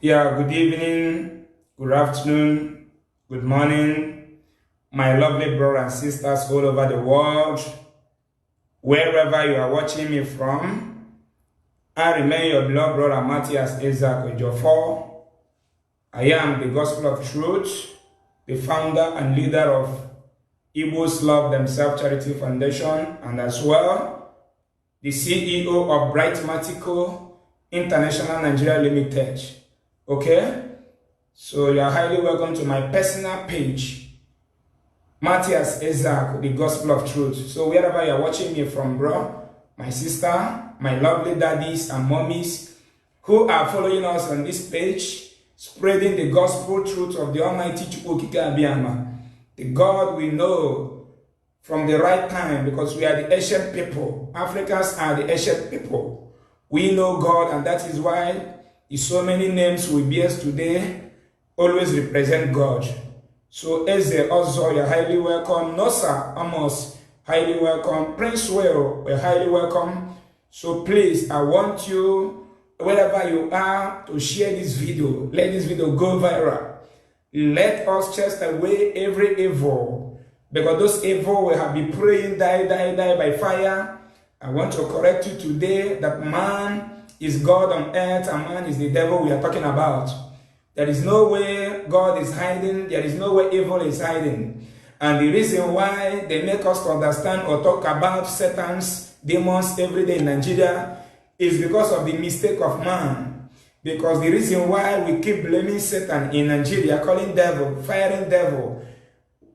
Yeah, good evening, good afternoon, good morning, my lovely brothers and sisters all over the world, wherever you are watching me from. I remain your beloved brother Matthias Isaac Ejiofor. I am the Gospel of Truth, the founder and leader of Igbos Love Themselves Charity Foundation, and as well, the CEO of Bright Matico International Nigeria Limited. Okay? So you are highly welcome to my personal page, Matthias Isaac, the Gospel of Truth. So wherever you are watching me from, bro, my sister, my lovely daddies and mommies who are following us on this page, spreading the gospel truth of the Almighty Chukwukike Abiyama, the God we know from the right time, because we are the ancient people. Africans are the ancient people. We know God, and that is why so many names we bear today always represent God. So Eze Ozo, you're highly welcome. Nosa Amos, highly welcome. Prince Well, you're highly welcome. So please, I want you, wherever you are, to share this video. Let this video go viral. Let us chase away every evil, because those evil we have been praying, die by fire. I want to correct you today that man is God on earth and man is the devil we are talking about. There is no way God is hiding. There is no way evil is hiding. And the reason why they make us to understand or talk about Satan's demons every day in Nigeria is because of the mistake of man. Because the reason why we keep blaming Satan in Nigeria, calling devil, firing devil,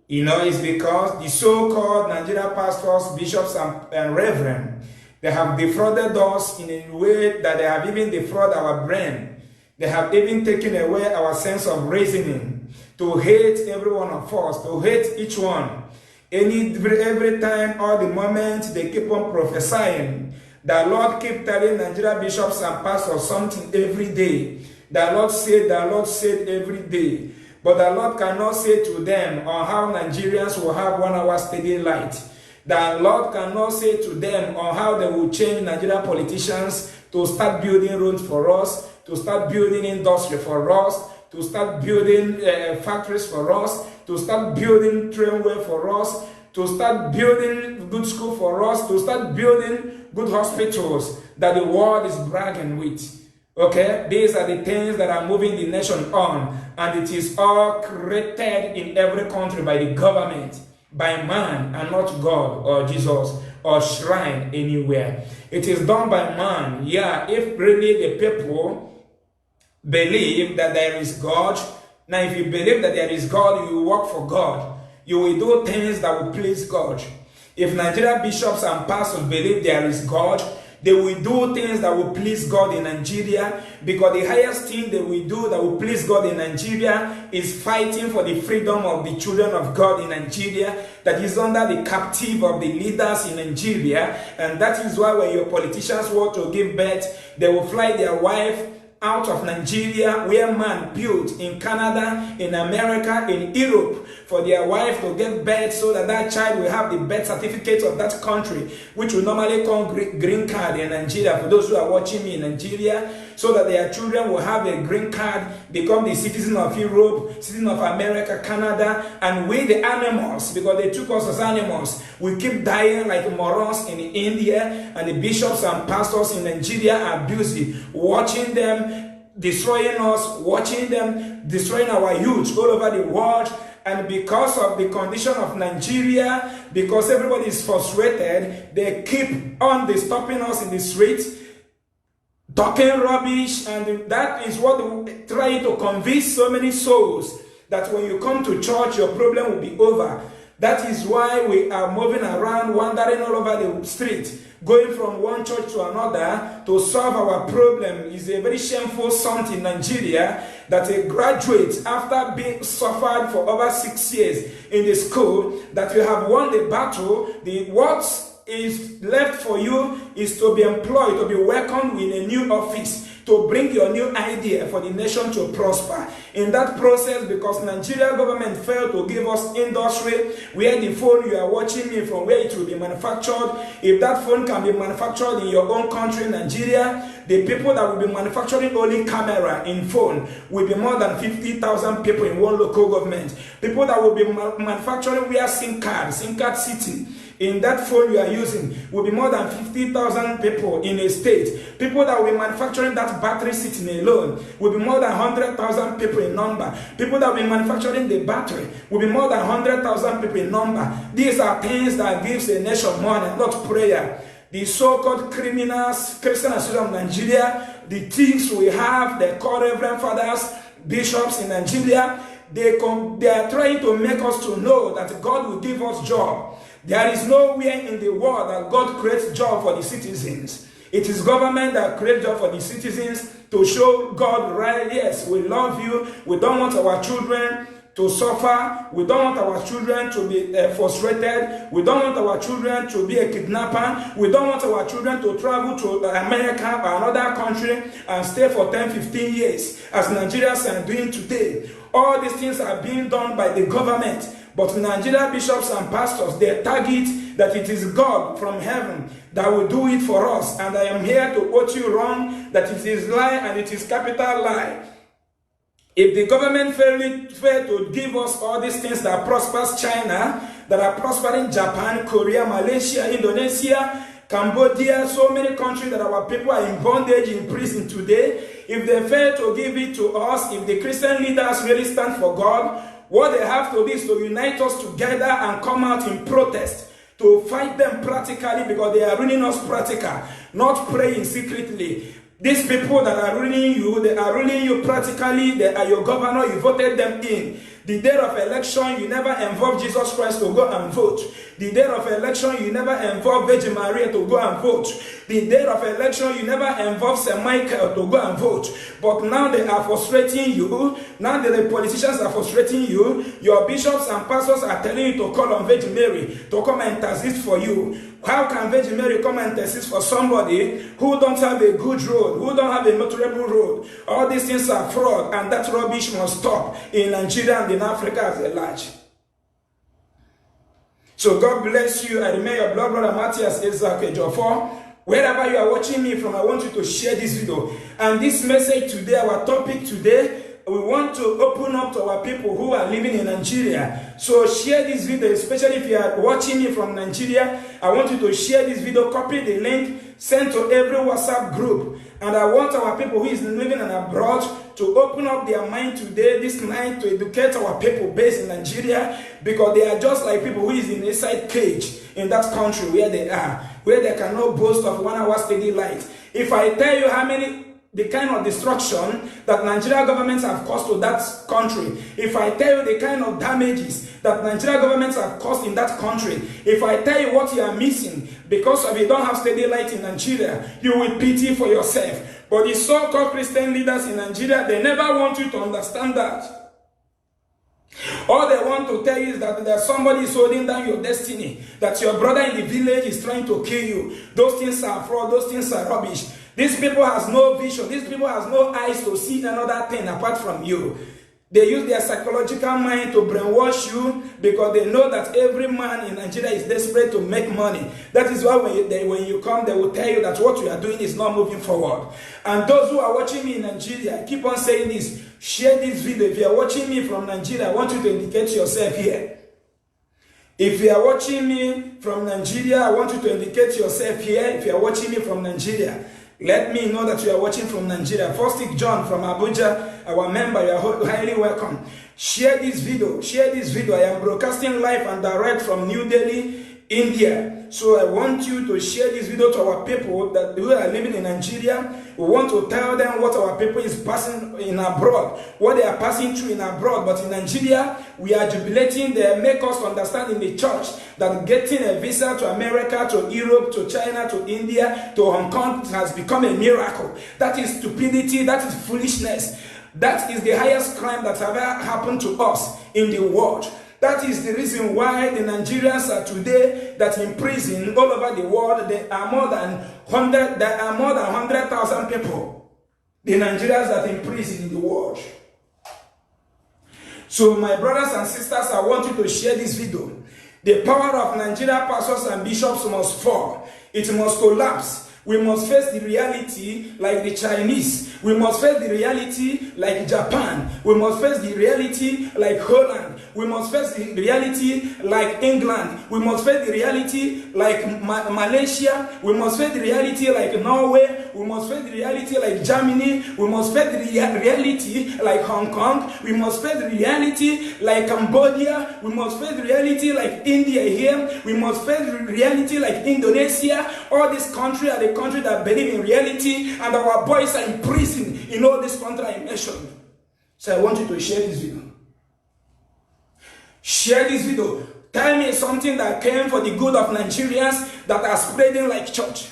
is because the so-called Nigeria pastors, bishops, and reverend, they have defrauded us in a way that they have even defrauded our brain. They have even taken away our sense of reasoning, to hate every one of us, to hate each one. Every time, all the moment, they keep on prophesying. The Lord keep telling Nigeria bishops and pastors something every day. The Lord said every day. But the Lord cannot say to them on how Nigerians will have 1 hour steady light. The Lord cannot say to them on how they will change Nigerian politicians to start building roads for us, to start building industry for us, to start building factories for us, to start building trainway for us, to start building good school for us, to start building good hospitals that the world is bragging with. Okay, these are the things that are moving the nation on, and it is all created in every country by the government, by man, and not God or Jesus or shrine anywhere. It is done by man. Yeah, if really the people believe that there is God, now if you believe that there is God, you will work for God. You will do things that will please God. If Nigeria bishops and pastors believe there is God, they will do things that will please God in Nigeria, because the highest thing they will do that will please God in Nigeria is fighting for the freedom of the children of God in Nigeria that is under the captive of the leaders in Nigeria. And that is why when your politicians want to give birth, they will fly their wife out of Nigeria, where man built in Canada, in America, in Europe, for their wife to give birth, so that that child will have the birth certificate of that country, which will normally call green card in Nigeria, for those who are watching me in Nigeria, so that their children will have a green card, become the citizen of Europe, citizen of America, Canada, and we the animals, because they took us as animals, we keep dying like morons in India, and the bishops and pastors in Nigeria are busy watching them destroying us, watching them destroying our youth all over the world. And because of the condition of Nigeria, because everybody is frustrated, they keep on stopping us in the streets, talking rubbish, and that is what they try to convince so many souls, that when you come to church, your problem will be over. That is why we are moving around, wandering all over the street, going from one church to another to solve our problem. Is a very shameful something in Nigeria, that a graduate, after being suffered for over 6 years in the school, that you have won the battle, what is left for you is to be employed, to be welcomed in a new office, to bring your new idea for the nation to prosper. In that process, because Nigeria government failed to give us industry where the phone you are watching me from, where it will be manufactured, if that phone can be manufactured in your own country, Nigeria, the people that will be manufacturing only camera in phone will be more than 50,000 people in one local government. People that will be manufacturing where SIM card city in that phone you are using will be more than 50,000 people in a state. People that will be manufacturing that battery sitting alone will be more than 100,000 people in number. People that will be manufacturing the battery will be more than 100,000 people in number. These are things that gives a nation money, not prayer. The so-called criminals, Christian Association of Nigeria, the thieves we have, the called reverend fathers, bishops in Nigeria, they are trying to make us to know that God will give us job. There is nowhere in the world that God creates job for the citizens. It is government that creates job for the citizens to show God, right? Yes, we love you. We don't want our children to suffer. We don't want our children to be frustrated. We don't want our children to be a kidnapper. We don't want our children to travel to America or another country and stay for 10, 15 years, as Nigerians are doing today. All these things are being done by the government. But Nigeria bishops and pastors, they target that it is God from heaven that will do it for us. And I am here to quote you wrong, that it is lie and it is capital lie. If the government failed to give us all these things that prospers China, that are prospering Japan, Korea, Malaysia, Indonesia, Cambodia, so many countries that our people are in bondage, in prison today, if they fail to give it to us, if the Christian leaders really stand for God, what they have to do is to unite us together and come out in protest to fight them practically, because they are ruining us practically, not praying secretly. These people that are ruining you, they are ruining you practically. They are your governor, you voted them in. The day of election, you never involve Jesus Christ to go and vote. The day of election, you never involve Virgin Maria to go and vote. The day of election, you never involve St. Michael to go and vote. But now they are frustrating you. Now that the politicians are frustrating you, your bishops and pastors are telling you to call on Virgin Mary to come and intercede for you. How can Virgin Mary come and intercede for somebody who don't have a good road, who don't have a motorable road? All these things are fraud, and that rubbish must stop in Nigeria and in Africa as a large. So God bless you. I remain your blood brother Matthias Isaac Ejiofor. Wherever you are watching me from, I want you to share this video. And this message today, our topic today, we want to open up to our people who are living in Nigeria. So share this video, especially if you are watching me from Nigeria. I want you to share this video, copy the link, send to every WhatsApp group. And I want our people who is living abroad to open up their mind today, this night, to educate our people based in Nigeria, because they are just like people who is in inside cage in that country where they are, where they cannot boast of 1 hour steady light. If I tell you how many, the kind of destruction that Nigeria governments have caused to that country, if I tell you the kind of damages that Nigeria governments have caused in that country, if I tell you what you are missing because of you don't have steady light in Nigeria, you will pity for yourself. But the so-called Christian leaders in Nigeria, they never want you to understand that. All they want to tell you is that somebody is holding down your destiny, that your brother in the village is trying to kill you. Those things are fraud, those things are rubbish. These people has no vision. These people has no eyes to see another thing apart from you. They use their psychological mind to brainwash you, because they know that every man in Nigeria is desperate to make money. That is why when you come, they will tell you that what you are doing is not moving forward. And those who are watching me in Nigeria, I keep on saying this, share this video. If you are watching me from Nigeria, I want you to indicate yourself here. If you are watching me from Nigeria, I want you to indicate yourself here. If you are watching me from Nigeria, let me know that you are watching from Nigeria. First John from Abuja, our member, you are highly welcome. Share this video. Share this video. I am broadcasting live and direct from New Delhi, India. So I want you to share this video to our people that who are living in Nigeria. We want to tell them what our people is passing in abroad, what they are passing through in abroad. But in Nigeria, we are jubilating. They make us understand in the church that getting a visa to America, to Europe, to China, to India, to Hong Kong has become a miracle. That is stupidity. That is foolishness. That is the highest crime that ever happened to us in the world. That is the reason why the Nigerians are today that in prison all over the world. There are more than 100,000 people. the Nigerians that are in prison in the world. So my brothers and sisters, I want you to share this video. The power of Nigeria pastors and bishops must fall. It must collapse. We must face the reality like the Chinese. We must face the reality like Japan. We must face the reality like Holland. We must face the reality like England. We must face the reality like Malaysia. We must face the reality like Norway. We must face the reality like Germany. We must face the reality like Hong Kong. We must face the reality like Cambodia. We must face the reality like India here. We must face the reality like Indonesia. All these countries are the countries that believe in reality, and our boys are in prison in all these countries I mentioned. So I want you to share this video. Share this video. Tell me something that came for the good of Nigerians that are spreading like church.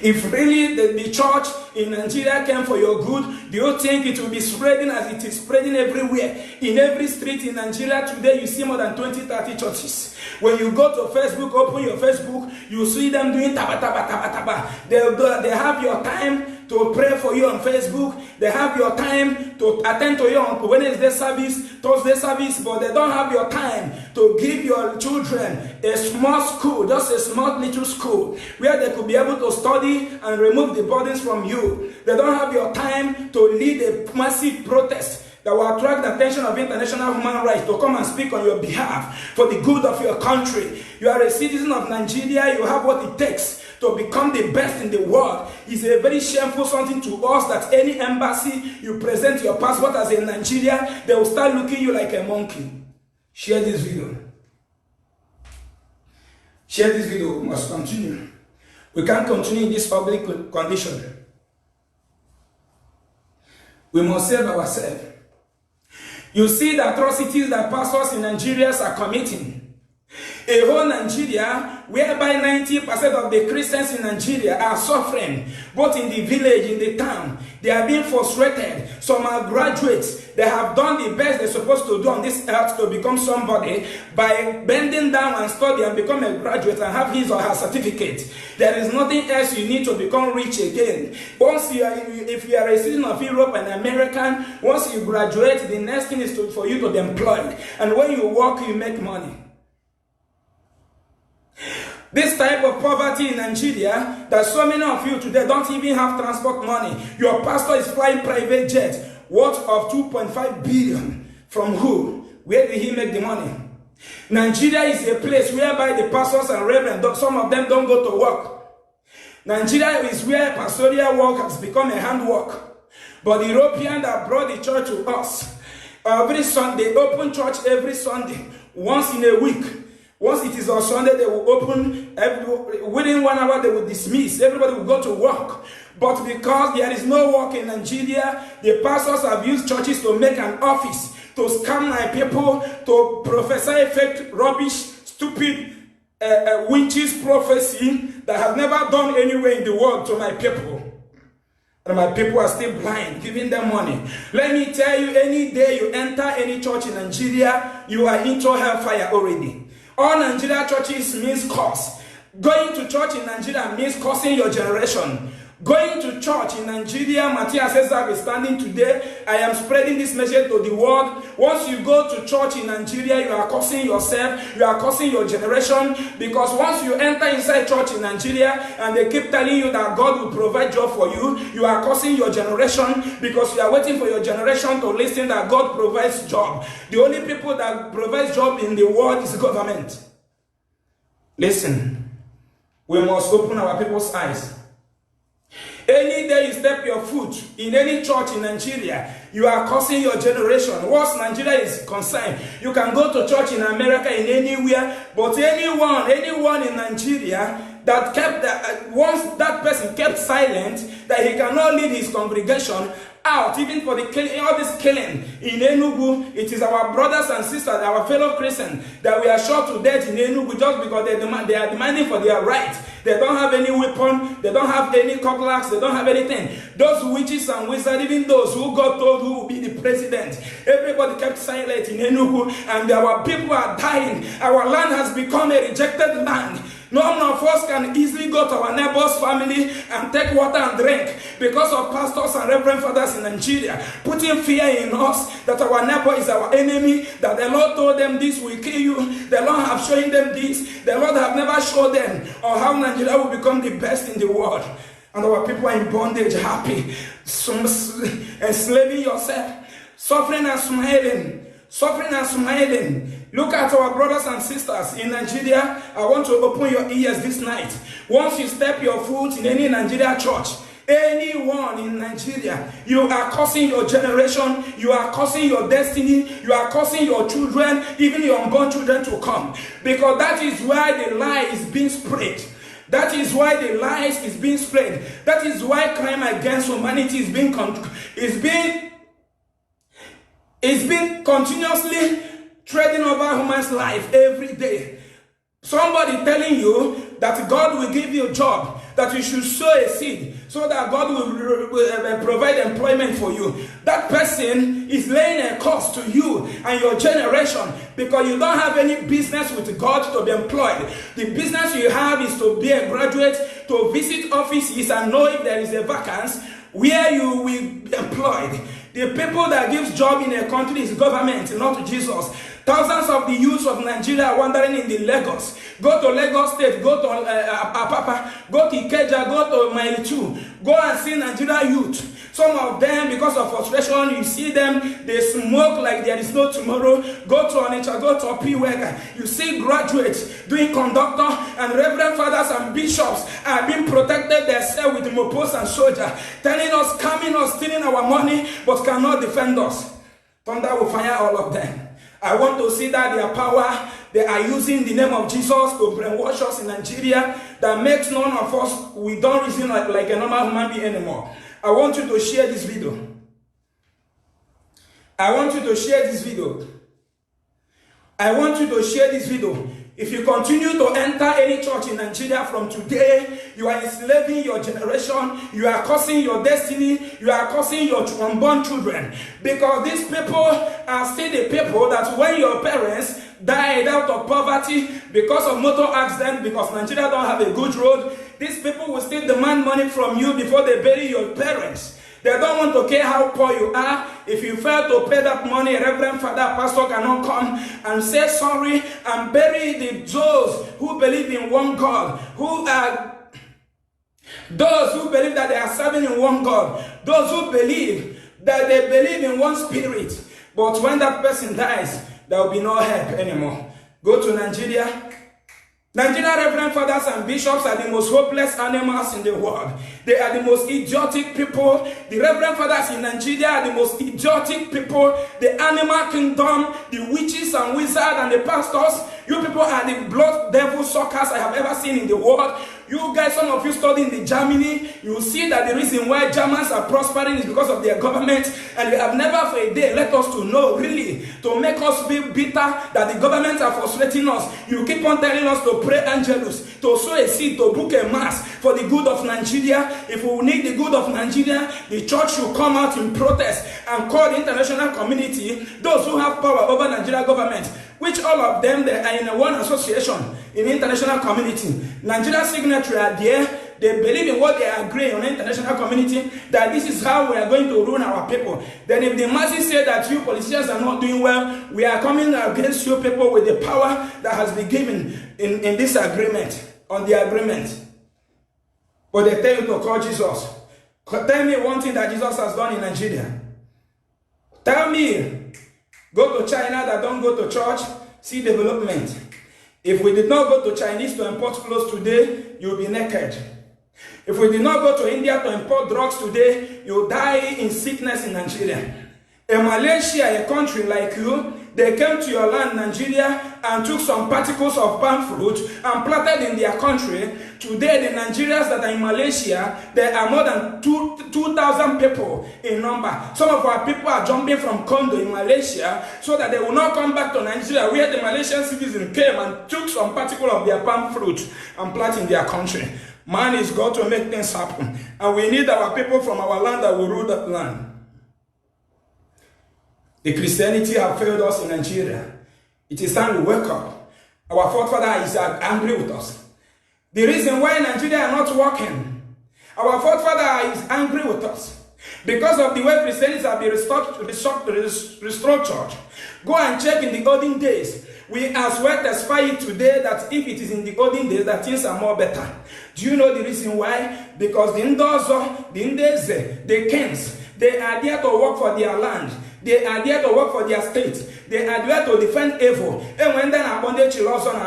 If really the church in Nigeria came for your good, do you think it will be spreading as it is spreading everywhere? In every street in Nigeria today, you see more than 20, 30 churches. When you go to Facebook, open your Facebook, you see them doing taba, taba, taba, taba. They have your time to pray for you on Facebook. They have your time to attend to you on Wednesday service, Thursday service, but they don't have your time to give your children a small school, just a small little school, where they could be able to study and remove the burdens from you. They don't have your time to lead a massive protest that will attract the attention of international human rights to come and speak on your behalf for the good of your country. You are a citizen of Nigeria. You have what it takes to become the best in the world. It's a very shameful something to us that any embassy you present your passport as a Nigeria, they will start looking at you like a monkey. Share this video. Share this video. We must continue. We can't continue in this public condition. We must save ourselves. You see the atrocities that pastors in Nigeria are committing. A whole Nigeria whereby 90% of the Christians in Nigeria are suffering, both in the village, in the town. They are being frustrated. Some are graduates. They have done the best they're supposed to do on this earth to become somebody by bending down and study and become a graduate and have his or her certificate. There is nothing else you need to become rich again. Once you are, if you are a citizen of Europe and American, once you graduate, the next thing is for you to be employed. And when you work, you make money. This type of poverty in Nigeria, that so many of you today don't even have transport money. Your pastor is flying private jet, worth of 2.5 billion. From who? Where did he make the money? Nigeria is a place whereby the pastors and reverends, some of them don't go to work. Nigeria is where pastoral work has become a handwork. But the Europeans that brought the church to us, every Sunday, they open church every Sunday, once in a week. Once it is on Sunday, they will open. Within 1 hour, they will dismiss. Everybody will go to work. But because there is no work in Nigeria, the pastors have used churches to make an office, to scam my people, to prophesy fake, rubbish, stupid witches prophecy that have never done anywhere in the world to my people. And my people are still blind, giving them money. Let me tell you, any day you enter any church in Nigeria, you are into hellfire already. All Nigeria churches means curse. Going to church in Nigeria means cursing your generation. Going to church in Nigeria, Matthias Cesar is standing today. I am spreading this message to the world. Once you go to church in Nigeria, you are cursing yourself, you are cursing your generation. Because once you enter inside church in Nigeria and they keep telling you that God will provide job for you, you are cursing your generation because you are waiting for your generation to listen that God provides job. The only people that provide job in the world is government. Listen, we must open our people's eyes. Any day you step your foot in any church in Nigeria, you are cursing your generation. Once Nigeria is concerned, you can go to church in America, in anywhere, but anyone in Nigeria that kept once that person kept silent, that he cannot lead his congregation out, even for the killing, all this killing in Enugu. It is our brothers and sisters, our fellow Christians, that we are shot to death in Enugu just because they are demanding for their right. They don't have any weapon, they don't have any cutlass, they don't have anything. Those witches and wizards, even those who God told who will be the president, everybody kept silent in Enugu, and our people are dying. Our land has become a rejected land. None of us can easily go to our neighbor's family and take water and drink because of pastors and reverend fathers in Nigeria putting fear in us that our neighbor is our enemy, that the Lord told them this will kill you. The Lord have shown them this. The Lord have never showed them or how Nigeria will become the best in the world. And our people are in bondage, happy, enslaving yourself, suffering and smiling. Suffering and smiling. Look at our brothers and sisters in Nigeria. I want to open your ears this night. Once you step your foot in any Nigeria church, anyone in Nigeria, you are causing your generation, you are causing your destiny, you are causing your children, even your unborn children to come. Because that is why the lie is being spread. That is why the lies is being spread. That is why crime against humanity is being continuously treading over human's life every day. Somebody telling you that God will give you a job, that you should sow a seed so that God will provide employment for you. That person is laying a curse to you and your generation because you don't have any business with God to be employed. The business you have is to be a graduate, to visit offices and know if there is a vacancy where you will be employed. The people that gives job in a country is government, not Jesus. Thousands of the youths of Nigeria are wandering in the Lagos. Go to Lagos State, go to Apapa, go to Ikeja, go to Mile 2. Go and see Nigeria youth. Some of them, because of frustration, you see them, they smoke like there is no tomorrow. Go to Onitsha, go to Piwega. You see graduates doing conductor, and reverend fathers and bishops are being protected themselves with mopos and soldiers, telling us, scamming us, stealing our money, but cannot defend us. Thunder will fire all of them. I want to see that their power, they are using the name of Jesus to brainwash us in Nigeria, that makes none of us, we don't reason like a normal human being anymore. I want you to share this video. I want you to share this video. I want you to share this video. If you continue to enter any church in Nigeria from today, you are enslaving your generation, you are causing your destiny, you are causing your unborn children. Because these people are still the people that when your parents died out of poverty because of motor accident, because Nigeria don't have a good road, these people will still demand money from you before they bury your parents. They don't want to care how poor you are. If you fail to pay that money, a reverend father, pastor cannot come and say sorry and bury those who believe in one God, those who believe that they are serving in one God, those who believe that they believe in one spirit. But when that person dies, there will be no help anymore. Go to Nigeria. Nigerian reverend fathers and bishops are the most hopeless animals in the world. They are the most idiotic people. The reverend fathers in Nigeria are the most idiotic people. The animal kingdom, the witches and wizards and the pastors, you people are the blood devil suckers I have ever seen in the world. You guys, some of you studying in Germany, you will see that the reason why Germans are prospering is because of their government, and they have never for a day let us to know, really, to make us feel bitter that the government are frustrating us. You keep on telling us to pray angelus, to sow a seed, to book a mass for the good of Nigeria. If we need the good of Nigeria, the church should come out in protest and call the international community, those who have power over Nigeria government, which all of them, they are in one association in the international community. Nigeria signatory are there. They believe in what they agree on the international community, that this is how we are going to rule our people. Then if the masses say that you politicians are not doing well, we are coming against you people with the power that has been given in this agreement, on the agreement. But they tell you to call Jesus. Tell me one thing that Jesus has done in Nigeria. Tell me. Go to China that don't go to church, see development. If we did not go to Chinese to import clothes today, you'll be naked. If we did not go to India to import drugs today, you'll die in sickness in Nigeria. In Malaysia, a country like you, they came to your land, Nigeria, and took some particles of palm fruit and planted in their country. Today, the Nigerians that are in Malaysia, there are more than 2,000 people in number. Some of our people are jumping from Kondo in Malaysia so that they will not come back to Nigeria, where the Malaysian citizen came and took some particle of their palm fruit and planted in their country. Man is God to make things happen. And we need our people from our land that will rule that land. The Christianity have failed us in Nigeria. It is time we wake up. Our forefather is angry with us. The reason why Nigeria are not working, our forefather is angry with us because of the way Christianity have been restructured. Go and check in the olden days. We as well testify it today that if it is in the olden days, that things are more better. Do you know the reason why? Because the Ndozo, the Ndeze, the kings, they are there to work for their land. They are there to work for their state. They are there to defend evil. And when they are bonded to laws on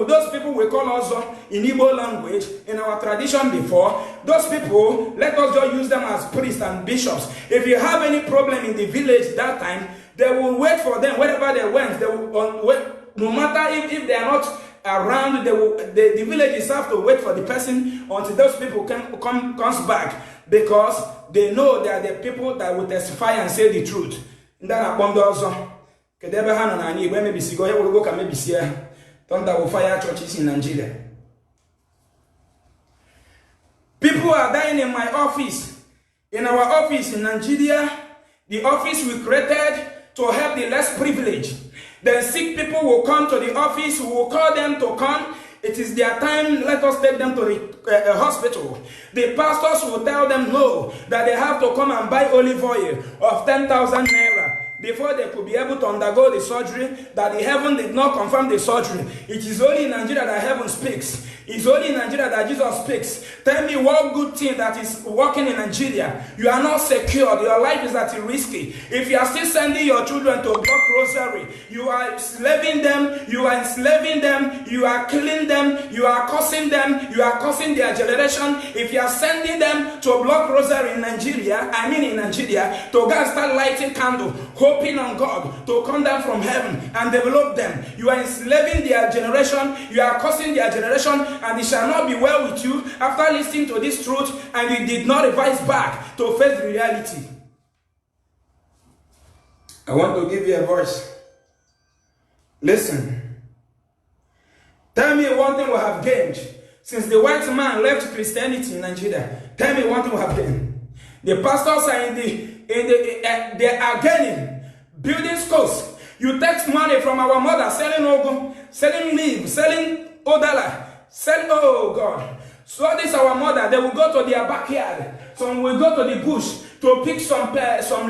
those people we call also in Igbo language, in our tradition before, those people, let us just use them as priests and bishops. If you have any problem in the village that time, they will wait for them wherever they went. They will wait, no matter if they are not around, the villagers have to wait for the person until those people comes back, because they know they are the people that will testify and say the truth. Thunder will fire churches in Nigeria. People are dying in my office. In our office in Nigeria, the office we created to help the less privileged. The sick people will come to the office, we will call them to come. It is their time, let us take them to the hospital. The pastors will tell them no, that they have to come and buy olive oil of 10,000 naira before they could be able to undergo the surgery, that the heaven did not confirm the surgery. It is only in Nigeria that heaven speaks. It's only in Nigeria that Jesus speaks. Tell me what good thing that is working in Nigeria. You are not secured. Your life is at risky. If you are still sending your children to block rosary, you are enslaving them, you are enslaving them, you are killing them, you are cursing them, you are cursing their generation. If you are sending them to block rosary in Nigeria, to go and start lighting candle, hoping on God to come down from heaven and develop them, you are enslaving their generation, you are cursing their generation, and it shall not be well with you after listening to this truth and you did not revise back to face the reality. I want to give you a voice. Listen. Tell me one thing we have gained since the white man left Christianity in Nigeria. Tell me one thing we have gained. The pastors are they are gaining building schools. You take money from our mother selling ogun, selling leaves, selling odala. Oh God. So this our mother, they will go to their backyard. Some will go to the bush to pick some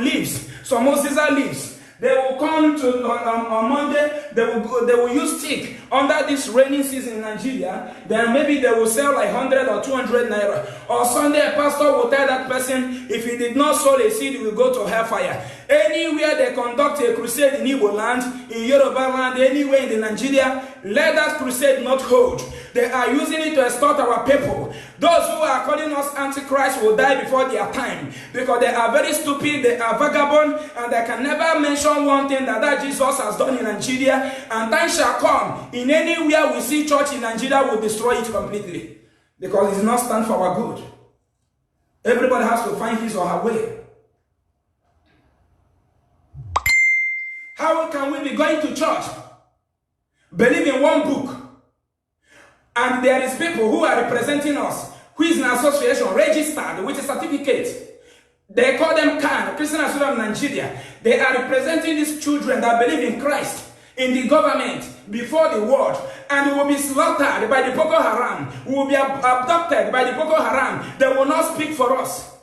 leaves, some mosisa leaves. They will come to on Monday. They will use stick under this rainy season in Nigeria. Then maybe they will sell like 100 or 200 naira. Or Sunday, a pastor will tell that person, if he did not sow a seed, he will go to hellfire. Anywhere they conduct a crusade in Igbo land, in Yoruba land, anywhere in the Nigeria, let that crusade not hold. They are using it to extort our people. Those who are calling us antichrist will die before their time, because they are very stupid, they are vagabond, and they can never mention one thing that Jesus has done in Nigeria. And time shall come, in anywhere we see church in Nigeria, will destroy it completely, because it does not stand for our good. Everybody has to find his or her way. How can we be going to church, believe in one book, and there is people who are representing us, who is an association registered with a certificate? They call them CAN, Christian Association of Nigeria. They are representing these children that believe in Christ in the government before the world, and we will be slaughtered by the Boko Haram. We will be abducted by the Boko Haram. They will not speak for us.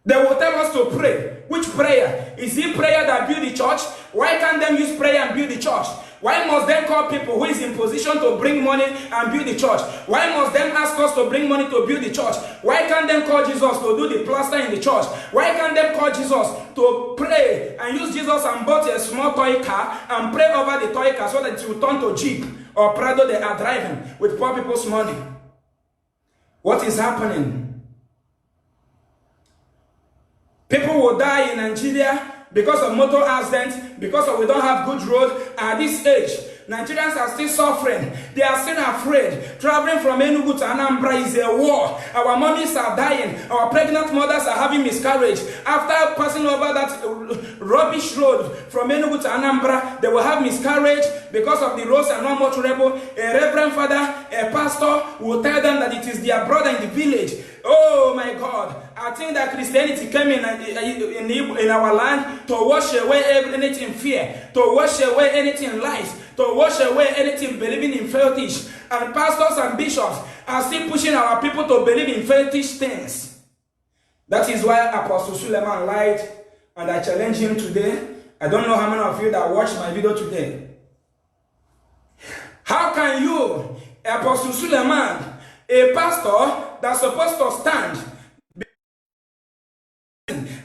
They will tell us to pray. Which prayer? Is it prayer that build the church? Why can't they use prayer and build the church? Why must they call people who is in position to bring money and build the church? Why must they ask us to bring money to build the church? Why can't they call Jesus to do the plaster in the church? Why can't they call Jesus to pray and use Jesus and bought a small toy car and pray over the toy car so that it will turn to Jeep or Prado they are driving with poor people's money? What is happening? People will die in Nigeria because of motor accidents, because we don't have good roads at this age. Nigerians are still suffering. They are still afraid. Traveling from Enugu to Anambra is a war. Our mummies are dying. Our pregnant mothers are having miscarriage. After passing over that rubbish road from Enugu to Anambra, they will have miscarriage because of the roads are not motorable. A reverend father, a pastor will tell them that it is their brother in the village. Oh my God, I think that Christianity came in our land to wash away anything fear, to wash away anything lies, to wash away anything believing in fetish. And pastors and bishops are still pushing our people to believe in fetish things. That is why Apostle Suleiman lied, and I challenge him today. I don't know how many of you that watched my video today. How can you, Apostle Suleiman, a pastor that's supposed to stand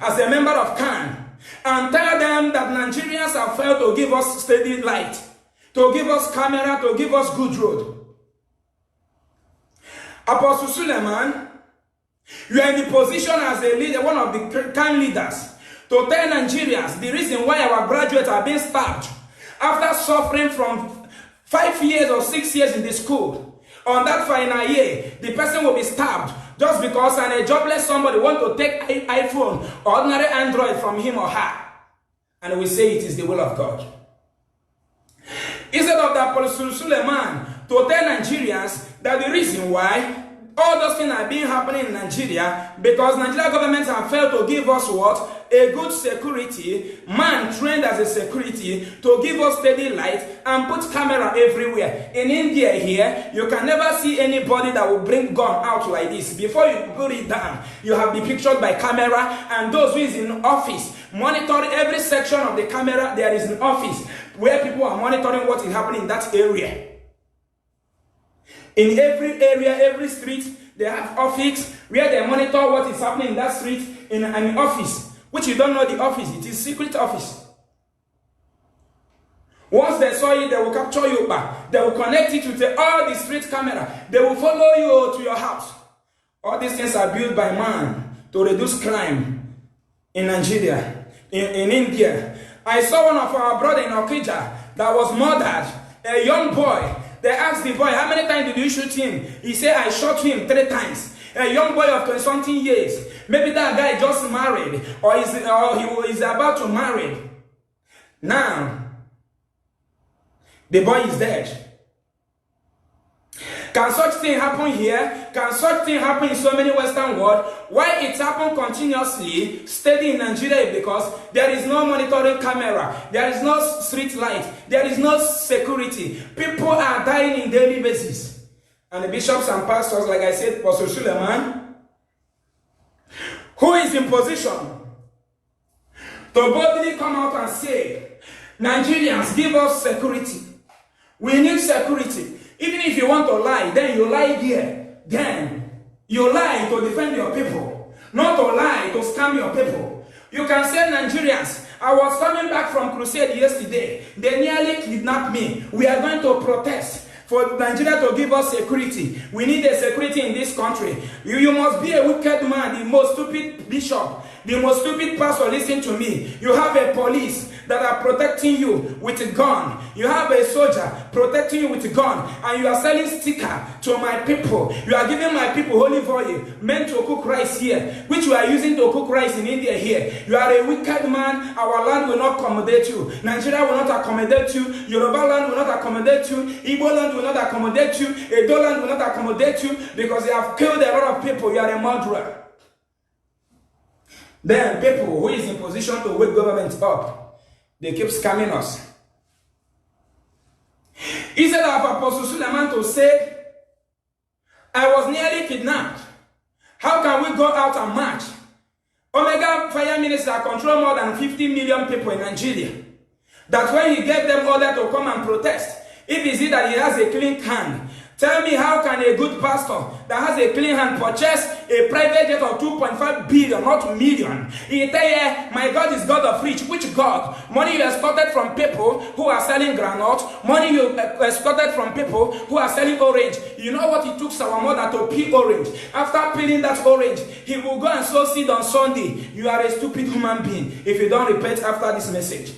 as a member of CAN, and tell them that Nigerians have failed to give us steady light, to give us camera, to give us good road? Apostle Suleiman, you are in the position as a leader, one of the CAN leaders, to tell Nigerians the reason why our graduates are being stabbed after suffering from 5 years or 6 years in the school. On that final year, the person will be stabbed just because a jobless somebody want to take iPhone or ordinary Android from him or her. And we say it is the will of God. Instead of the Apostle Suleiman to tell Nigerians that the reason why all those things are being happening in Nigeria, because Nigeria government have failed to give us what? A good security, man trained as a security to give us steady light and put camera everywhere. In India here, you can never see anybody that will bring gun out like this. Before you put it down, you have been pictured by camera, and those who is in office monitor every section of the camera. There is an office where people are monitoring what is happening in that area. In every area, every street, they have office where they monitor what is happening in that street in an office, which you don't know the office. It is secret office. Once they saw it, they will capture you back. They will connect it with all the street camera. They will follow you to your house. All these things are built by man to reduce crime in Nigeria, in India. I saw one of our brothers in Okija that was murdered, a young boy. They asked the boy, how many times did you shoot him? He said, I shot him 3 times. A young boy of 20-something years. Maybe that guy just married, or he is about to marry. Now, the boy is dead. Can such thing happen here? Can such thing happen in so many Western world? Why it happens continuously, steady in Nigeria, is because there is no monitoring camera, there is no street light, there is no security. People are dying in daily basis. And the bishops and pastors, like I said, Pastor Suleiman, who is in position to boldly come out and say, Nigerians, give us security. We need security. Even if you want to lie, then you lie here. Then you lie to defend your people, not to lie to scam your people. You can say, Nigerians, I was coming back from crusade yesterday. They nearly kidnapped me. We are going to protest for Nigeria to give us security. We need a security in this country. You must be a wicked man, the most stupid bishop, the most stupid pastor. Listen to me. You have a police that are protecting you with a gun. You have a soldier protecting you with a gun, and you are selling sticker to my people. You are giving my people olive oil meant to cook rice here, which you are using to cook rice in India here. You are a wicked man. Our land will not accommodate you. Nigeria will not accommodate you. Yoruba land will not accommodate you. Igbo land will not accommodate you. Edo land will not accommodate you, because they have killed a lot of people. You are a murderer. Then people who is in position to wake government up, they keep scamming us. Instead of Apostle Suleiman to say, I was nearly kidnapped. How can we go out and march? Omega Fire Minister control more than 50 million people in Nigeria. That when he gave them order to come and protest, if it's that he has a clean hand, tell me, how can a good pastor that has a clean hand purchase a private jet of 2.5 billion, not million? He tell you, my God is God of rich. Which God? Money you extorted from people who are selling granite. Money you extorted from people who are selling orange. You know what it took our mother to peel orange? After peeling that orange, he will go and sow seed on Sunday. You are a stupid human being if you don't repent after this message.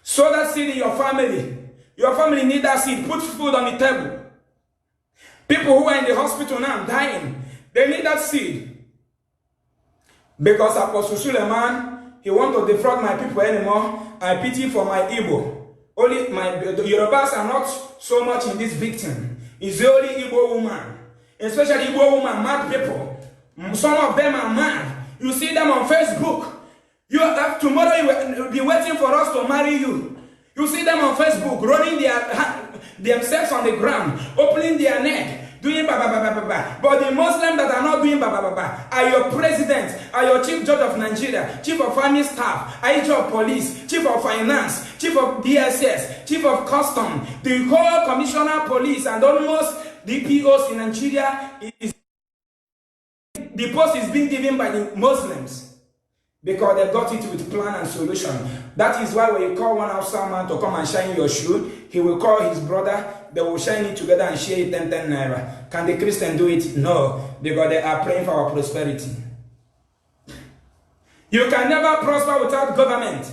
Sow that seed in your family. Your family need that seed. Put food on the table. People who are in the hospital now dying, they need that seed. Because Apostle Suleiman, he wants to defraud my people anymore. I pity for my Igbo. Only the Yorubas are not so much in this victim. It's the only Igbo woman. Especially Igbo woman, mad people. Some of them are mad. You see them on Facebook. Tomorrow you will be waiting for us to marry you. You see them on Facebook rolling themselves on the ground, opening their neck, doing ba ba ba ba ba ba. But the Muslims that are not doing ba ba ba ba are your president, are your chief judge of Nigeria, chief of army staff, IG of police, chief of finance, chief of DSS, chief of custom, the whole commissioner police, and almost DPOs in Nigeria. The post is being given by the Muslims. Because they got it with plan and solution. That is why when you call one outside man to come and shine your shoe, he will call his brother, they will shine it together and share it 10 naira. Can the Christian do it? No, because they are praying for our prosperity. You can never prosper without government.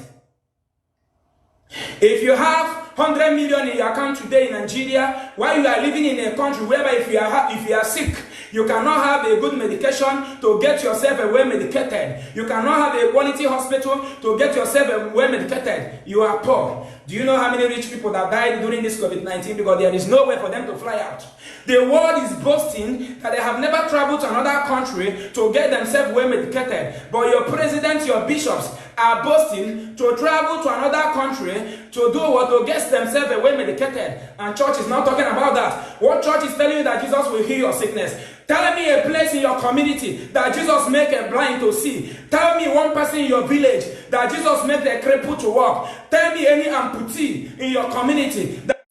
If you have 100 million in your account today in Nigeria, while you are living in a country whereby if you are sick, you cannot have a good medication to get yourself well medicated. You cannot have a quality hospital to get yourself well medicated. You are poor. Do you know how many rich people that died during this COVID-19 because there is no way for them to fly out? The world is boasting that they have never traveled to another country to get themselves well medicated. But your president, your bishops are boasting to travel to another country to do what? To get themselves well medicated. And church is not talking about that. What church is telling you that Jesus will heal your sickness? Tell me a place in your community that Jesus make a blind to see. Tell me one person in your village that Jesus make the cripple to walk. Tell me any amputee in your community that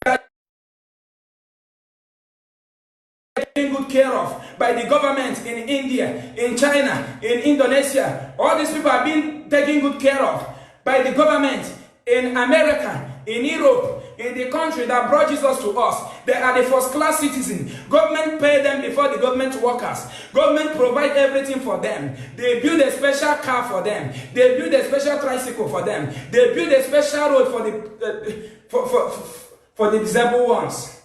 taken good care of by the government in India, in China, in Indonesia. All these people are being taken good care of by the government in America, in Europe, in the country that brought Jesus to us. They are the first class citizens. Government pay them before the government workers. Government provide everything for them. They build a special car for them. They build a special tricycle for them. They build a special road for the disabled ones.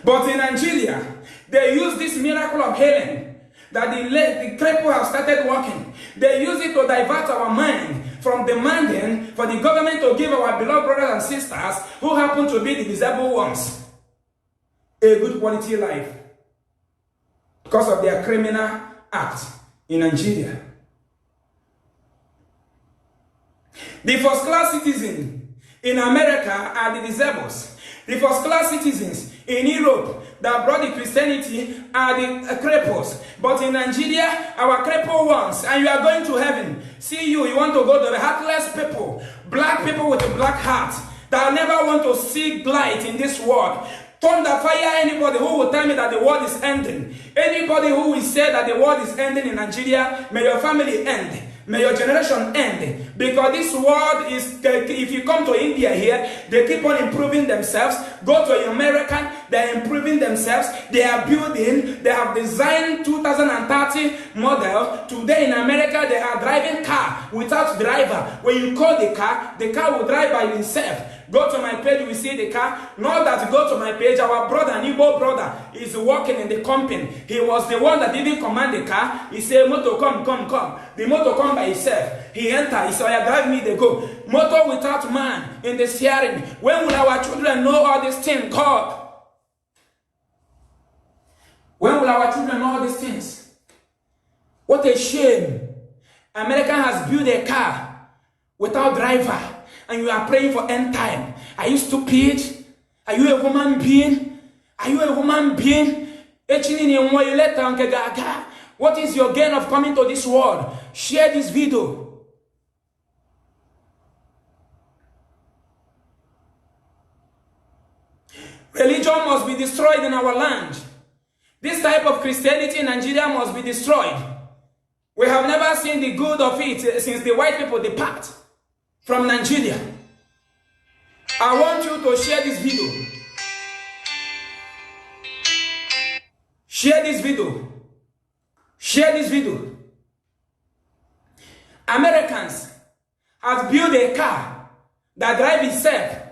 But in Nigeria, they use this miracle of healing that the cripple have started walking. They use it to divert our mind from demanding for the government to give our beloved brothers and sisters who happen to be the disabled ones a good quality life because of their criminal act in Nigeria. The first class citizens in America are the disabled. The first class citizens in Europe that brought the Christianity are the cripples. But in Nigeria, our crippled ones, and you are going to heaven. See you want to go to the heartless people, black people with a black heart, that never want to see light in this world. Thunder fire anybody who will tell me that the world is ending. Anybody who will say that the world is ending in Nigeria, may your family end. May your generation end. Because this world is, if you come to India here, they keep on improving themselves. Go to American, they are improving themselves. They are building, they have designed 2030 model. Today in America, they are driving car without driver. When you call the car will drive by itself. Go to my page, you will see the car. Not that go to my page, our brother, an Ipob brother, is working in the company. He was the one that even command the car. He said, motor, come. The motor come by itself. He enter, he said, oh, drive me, they go. Motor without man in the steering. When will our children know all these things, God? When will our children know all these things? What a shame. America has built a car without driver. And you are praying for end time. Are you stupid? Are you a human being? Are you a human being? What is your gain of coming to this world? Share this video. Religion must be destroyed in our land. This type of Christianity in Nigeria must be destroyed. We have never seen the good of it since the white people depart from Nigeria. I want you to share this video. Share this video. Share this video. Americans have built a car that drives itself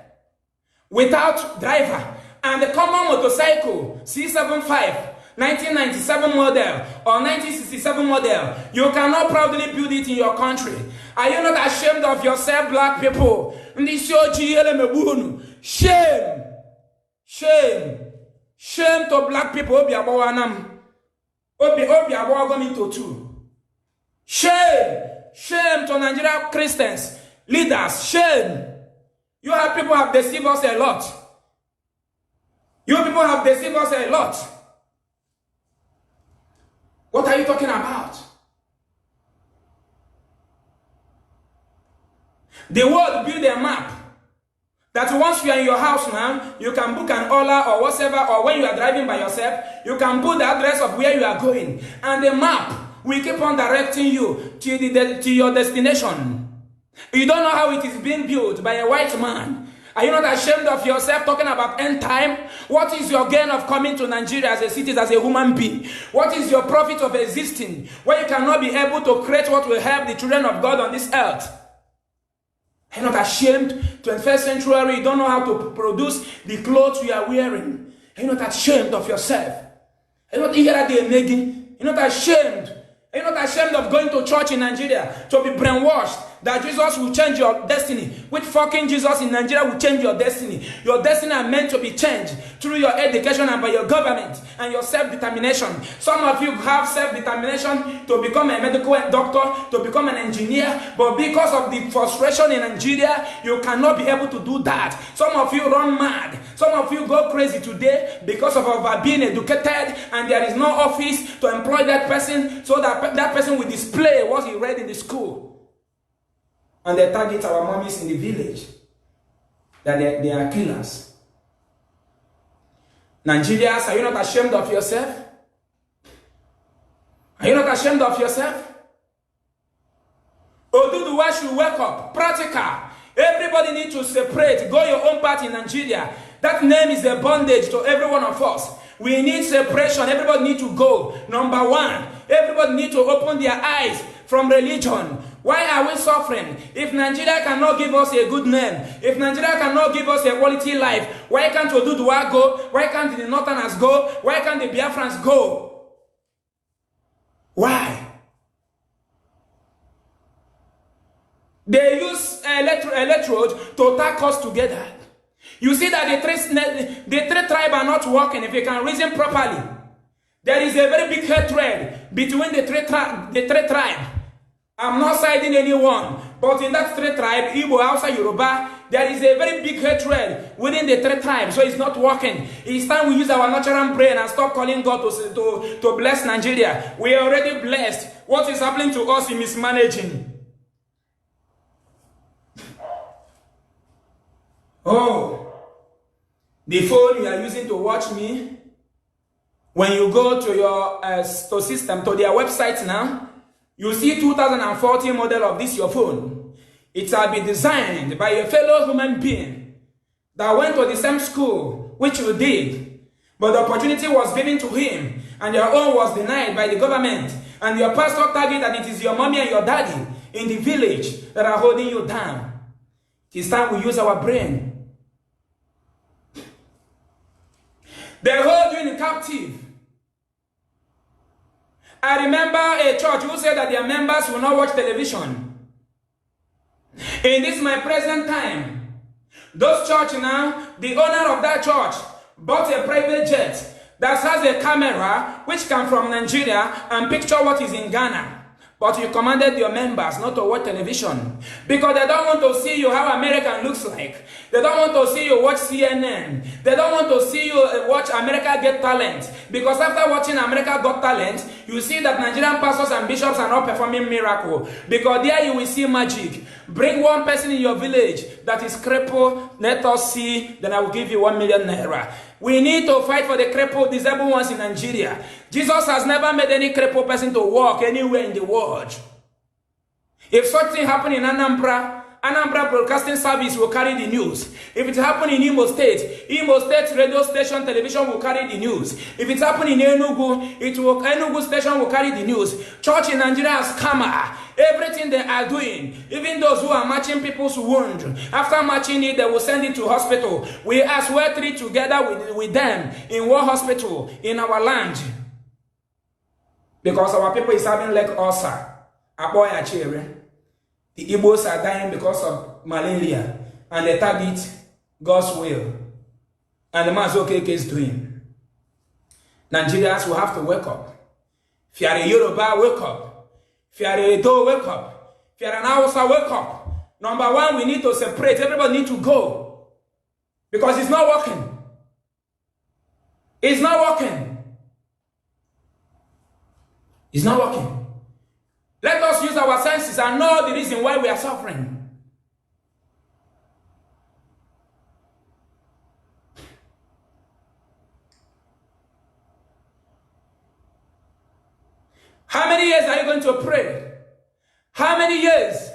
without driver, and the common motorcycle C75 1997 model or 1967 model, you cannot proudly build it in your country. Are you not ashamed of yourself, black people? Shame! Shame! Shame to black people. Shame! Shame to Nigerian Christians, leaders. Shame! You people have deceived us a lot. You people have deceived us a lot. What are you talking about? The world build a map that once you are in your house now, you can book an Ola or whatever, or when you are driving by yourself, you can put the address of where you are going. And the map will keep on directing you to your destination. You don't know how it is being built by a white man. Are you not ashamed of yourself talking about end time? What is your gain of coming to Nigeria as a citizen, as a human being? What is your profit of existing when you cannot be able to create what will help the children of God on this earth? Are you not ashamed? 21st century, you don't know how to produce the clothes you are wearing. Are you not ashamed of yourself? Are you not eager at the making? Are you not ashamed? Are you not ashamed of going to church in Nigeria to be brainwashed that Jesus will change your destiny? Which fucking Jesus in Nigeria will change your destiny? Your destiny are meant to be changed through your education and by your government and your self-determination. Some of you have self-determination to become a medical doctor, to become an engineer, but because of the frustration in Nigeria, you cannot be able to do that. Some of you run mad. Some of you go crazy today because of being educated and there is no office to employ that person so that that person will display what he read in the school. And they target our mommies in the village. That they are killers. Nigerians, are you not ashamed of yourself? Are you not ashamed of yourself? Oduduwa should wake up. Practical. Everybody needs to separate. Go your own path in Nigeria. That name is a bondage to every one of us. We need separation. Everybody needs to go. Number one, everybody needs to open their eyes from religion. Why are we suffering? If Nigeria cannot give us a good name, if Nigeria cannot give us a quality life, why can't Oduduwa go? Why can't the Northerners go? Why can't the Biafrans go? Why? They use electrode to attack us together. You see that the three tribes are not working. If you can reason properly, there is a very big hatred between the three tribes. I'm not siding anyone, but in that three tribes, Igbo, Hausa, Yoruba, there is a very big hatred within the three tribes, so it's not working. It's time we use our natural brain and stop calling God to bless Nigeria. We are already blessed. What is happening to us is mismanaging. Oh, the phone you are using to watch me, when you go to your system, to their website now, you see 2014 model of this your phone. It will be designed by a fellow human being that went to the same school which you did, but the opportunity was given to him and your own was denied by the government, and your pastor target that it is your mommy and your daddy in the village that are holding you down. It is time we use our brain. They hold you in captive. I remember a church who said that their members will not watch television. In this my present time, those church now, the owner of that church bought a private jet that has a camera which can from Nigeria and picture what is in Ghana. But you commanded your members not to watch television because they don't want to see you how America looks like. They don't want to see you watch CNN. They don't want to see you watch America Get Talent. Because after watching America Got Talent, you see that Nigerian pastors and bishops are not performing miracle. Because there you will see magic. Bring one person in your village that is crippled. Let us see. Then I will give you 1 million naira. We need to fight for the crippled, disabled ones in Nigeria. Jesus has never made any crippled person to walk anywhere in the world. If such thing happen in Anambra Broadcasting Service will carry the news. If it happen in Imo State radio station television will carry the news. If it happen in Enugu, Enugu station will carry the news. Church in Nigeria is scammer. Everything they are doing, even those who are matching people's wound, after matching it, they will send it to hospital. We as well treat together with them in one hospital in our land. Because our people is having leg ulcer. The Igbos are dying because of malaria, and they target God's will. And the Mazokeke is doing. Nigerians will have to wake up. If you are a Yoruba, wake up. If you are a Edo, wake up. If you are an Hausa, wake up. Number one, we need to separate. Everybody need to go. Because it's not working. It's not working. It's not working. Let us use our senses and know the reason why we are suffering. How many years are you going to pray? How many years?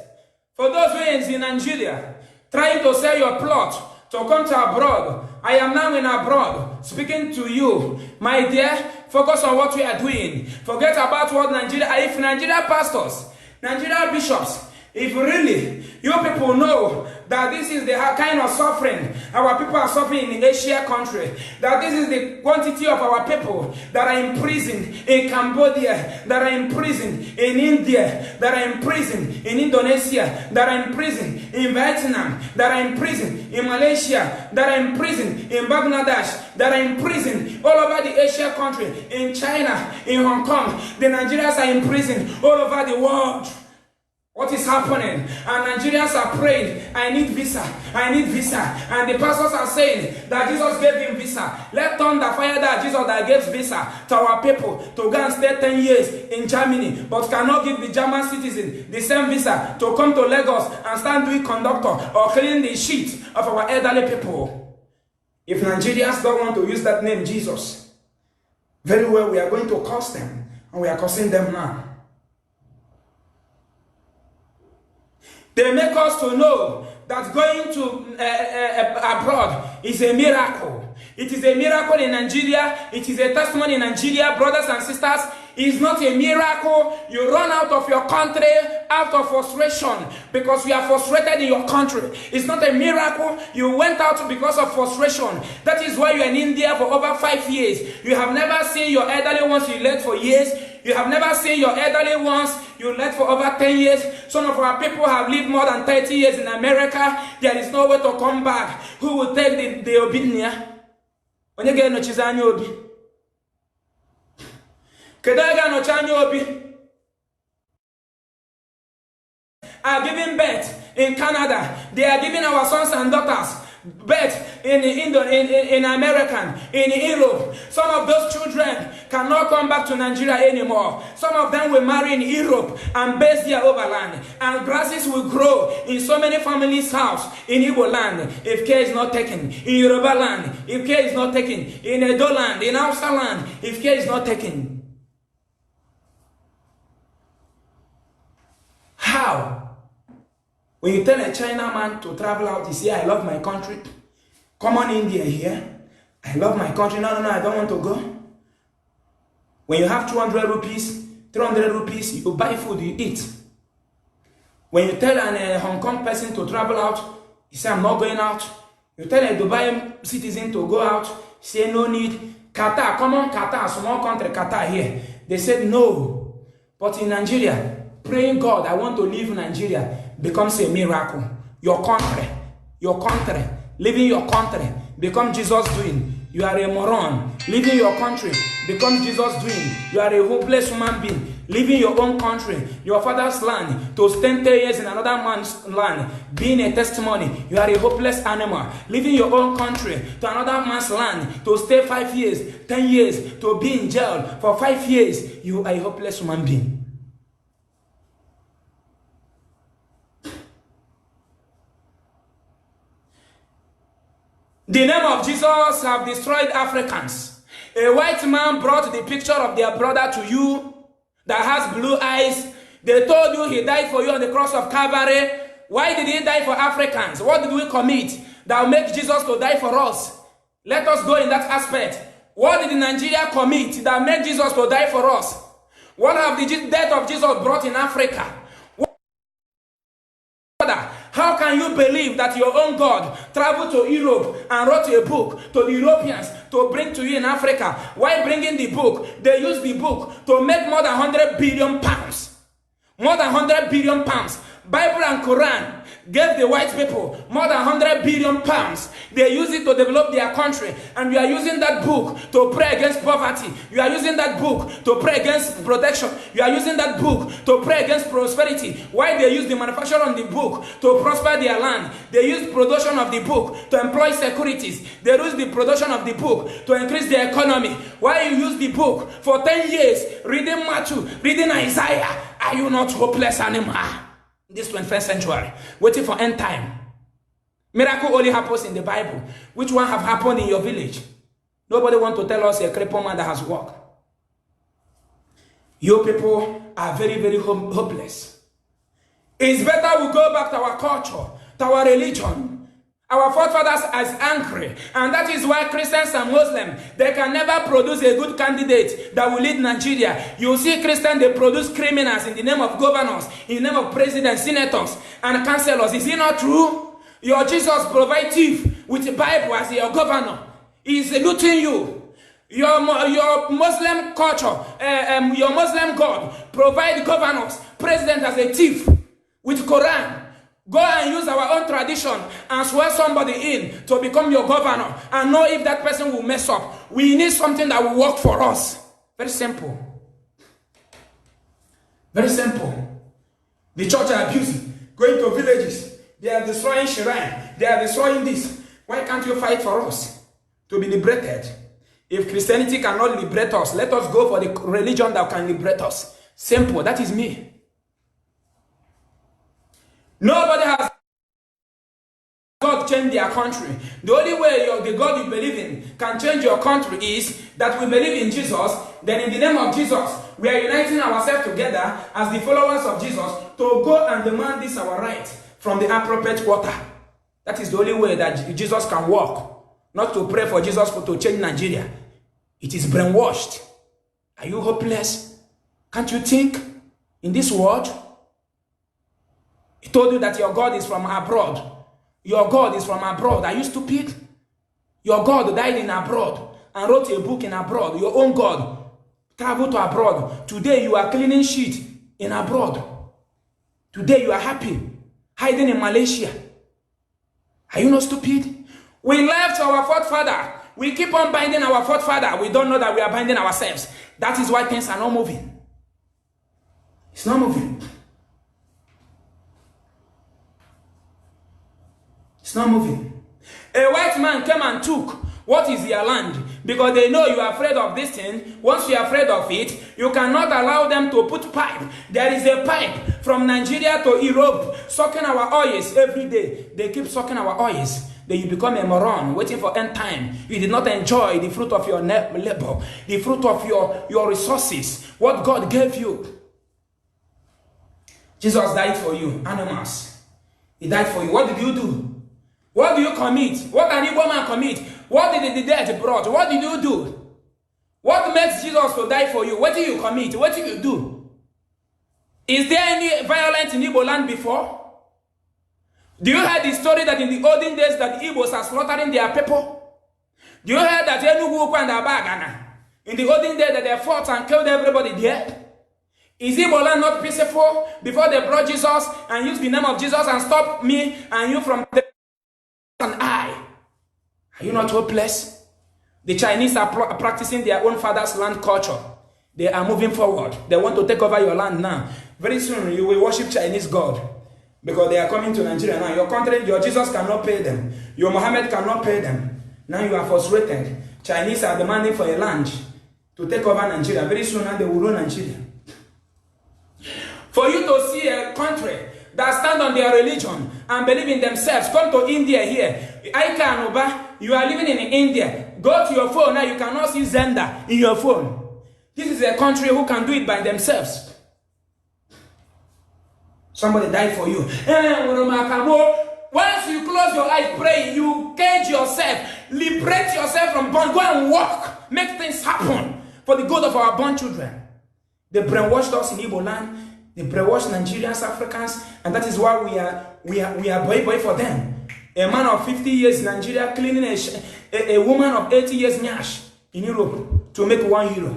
For those who are in Nigeria, trying to sell your plot to come to abroad, I am now in abroad, speaking to you. My dear, focus on what we are doing. Forget about what Nigeria, if Nigeria pastors, Nigeria bishops, if really you people know that this is the kind of suffering our people are suffering in the Asia country, that this is the quantity of our people that are imprisoned in Cambodia, that are imprisoned in India, that are imprisoned in Indonesia, that are imprisoned in Vietnam, that are imprisoned in Malaysia, that are imprisoned in Bangladesh, that are imprisoned all over the Asia country, in China, in Hong Kong, the Nigerians are imprisoned all over the world. What is happening? And Nigerians are praying, I need visa, I need visa. And the pastors are saying that Jesus gave him visa. Let thunder fire that Jesus that gives visa to our people to go and stay 10 years in Germany, but cannot give the German citizen the same visa to come to Lagos and start doing conductor or cleaning the sheet of our elderly people. If Nigerians don't want to use that name Jesus, very well, we are going to curse them, and we are cursing them now. They make us to know that going to abroad is a miracle. It is a miracle in Nigeria. It is a testimony in Nigeria, brothers and sisters. It's not a miracle. You run out of your country out of frustration because you are frustrated in your country. It's not a miracle. You went out because of frustration. That is why you are in India for over 5 years. You have never seen your elderly ones you led for years. You have never seen your elderly ones you led for over 10 years. Some of our people have lived more than 30 years in America. There is no way to come back. Who will take the obedience? When you get no chizanyo obi. Kedaga no chanyo obi. Are giving birth in Canada. They are giving our sons and daughters birth in America, in Europe. Some of those children cannot come back to Nigeria anymore. Some of them will marry in Europe and base their overland. And grasses will grow in so many families' house in Igbo land if care is not taken. In Yoruba land, if care is not taken. In Edo land, in Hausa land, if care is not taken. How? When you tell a Chinaman to travel out, you say, I love my country. Come on India here. I love my country. No, I don't want to go. When you have 200 rupees, 300 rupees, you buy food, you eat. When you tell a Hong Kong person to travel out, he say, I'm not going out. You tell a Dubai citizen to go out, say, no need. Qatar, come on, Qatar, small country, Qatar here. They said no. But in Nigeria, praying God, I want to live in Nigeria, becomes a miracle. Your country, living your country, become Jesus doing. You are a moron. Living your country, becomes Jesus doing. You are a hopeless human being. Living your own country, your father's land, to spend 10 years in another man's land, being a testimony. You are a hopeless animal. Living your own country to another man's land, to stay 5 years, 10 years, to be in jail for 5 years. You are a hopeless human being. The name of Jesus have destroyed Africans. A white man brought the picture of their brother to you that has blue eyes. They told you he died for you on the cross of Calvary. Why did he die for Africans? What did we commit that will make Jesus to die for us? Let us go in that aspect. What did Nigeria commit that made Jesus to die for us? What have the death of Jesus brought in Africa? can you believe that your own God traveled to Europe and wrote a book to the Europeans to bring to you in Africa? Why bringing the book? They used the book to make more than 100 billion pounds. More than 100 billion pounds. Bible and Quran gave the white people more than 100 billion pounds. They use it to develop their country. And you are using that book to pray against poverty. You are using that book to pray against protection. You are using that book to pray against prosperity. Why they use the manufacture of the book to prosper their land? They use production of the book to employ securities. They use the production of the book to increase their economy. Why you use the book for 10 years reading Matthew, reading Isaiah? Are you not hopeless anymore? This 21st century, waiting for end time. Miracle only happens in the Bible. Which one have happened in your village? Nobody want to tell us a crippled man that has walked. Your people are very, very hopeless. It's better we go back to our culture, to our religion. Our forefathers are angry, and that is why Christians and Muslims, they can never produce a good candidate that will lead Nigeria. You see Christians, they produce criminals in the name of governors, in the name of presidents, senators, and councillors. Is it not true? Your Jesus provide thief with the Bible as your governor. He is looting you. Your Muslim culture, your Muslim God provide governors, president as a thief with Quran. Go and use our own tradition and swear somebody in to become your governor and know if that person will mess up. We need something that will work for us. Very simple. Very simple. The church are abusing, going to villages. They are destroying shrine. They are destroying this. Why can't you fight for us to be liberated? If Christianity cannot liberate us, let us go for the religion that can liberate us. Simple. That is me. Nobody has God change their country. The only way the God you believe in can change your country is that we believe in Jesus. Then in the name of Jesus, we are uniting ourselves together as the followers of Jesus to go and demand this our right from the appropriate quarter. That is the only way that Jesus can walk. Not to pray for Jesus to change Nigeria. It is brainwashed. Are you hopeless? Can't you think in this world? He told you that your God is from abroad. Your God is from abroad. Are you stupid? Your God died in abroad and wrote a book in abroad. Your own God traveled to abroad. Today you are cleaning shit in abroad. Today you are happy, hiding in Malaysia. Are you not stupid? We left our forefather. We keep on binding our forefather. We don't know that we are binding ourselves. That is why things are not moving. It's not moving. It's not moving. A white man came and took what is your land because they know you are afraid of this thing. Once you are afraid of it, you cannot allow them to put pipe. There is a pipe from Nigeria to Europe sucking our oils every day. They keep sucking our oils. Then you become a moron waiting for end time. You did not enjoy the fruit of your labor, the fruit of your resources, what God gave you. Jesus died for you, animals. He died for you. What did you do? What do you commit? What an evil man commit? What did the dead brought? What did you do? What makes Jesus to die for you? What did you commit? What did you do? Is there any violence in Igbo land before? Do you hear the story that in the olden days that Igbos are slaughtering their people? Do you hear that Enugu and Abagana in the olden days that they fought and killed everybody there? Is Igbo land not peaceful before they brought Jesus and used the name of Jesus and stopped me and you from the and I? Are you not hopeless? The Chinese are practicing their own father's land culture. They are moving forward. They want to take over your land now. Very soon you will worship Chinese God because they are coming to Nigeria now. Your country, your Jesus cannot pay them. Your Muhammad cannot pay them. Now you are frustrated. Chinese are demanding for a land to take over Nigeria. Very soon now they will rule Nigeria. For you to see a country that stand on their religion and believe in themselves, come to India here. You are living in India. Go to your phone now. You cannot see Zenda in your phone. This is a country who can do it by themselves. Somebody died for you. Once you close your eyes praying, you cage yourself, liberate yourself from bond. Go and walk. Make things happen for the good of our born children. They brainwashed us in Igbo land. They brainwash Nigerians, Africans, and that is why we are boy for them. A man of 50 years in Nigeria cleaning a woman of 80 years nyash in Europe to make €1.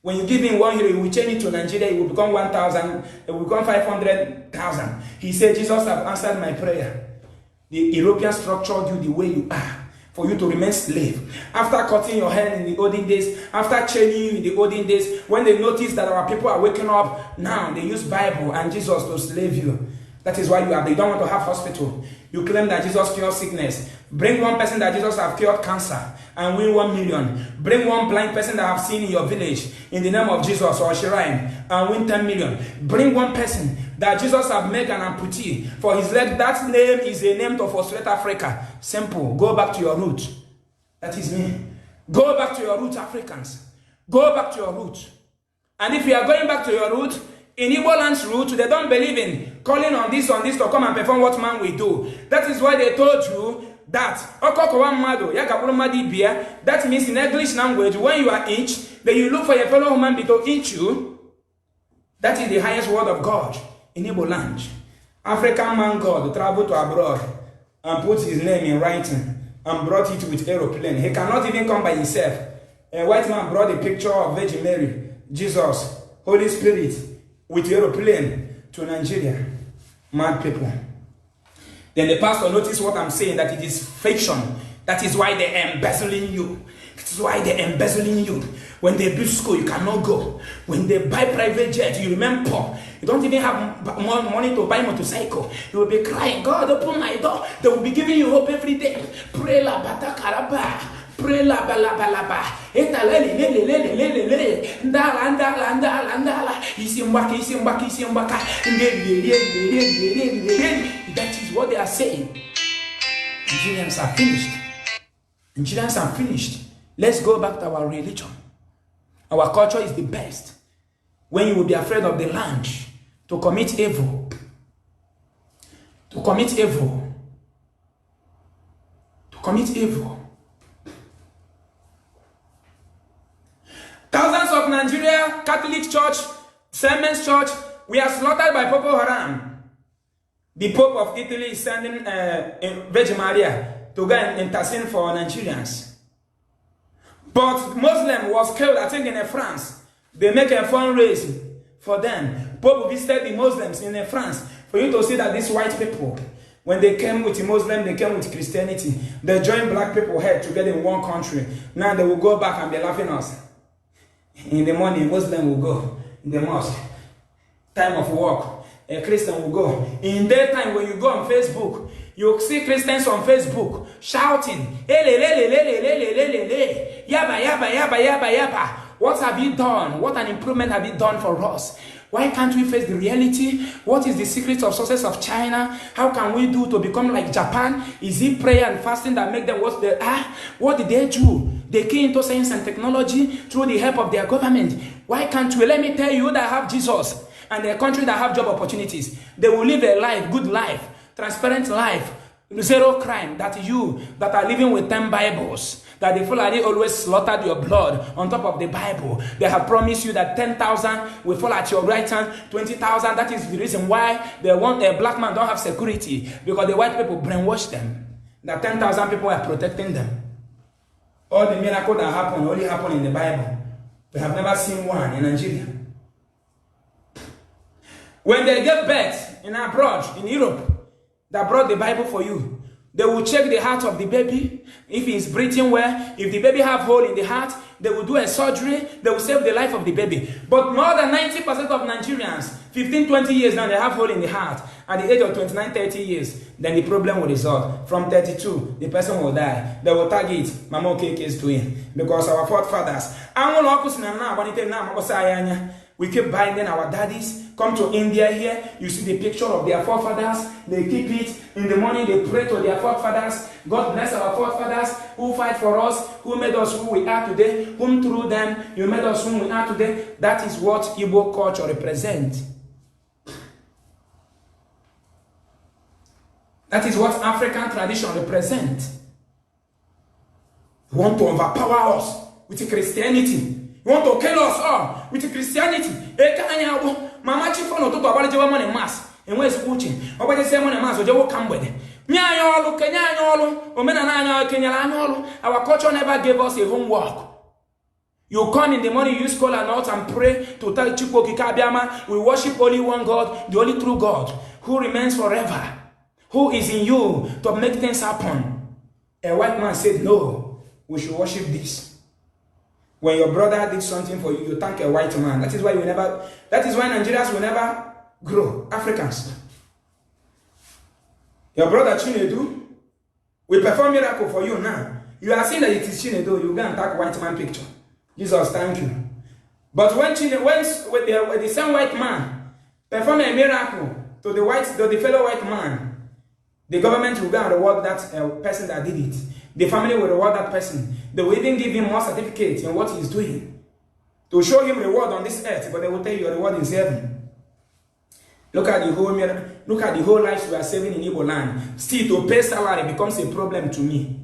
When you give him €1, he will change it to Nigeria, it will become 1,000, it will become 500,000. He said, Jesus have answered my prayer. The European structured you the way you are, for you to remain slave. After cutting your hair in the olden days, after chaining you in the olden days, when they notice that our people are waking up, now they use Bible and Jesus to slave you. That is why they don't want to have hospital. You claim that Jesus cures sickness. Bring one person that Jesus have cured cancer and win 1 million. Bring one blind person that have seen in your village in the name of Jesus or shrine and win 10 million. Bring one person that Jesus have made an amputee for his leg. That name is a name to frustrate Africa. Simple. Go back to your root. That is me. Go back to your root, Africans. Go back to your root. And if you are going back to your root, in Igbo land's root, they don't believe in calling on this to come and perform what man will do. That is why they told you that that means in English language, when you are inched, then you look for your fellow human being to inch you. That is the highest word of God in Igbo land. African man God traveled to abroad and put his name in writing and brought it with aeroplane. He cannot even come by himself. A white man brought a picture of Virgin Mary, Jesus, Holy Spirit, with aeroplane to Nigeria. Mad people. Then the pastor noticed what I'm saying, that it is fiction. That is why they're embezzling you. It is why they're embezzling you. When they build school, you cannot go. When they buy private jet, you remain poor. You don't even have more money to buy motorcycle. You will be crying, God, open my door. They will be giving you hope every day. Pray la bata karaba. Pray la balabalaba. Etalele lele lele lele lele. Ndala ndala ndala ndala. Isimbaka isimbaka isimbaka. That is what they are saying. Nigerians are finished. Nigerians are finished. Let's go back to our religion. Our culture is the best. When you will be afraid of the land to commit evil. To commit evil. To commit evil. Thousands of Nigeria Catholic Church, Siemens Church, we are slaughtered by Boko Haram. The Pope of Italy is sending Virgin Maria to go and intercede for Nigerians. But Muslim was killed, I think, in France. They make a fundraising for them. Pope visited the Muslims in France for you to see that these white people, when they came with Muslim, they came with Christianity. They joined black people head together in one country. Now they will go back and be laughing at us. In the morning, Muslim will go in the mosque. Time of work, a Christian will go. In daytime, when you go on Facebook, you see Christians on Facebook shouting, yaba, yaba, yaba, yaba, yaba. What have you done? What an improvement have you done for us? Why can't we face the reality? What is the secret of success of China? How can we do to become like Japan? Is it prayer and fasting that make them what they are? What did they do? They came into science and technology through the help of their government. Why can't we? Let me tell you that have Jesus and a country that have job opportunities. They will live a life, good life, transparent life, zero crime. That you that are living with 10 Bibles, that the Fulani always slaughtered your blood on top of the Bible. They have promised you that 10,000 will fall at your right hand, 20,000. That is the reason why they want a black man don't have security, because the white people brainwash them. That 10,000 people are protecting them. All the miracles that happen only happen in the Bible. We have never seen one in Nigeria. When they give birth in abroad, in Europe, that brought the Bible for you, they will check the heart of the baby, if he is breathing well. If the baby have hole in the heart, they will do a surgery, they will save the life of the baby. But more than 90% of Nigerians, 15, 20 years now, they have hole in the heart. At the age of 29, 30 years, then the problem will result. From 32, the person will die. They will target Mama Okeke is doing. Because our forefathers, we keep binding our daddies. Come to India here, you see the picture of their forefathers. They keep it. In the morning, they pray to their forefathers. God bless our forefathers who fight for us, who made us who we are today, whom through them you made us who we are today. That is what Igbo culture represents. That is what African tradition represents. You want to overpower us with Christianity. You want to kill us all with Christianity. Mama Chifono to to abali jewa money mass and where's coaching or what they say money mass or jewo kambwede nyanyolo kenyanyolo omena na anyolo kenyanyolo. Our culture never gave us a homework. You come in the morning, you use call and out and pray to tell Chukwu Kikabiama, we worship only one God, the only true God, who remains forever, who is in you to make things happen. A white man said, no, we should worship this. When your brother did something for you, you thank a white man. That is why Nigerians will never grow. Africans. Your brother Chinedu will perform miracle for you now. You are seeing that it is Chinedu, you go and take white man picture. Jesus, thank you. But when the same white man perform a miracle to the fellow white man, the government will go and reward that person that did it. The family will reward that person. They will even give him more certificates in what he is doing to show him reward on this earth. But they will tell you your reward is heaven. Look at the whole lives we are saving in Igbo land. Still, to pay salary becomes a problem to me.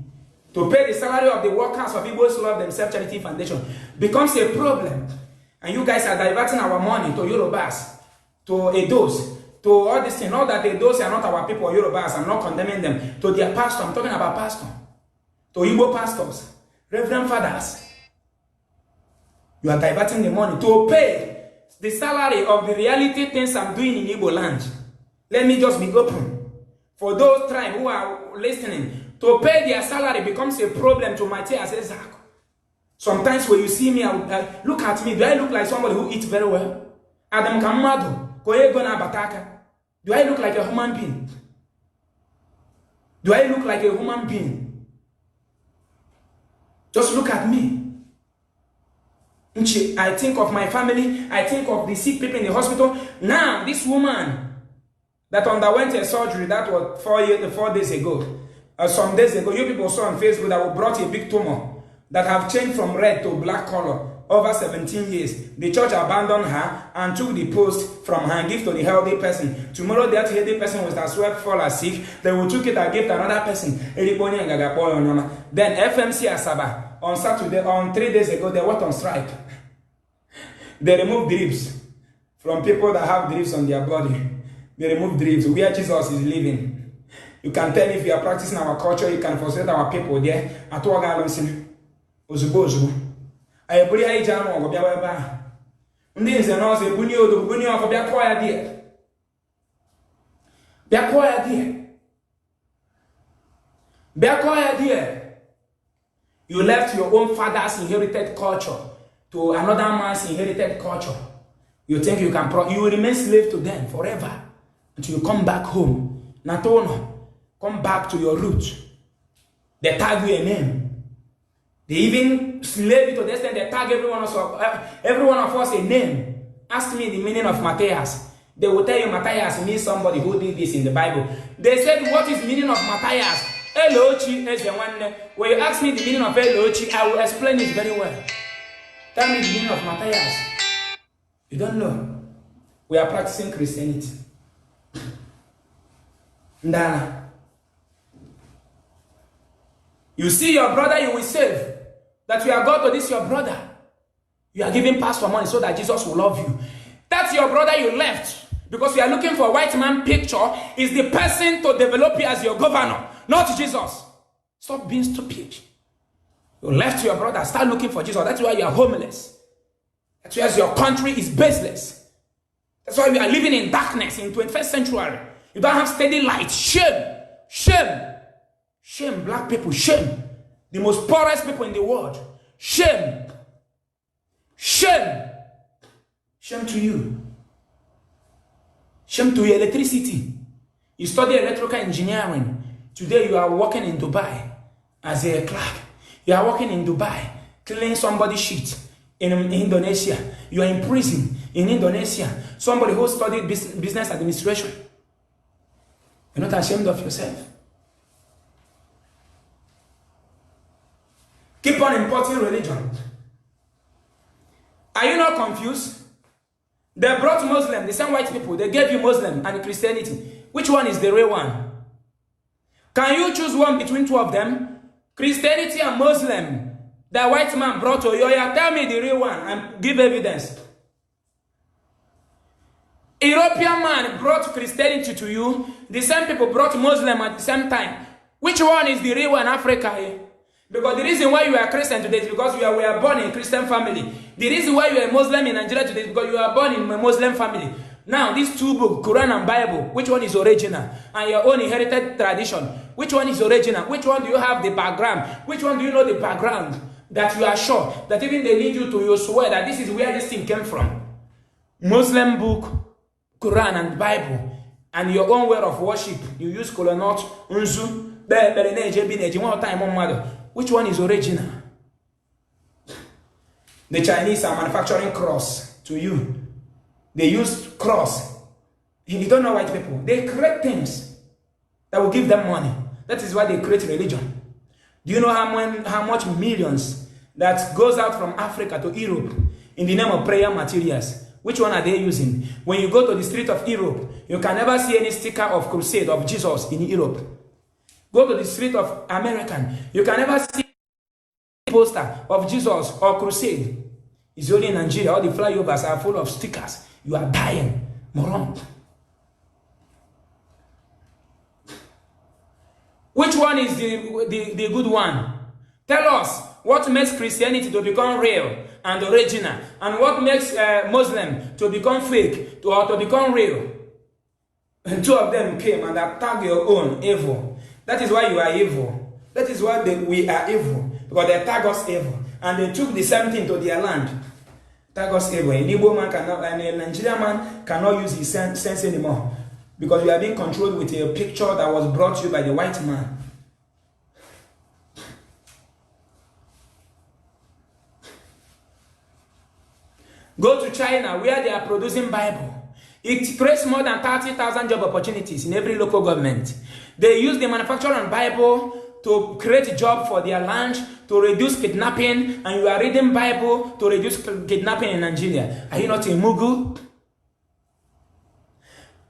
To pay the salary of the workers of Igbo's Love Themselves Charity Foundation becomes a problem. And you guys are diverting our money to Yorubas, to Edos, to all this thing. Not that Edos are not our people, Yorubas. I'm not condemning them. To their pastor, I'm talking about pastor. To Igbo pastors, reverend fathers. You are diverting the money to pay the salary of the reality things I'm doing in Igbo land. Let me just be open. For those tribes who are listening, to pay their salary becomes a problem to my tears. Sometimes when you see me, look at me. Do I look like somebody who eats very well? Adam Kamado, Koyegona Bataka. Do I look like a human being? Do I look like a human being? Just look at me. I think of my family. I think of the sick people in the hospital. Now, this woman that underwent a surgery, that was 4 days ago. Some days ago, you people saw on Facebook that we brought a big tumor that have changed from red to black color over 17 years. The church abandoned her and took the post from her and gave to the healthy person. Tomorrow, that healthy person was as well fall as sick. They will took it and give to another person. Then FMC Asaba on Saturday, on 3 days ago, they went on strike. They removed drips from people that have drips on their body. They removed drips where Jesus is living. You can tell if you are practicing our culture, you can frustrate our people there. At all, Ozubo. I put a jam or Biaba. Ndins and also Bunio, the Bunio of Biakoya dear. Biakoya dear. Biakoya dear. You left your own father's inherited culture to another man's inherited culture. You think you can, you will remain slave to them forever until you come back home. Natono. Come back to your roots. They tag you a name. They even slave you to the extent they tag every one of us a name. Ask me the meaning of Matthias. They will tell you Matthias means somebody who did this in the Bible. They said, what is the meaning of Matthias? Elochi is the one. When you ask me the meaning of Elochi, I will explain it very well. Tell me the meaning of Matthias. You don't know. We are practicing Christianity. Ndana. You see your brother, you will save. That you are God to this your brother. You are giving pastor money so that Jesus will love you. That's your brother you left. Because you are looking for a white man picture. Is the person to develop you as your governor, not Jesus. Stop being stupid. You left your brother, start looking for Jesus. That's why you are homeless. That's why your country is baseless. That's why we are living in darkness in 21st century. You don't have steady light. Shame. Shame. Shame, black people, shame. The most poorest people in the world. Shame. Shame. Shame to you. Shame to your electricity. You study electrical engineering. Today you are working in Dubai as a clerk. You are working in Dubai, cleaning somebody's shit in Indonesia. You are in prison in Indonesia. Somebody who studied business administration. You're not ashamed of yourself. Keep on importing religion. Are you not confused? They brought Muslim, the same white people, they gave you Muslim and Christianity. Which one is the real one? Can you choose one between two of them? Christianity and Muslim. The white man brought to you. Tell me the real one and give evidence. European man brought Christianity to you. The same people brought Muslim at the same time. Which one is the real one in Africa? Because the reason why you are Christian today is because we are born in a Christian family. The reason why you are a Muslim in Nigeria today is because you are born in a Muslim family. Now, these two books, Quran and Bible, which one is original? And your own inherited tradition, which one is original? Which one do you have the background? Which one do you know the background? That you are sure, that even they lead you to you swear that this is where this thing came from. Muslim book, Quran and Bible, and your own way of worship. You use kolonot, unzu, one time on mother. Which one is original? The Chinese are manufacturing cross to you. They use cross. You don't know white people. They create things that will give them money. That is why they create religion. Do you know how much millions that goes out from Africa to Europe in the name of prayer materials? Which one are they using? When you go to the street of Europe, you can never see any sticker of crusade of Jesus in Europe. Go to the street of American, you can never see a poster of Jesus or crusade. It's only in Nigeria, all the flyovers are full of stickers. You are dying, moron. Which one is the good one? Tell us what makes Christianity to become real and original, and what makes Muslim to become fake or to become real. And two of them came and attacked your own evil. That is why you are evil. That is why we are evil. Because they attacked us evil. And they took the same thing to their land. Attack us evil. An Igbo man cannot, and a Nigerian man cannot use his sense anymore. Because you are being controlled with a picture that was brought to you by the white man. Go to China where they are producing Bible. It creates more than 30,000 job opportunities in every local government. They use the manufacture of Bible to create a job for their land, to reduce kidnapping, and you are reading Bible to reduce kidnapping in Nigeria. Are you not a Mugu?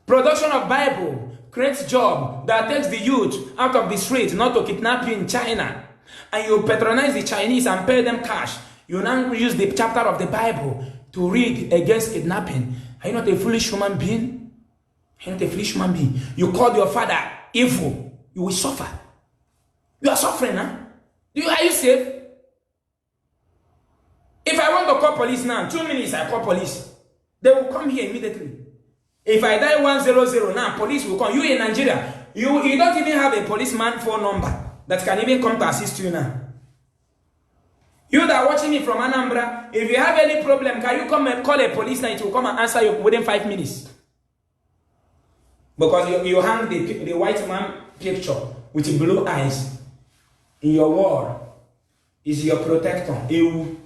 Production of Bible creates job that takes the youth out of the street, not to kidnap you in China. And you patronize the Chinese and pay them cash. You now use the chapter of the Bible to read against kidnapping. Are you not a foolish human being? Are you not a foolish human being? You called your father evil. You will suffer. You are suffering, huh? Are you safe? If I want to call police now, 2 minutes I call police. They will come here immediately. If I die 100 now, police will come. You in Nigeria, you don't even have a policeman phone number that can even come to assist you now. You that are watching me from Anambra, if you have any problem, can you come and call a police and it will come and answer you within 5 minutes? Because you hang the white man picture with blue eyes in your wall. Is your protector. You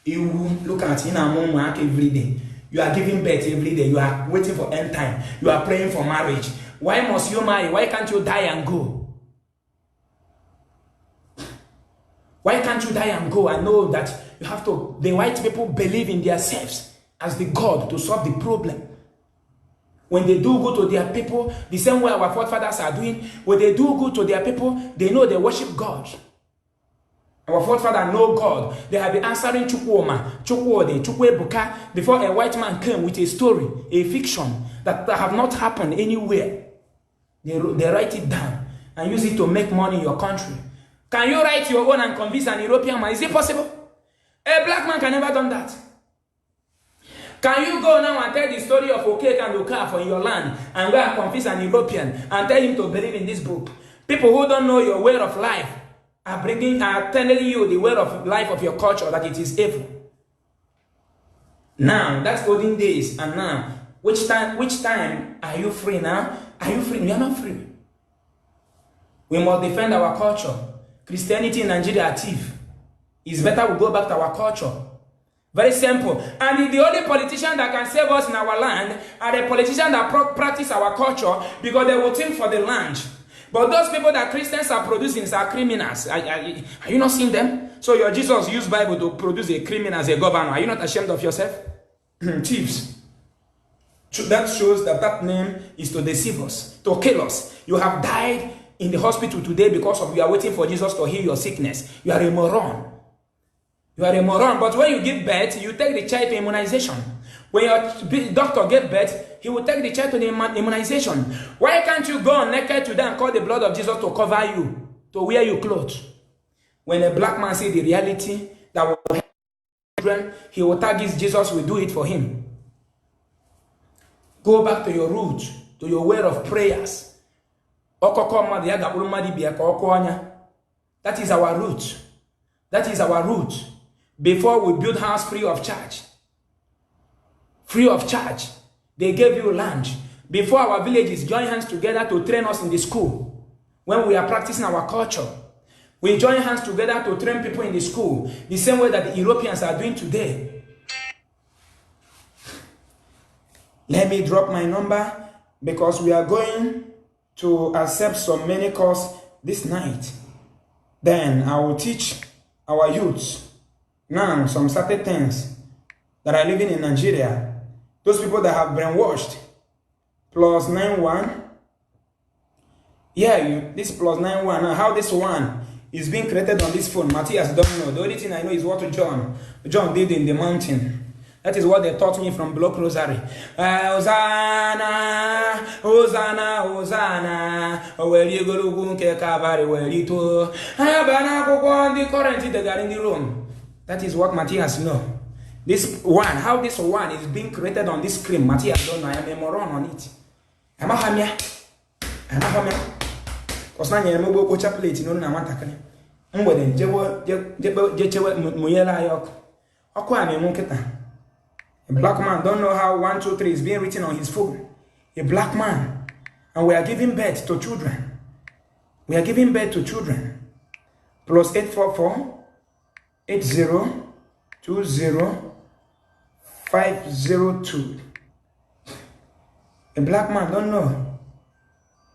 look at him every day. You are giving birth every day. You are waiting for end time. You are praying for marriage. Why must you marry? Why can't you die and go? Why can't you die and go and know that you have to? The white people believe in themselves as the God to solve the problem. When they do good to their people, the same way our forefathers are doing, when they do good to their people, they know they worship God. Our forefathers know God. They have been answering Chukwuma, Chukwode, Chukwebuka before a white man came with a story, a fiction that have not happened anywhere. They write it down and use it to make money in your country. Can you write your own and convince an European man? Is it possible? A black man can never done that. Can you go now and tell the story of Okek and Okafor in your land and go and convince an European and tell him to believe in this book? People who don't know your way of life are telling you the way of life of your culture that it is evil. Now, that's olden days, and now, which time are you free now? Are you free? You are not free. We must defend our culture. Christianity in Nigeria are thief. It's better we go back to our culture. Very simple. And the only politician that can save us in our land are the politicians that practice our culture, because they will think for the land. But those people that Christians are producing are criminals. Are you not seeing them? So your Jesus used Bible to produce a criminal as a governor. Are you not ashamed of yourself? Thieves. That shows that name is to deceive us, to kill us. You have died in the hospital today because you are waiting for Jesus to heal your sickness. You are a moron. You are a moron. But when you give birth, you take the child to immunization. When your doctor gave birth, he will take the child to the immunization. Why can't you go naked to them and call the blood of Jesus to cover you, to wear you clothes? When a black man sees the reality that will help children, he will target Jesus will do it for him. Go back to your roots, to your way of prayers. That is our root. That is our root. Before we build house free of charge. Free of charge. They gave you land. Before our villages join hands together to train us in the school. When we are practicing our culture. We join hands together to train people in the school. The same way that the Europeans are doing today. Let me drop my number because we are going to accept so many calls this night. Then I will teach our youths now some certain things that are living in Nigeria. Those people that have brainwashed. +91. Yeah, this +91. Now how this one is being created on this phone, Matthias don't know. The only thing I know is what John did in the mountain. That is what they taught me from Block Rosary. Hosanna, Hosanna, Hosanna. Where you go to Calvary, where you to? The current in the room. That is what Matthias know. This one, how this one is being created on this screen, Matthias don't know. I am a moron on it. I'm a hamia. I'm a hamia. Because now you're a mobile plate, you know, I'm not talking. I'm with them. Jewe Muyela Yok. Okwa me munketa. A black man don't know how 1, 2, 3 is being written on his phone. A black man. And we are giving birth to children. We are giving birth to children. +844 80 20 502. A black man don't know.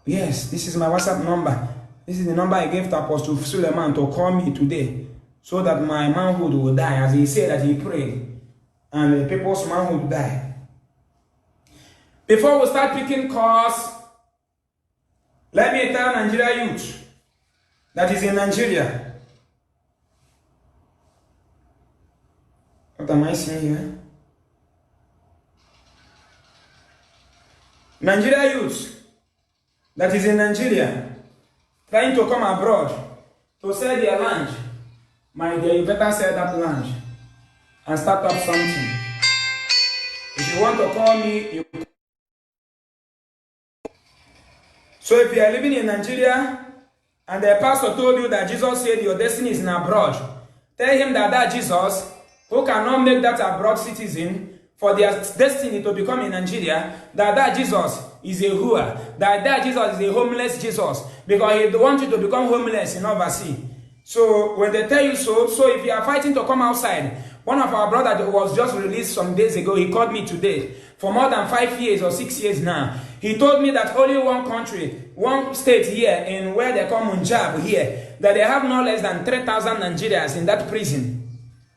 Yes, this is my WhatsApp number. This is the number I gave to Apostle Suleiman to call me today, so that my manhood will die, as he said that he prayed, and the people's manhood will die. Before we start picking calls, let me tell Nigeria youth that is in Nigeria. What am I saying here? Nigeria youth that is in Nigeria trying to come abroad to sell their land. My dear, you better sell that land and start up something. If you want to call me, you. So if you are living in Nigeria and the pastor told you that Jesus said your destiny is in abroad, tell him that Jesus, who cannot make that abroad citizen for their destiny to become in Nigeria, that Jesus is a hooer, that Jesus is a homeless Jesus, because he don't want you to become homeless in overseas. So when they tell you so if you are fighting to come outside, one of our brothers was just released some days ago. He called me today for more than 5 years or 6 years now. He told me that only one country, one state here in where they call Munjab here, that they have no less than 3,000 Nigerians in that prison.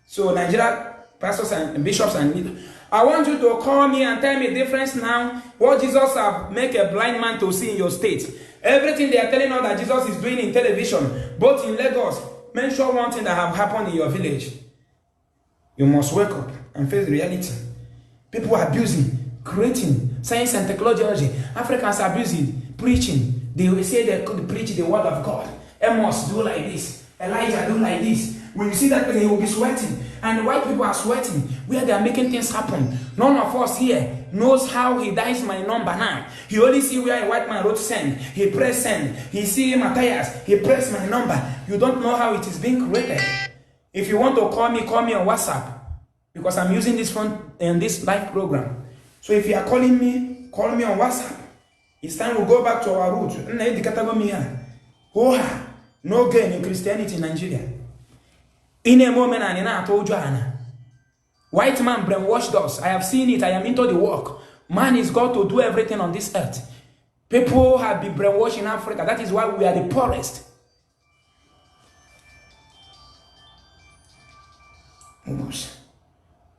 So Nigeria pastors and bishops and leaders, I want you to call me and tell me the difference now. What Jesus have make a blind man to see in your state. Everything they are telling us that Jesus is doing in television, both in Lagos, mention one thing that have happened in your village. You must wake up and face reality. People are abusing, creating science and technology. Africans are abusing, preaching. They will say they could preach the word of God. Amos do like this. Elijah do like this. When you see that person, he will be sweating. And white people are sweating where they are making things happen. None of us here knows how he dies my number now. He only see where a white man wrote send. He press send. He see Matthias. He press my number. You don't know how it is being created. If you want to call me on WhatsApp. Because I'm using this phone in this live program. So if you are calling me, call me on WhatsApp. It's time we go back to our roots. No gain in Christianity in Nigeria. In a moment, I told you, white man brainwashed us. I have seen it. I am into the work. Man is God to do everything on this earth. People have been brainwashed in Africa. That is why we are the poorest.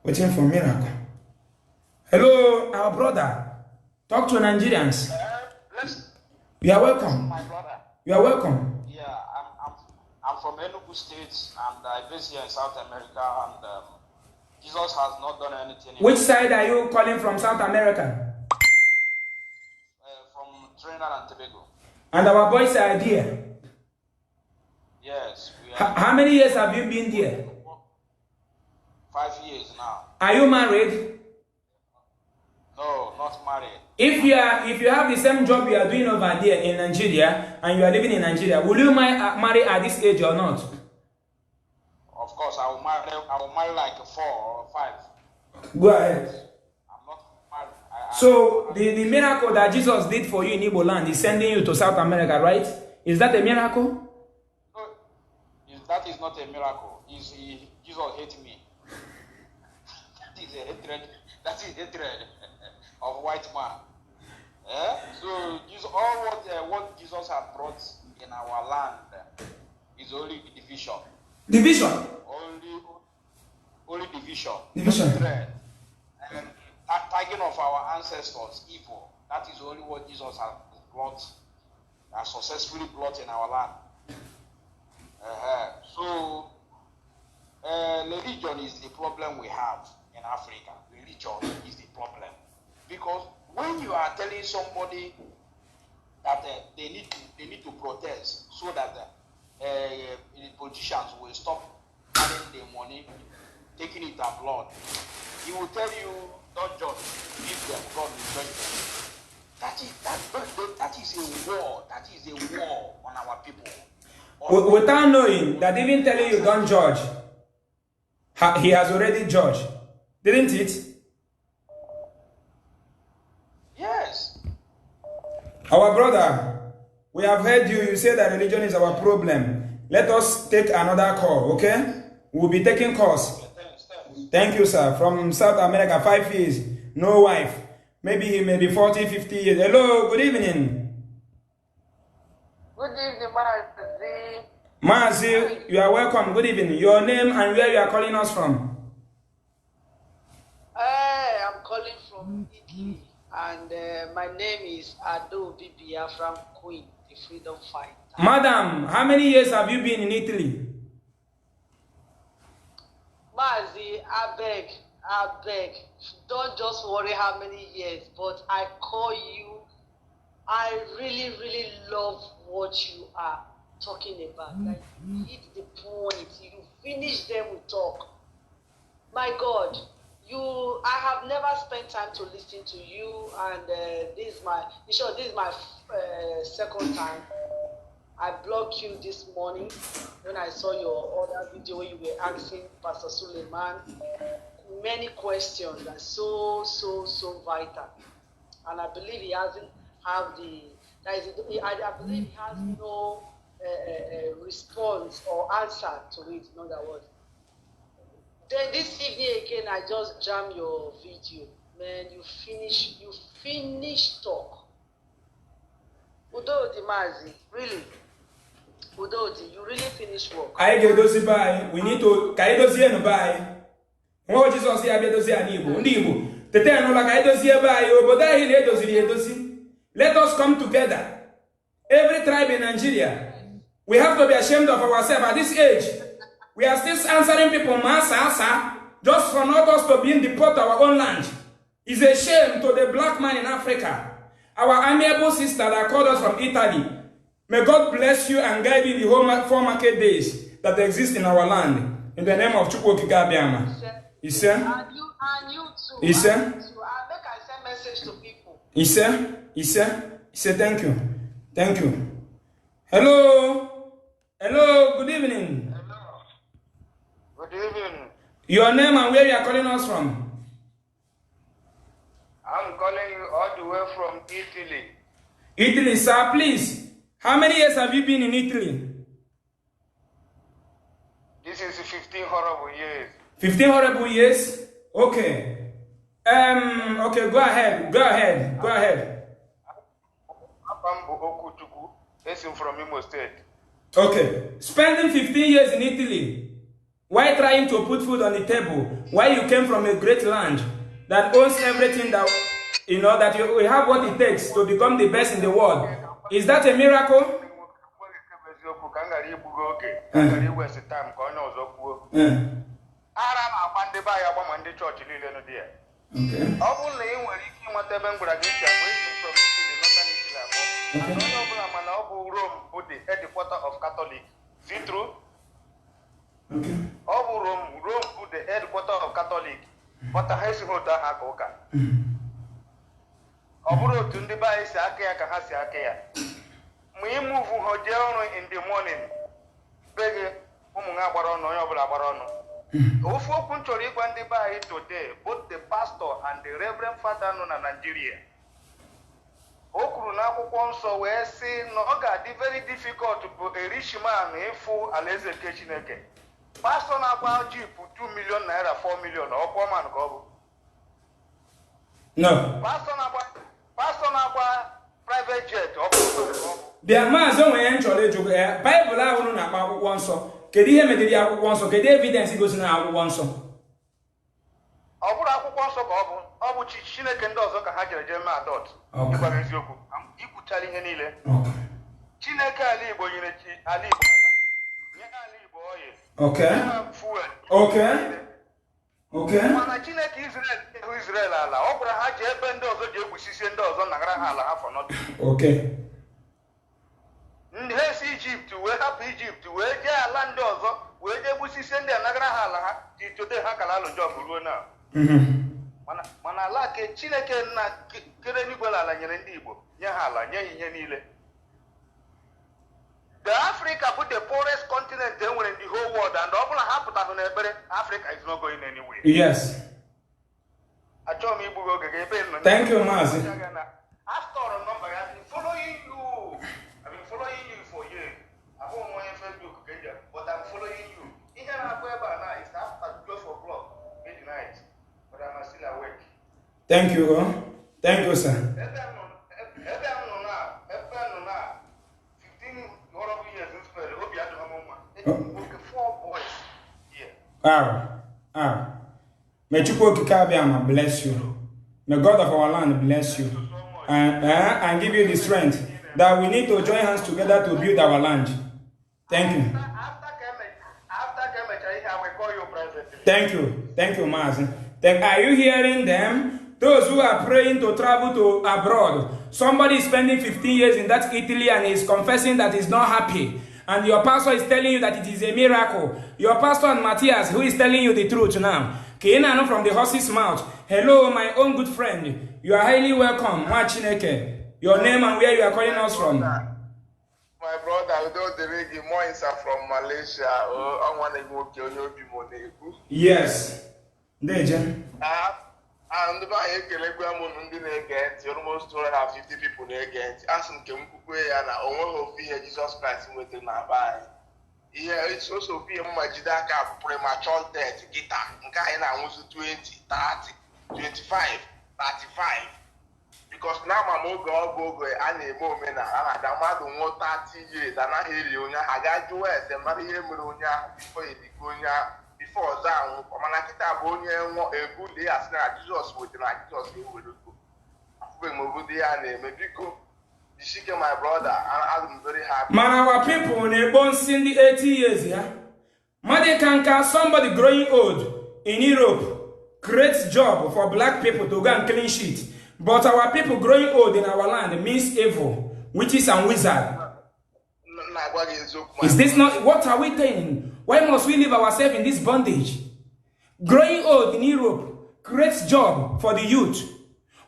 Waiting for miracle. Hello, our brother. Talk to Nigerians. You are welcome. My brother. You are welcome. Yeah, I'm from Enugu State, and I based here in South America. And Jesus has not done anything. Which side are you calling from? South America? From Trinidad and Tobago. And our boys are there? Yes. How many years have you been there? 5 years now. Are you married? No, not married. If you have the same job you are doing over there in Nigeria and you are living in Nigeria, will you marry at this age or not? Of course, I will marry like 4 or 5. Go ahead. I'm not married. So the miracle that Jesus did for you in Igbo land is sending you to South America, right? Is that a miracle? No, that is not a miracle. Jesus hates me. That is a hatred. That is hatred of white man. So all what Jesus has brought in our land is only division. Division. Only division. Division. Hatred. And tagging of our ancestors evil. That is only what Jesus has brought, has successfully brought in our land. So religion is the problem we have in Africa. Religion is the problem. Because when you are telling somebody that they need to protest so that the politicians will stop having their money, taking it abroad, he will tell you, don't just give them, God will judge them. That is a war. That is a war on our people. Without knowing that even telling you don't judge, he has already judged, didn't it? Yes. Our brother, we have heard you. You say that religion is our problem. Let us take another call, okay? We'll be taking calls. Thank you, sir. From South America, 5 years, no wife. Maybe he may be 40, 50 years. Hello, good evening. Good evening, Mazi. Mazi, you are welcome. Good evening. Your name and where you are calling us from? I'm calling from Italy, and my name is Adobe Biafra Queen, the freedom fighter. Madam, how many years have you been in Italy? Mazi, I beg, don't just worry how many years, but I call you. I really, really love what you are talking about. Like, you hit the point, you finish them with talk. My God, I have never spent time to listen to you, and this is my second time. I blocked you this morning when I saw your other video where you were asking Pastor Suleiman many questions that are so vital, and I believe he hasn't have I believe he has no response or answer to it. In other words, then this evening again, I just jammed your video. Man, you finish talk. Udodi Mazi, really. Udodi, you really finish work. I get those by. We need to Kaidosi and buy. What Jesus here be dosi ani Igbo. Ndi Igbo. Tete no like Kaidosi here buy. Oboda hi le dosi. Let us come together. Every tribe in Nigeria. We have to be ashamed of ourselves at this age. We are still answering people, Masa, just for not us to be in deport our own land. It's a shame to the black man in Africa. Our amiable sister that called us from Italy. May God bless you and guide you the whole 4 market days that exist in our land. In the name of Chukwu Gabiama. And you too. He said, I make I send message to people. He said, thank you. Thank you. Hello, good evening. Good evening. Your name and where you are calling us from? I'm calling you all the way from Italy. Italy, sir, please. How many years have you been in Italy? This is 15 horrible years. 15 horrible years? Okay. Okay, go ahead. I'm from Imo State. Okay. Spending 15 years in Italy, why trying to put food on the table? Why you came from a great land that owns everything that, that we have what it takes to become the best in the world? Is that a miracle? ara na-agba ndị be anyị agba ma ndị chọọchị niile nọ dị ya. Ọ bụrụ na ị nwere ike ịnweta ebe m gwara gị isi abụọ isi from Italy nọta n'Italy abụọ. Onye ọbụla mana ọ bụ Rome bụ the headquarter of Catholic. Is it true? Ọ bụ Rome bụ the headquarter of Catholic. Kpọta ha esighị otu aha aka ụka. Ọ bụrụ otu ndị be anyị si aka ya ka ha si aka ya. Ma ị mụvu ha jee ọrụ in the morning. Be gị ụmụ ha gbara ọnụ onye ọbụla gbara ọnụ. Ofu okwu m chọrọ ịgwa ndị be anyị today, both the pastor and the reverend father nọ na Nigeria. O kwuru n'akwụkwọ nsọ wee sị na ọ ga-adị very difficult bụ a rich man ịfụ alaeze nke Chineke. Pastor na-agba jeep 2 million naira 4 million ọ poor man ka ọ bụ. No. Pastor na-agba private jet ọ bụ. Bịa maazị onwe ya nchọrọ ịjụ ya Baịbụl ahụ nọ na-akpa akwụkwọ nsọ. Kedu ihe mediri akwụkwọ nsọ? Kedu evidence gosi na akwụkwọ nsọ? Ọ bụrụ akwụkwọ nsọ ka ọ bụ Chineke ndị ọzọ ka ha jere mee adọt. Ịgwara eziokwu ikwuchara ihe niile. Chineke ala Igbo nyere ala Igbo ala. Nye ala Igbo oyi. Mana Chineke Israel ala ọ gwara ha ji ebe ndị ọzọ ji egwusisi ndị ọzọ nagara ha ala ha for nothing. Ndị ha si Ijipt wee hapụ Ijipt wee jee ala ndị ọzọ wee jee gbusisi ndị anagara ha ala ha ji tote ha kala alụ jọb ruo na. Mana ala ke Chineke na kere n'igwe ala nyere ndị Igbo nye ha ala nye ihe niile. The Africa bụ the poorest continent e nwere in the whole world and ọ bụla ha pụtahụ n'ekpere Africa is not going anywhere. Yes. Achọrọ m igbugo oge gị ebe nọ. Thank you, Maazị. After number I've been following you. I've been following you for years. I don't know your Facebook, but I'm following you. Ihe na-akpọ ebe a na is after 12 o'clock midnight, but I'm still awake. Thank you, thank you, sir. Ebe m nọ na 15 horrible years in school. Obi adịghị m mma. Okay, 4 boys here. May Chukwu Okike Abịama bless you. May God of our land bless you. And give you the strength that we need to join hands together to build our land. Thank you. After Kemecha, I will call you presently. Thank you, Maazị. Are you hearing them? Those who are praying to travel to abroad. Somebody is spending 15 years in that Italy and is confessing that he's not happy. And your pastor is telling you that it is a miracle. Your pastor and Matthias, who is telling you the truth now. Kenano from the horse's mouth. Hello, my own good friend. You are highly welcome. Mwachineke. Your name and where you are calling us from. My brother, Moisa from Malaysia. Yes. Deja. And the almost 250 people again. Ask them to Jesus Christ with the Nabai. Yeah, it's also be a Majidaka premature death. Guitar, Gaina was 20, 30, 25, 35. Because now my go and a moment and I don't want 30 years and I hear you. I got you as a Maria Murunia before you go before that. Manakita Bonia, a good day as now Jesus with the night Jesus will do. My brother, I'm very happy. Man, our people when they born in the 80 years, yeah. Mother Kanka, somebody growing old in Europe, creates job for black people to go and clean shit. But our people growing old in our land means evil, witches and wizards. Is this not what are we saying? Why must we leave ourselves in this bondage? Growing old in Europe creates job for the youth.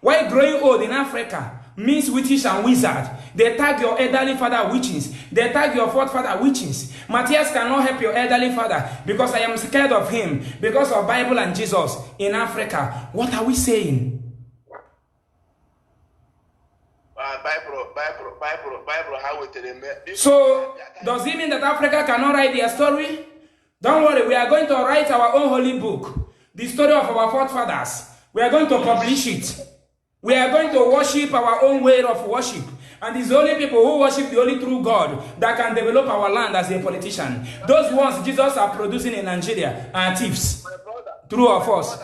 Why growing old in Africa means witches and wizards? They tag your elderly father witches. They tag your forefather witches. Matthias cannot help your elderly father because I am scared of him because of Bible and Jesus in Africa. What are we saying? Bible, how it So, does it mean that Africa cannot write their story? Don't worry, we are going to write our own holy book, the story of our forefathers. We are going to publish it. We are going to worship our own way of worship. And it's the only people who worship the only true God that can develop our land as a politician. Those ones Jesus are producing in Nigeria are thieves. True or false?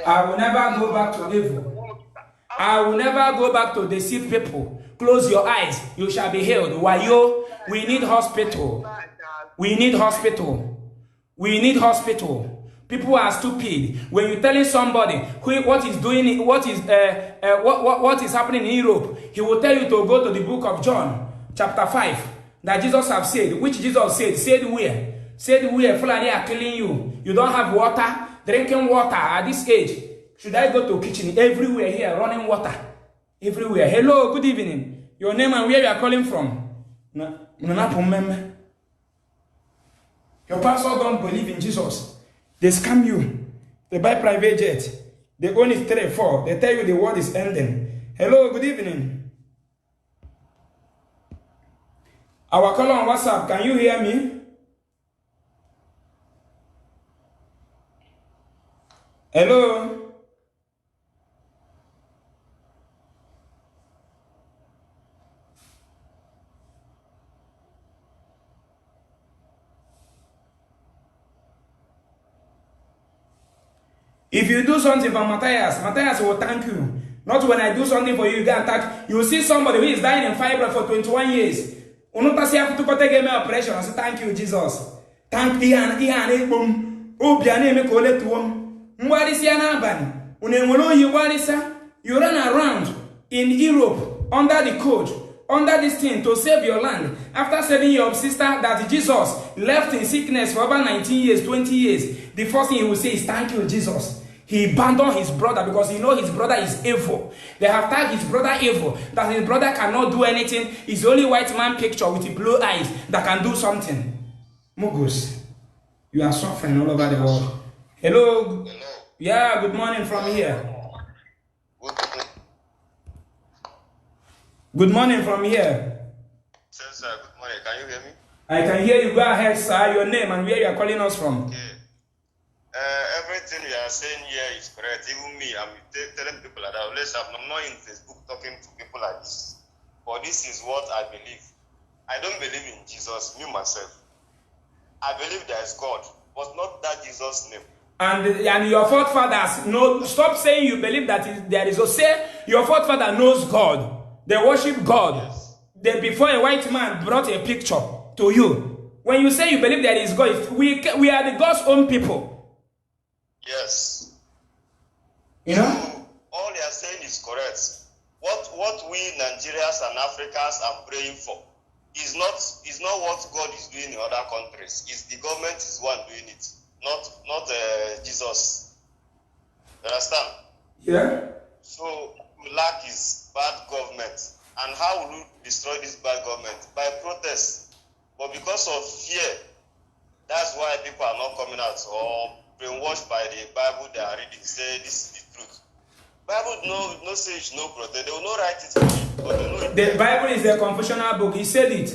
I will never go back to evil. I will never go back to deceive people. Close your eyes, you shall be healed. Wayo, we need hospital. We need hospital. We need hospital. People are stupid. When you're telling somebody what is happening in Europe, he will tell you to go to the book of John, chapter 5, that Jesus have said. Which Jesus said? Said where? Said where? Fulani are killing you. You don't have water, drinking water at this age. Should I go to kitchen? Everywhere here, running water. Everywhere. Hello, good evening. Your name and where you are calling from? Your pastor don't believe in Jesus. They scam you. They buy private jet. They own it 3, 4. They tell you the world is ending. Hello, good evening. Our caller on WhatsApp, can you hear me? Hello? If you do something for Matthias, Matthias will thank you. Not when I do something for you, you get attacked. You see somebody who is dying in fibroid for 21 years. Unotasi have to take a operation. I say, thank you, Jesus. Thank you, you run around in Europe under the code, under this thing to save your land. After saving your sister that Jesus left in sickness for over 19 years, 20 years, the first thing he will say is, thank you, Jesus. He abandoned his brother because he knows his brother is evil. They have tagged his brother evil, that his brother cannot do anything. He's the only white man picture with the blue eyes that can do something. Mugus, you are suffering all over the world. Hello. Hello. Yeah, good morning from here. Good morning from here. Sir, good morning. Can you hear me? I can hear you. Go ahead, sir. Your name and where you are calling us from. Okay. Everything you are saying here is correct. Even me, I'm telling people that I'm not in Facebook talking to people like this. But this is what I believe. I don't believe in Jesus, me myself. I believe there is God, but not that Jesus' name. And your forefathers know. Stop saying you believe that there is. So say your forefather knows God. They worship God. Yes. They, before a white man brought a picture to you. When you say you believe there is God, we are the God's own people. Yes. You know? So, all you are saying is correct. What we Nigerians and Africans are praying for is not what God is doing in other countries. It's the government is one doing it, not Jesus. You understand? Yeah. So we lack is bad government. And how will we destroy this bad government? By protest. But because of fear, that's why people are not coming out or brainwashed by the Bible they are reading. Say this is the truth. Bible no say it's no protest. They will not write it for you. But they know it. The Bible is a confessional book. He said it.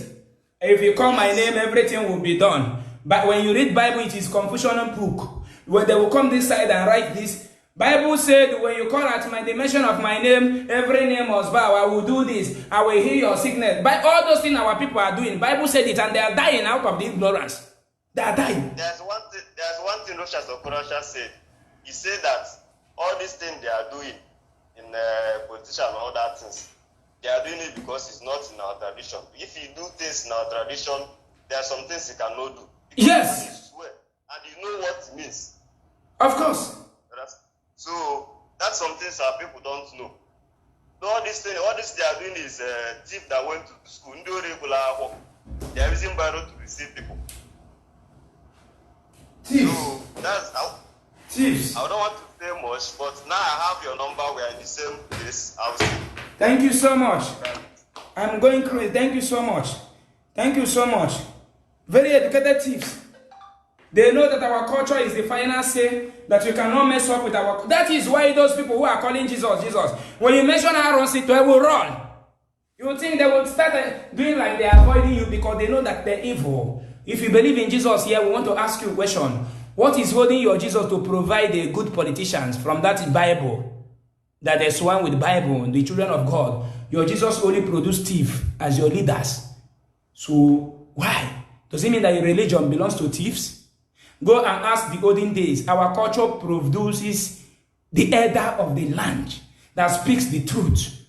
If you call my name, everything will be done. But when you read Bible, it is confessional book. Where they will come this side and write this. Bible said, when you call at the mention of my name, every name must bow. I will do this. I will heal your sickness. But all those things our people are doing, Bible said it, and they are dying out of the ignorance. They are dying. There's one thing Rosh Hashanah said. He said that all these things they are doing in politician and all that things, they are doing it because it's not in our tradition. If you do things in our tradition, there are some things you cannot do. Because yes. You swear, and you know what it means. Of course. So that's some things our people don't know. So all this they are doing is thief that went to school. They are using Bible to receive people. Thieves. So that's Thieves. I don't want to say much, but now I have your number. We are in the same place. I'll see. Thank you so much. I'm going crazy. Thank you so much. Thank you so much. Very educated thieves. They know that our culture is the final say, that you cannot mess up with our. That is why those people who are calling Jesus, Jesus, when you mention Aaron, they will run. You think they will start doing like they are avoiding you because they know that they're evil. If you believe in Jesus here, we want to ask you a question. What is holding your Jesus to provide the good politicians from that Bible? That is one with Bible, the children of God. Your Jesus only produced thieves as your leaders. So why? Does it mean that your religion belongs to thieves? Go and ask the olden days. Our culture produces the elder of the land. that speaks the truth.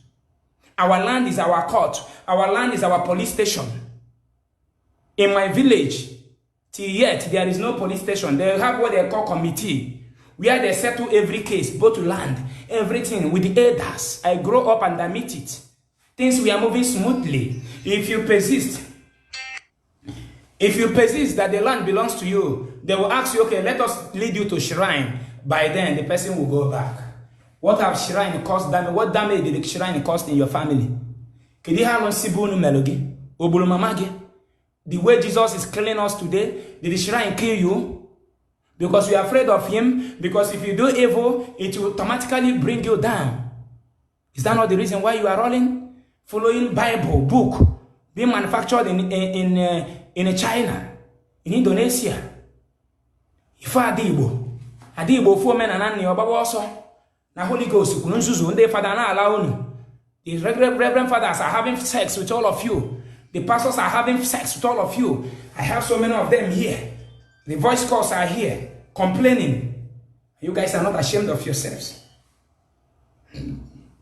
Our land is our court. Our land is our police station. In my village, till yet, there is no police station. They have what they call committee, where they settle every case, both land, everything with the elders. I grow up and I meet it. Things we are moving smoothly. If you persist that the land belongs to you, they will ask you, okay, let us lead you to shrine. By then, the person will go back. What have shrine cost damage? What damage did the shrine cost in your family? The way Jesus is killing us today, did the shrine kill you? Because you are afraid of him? Because if you do evil, it will automatically bring you down. Is that not the reason why you are rolling? Following Bible book being manufactured in China, in Indonesia. If Adibo 4 men and Annie also. Now Holy Ghost, the father allow. The reverend fathers are having sex with all of you. The pastors are having sex with all of you. I have so many of them here. The voice calls are here, complaining. You guys are not ashamed of yourselves.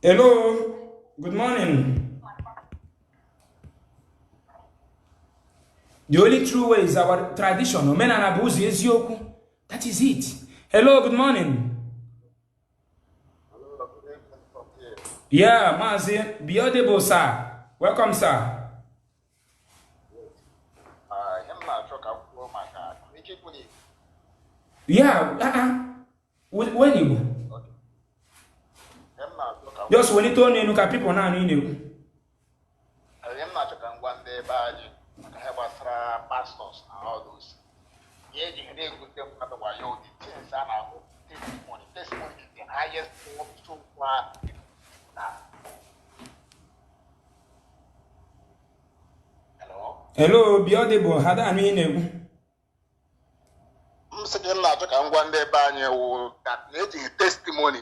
Hello, good morning. The only true way is our tradition. That is it. Hello, good morning. Yeah, Mazi, beautiful, sir. Welcome, sir. Yeah, when you just when you told me, look at people now, you know. Pastors and all those. Yeah, they good them at the Wayo, the things that are testimony. Testimony is the highest form so far. Hello? Hello, beautiful. How do I mean? That testimony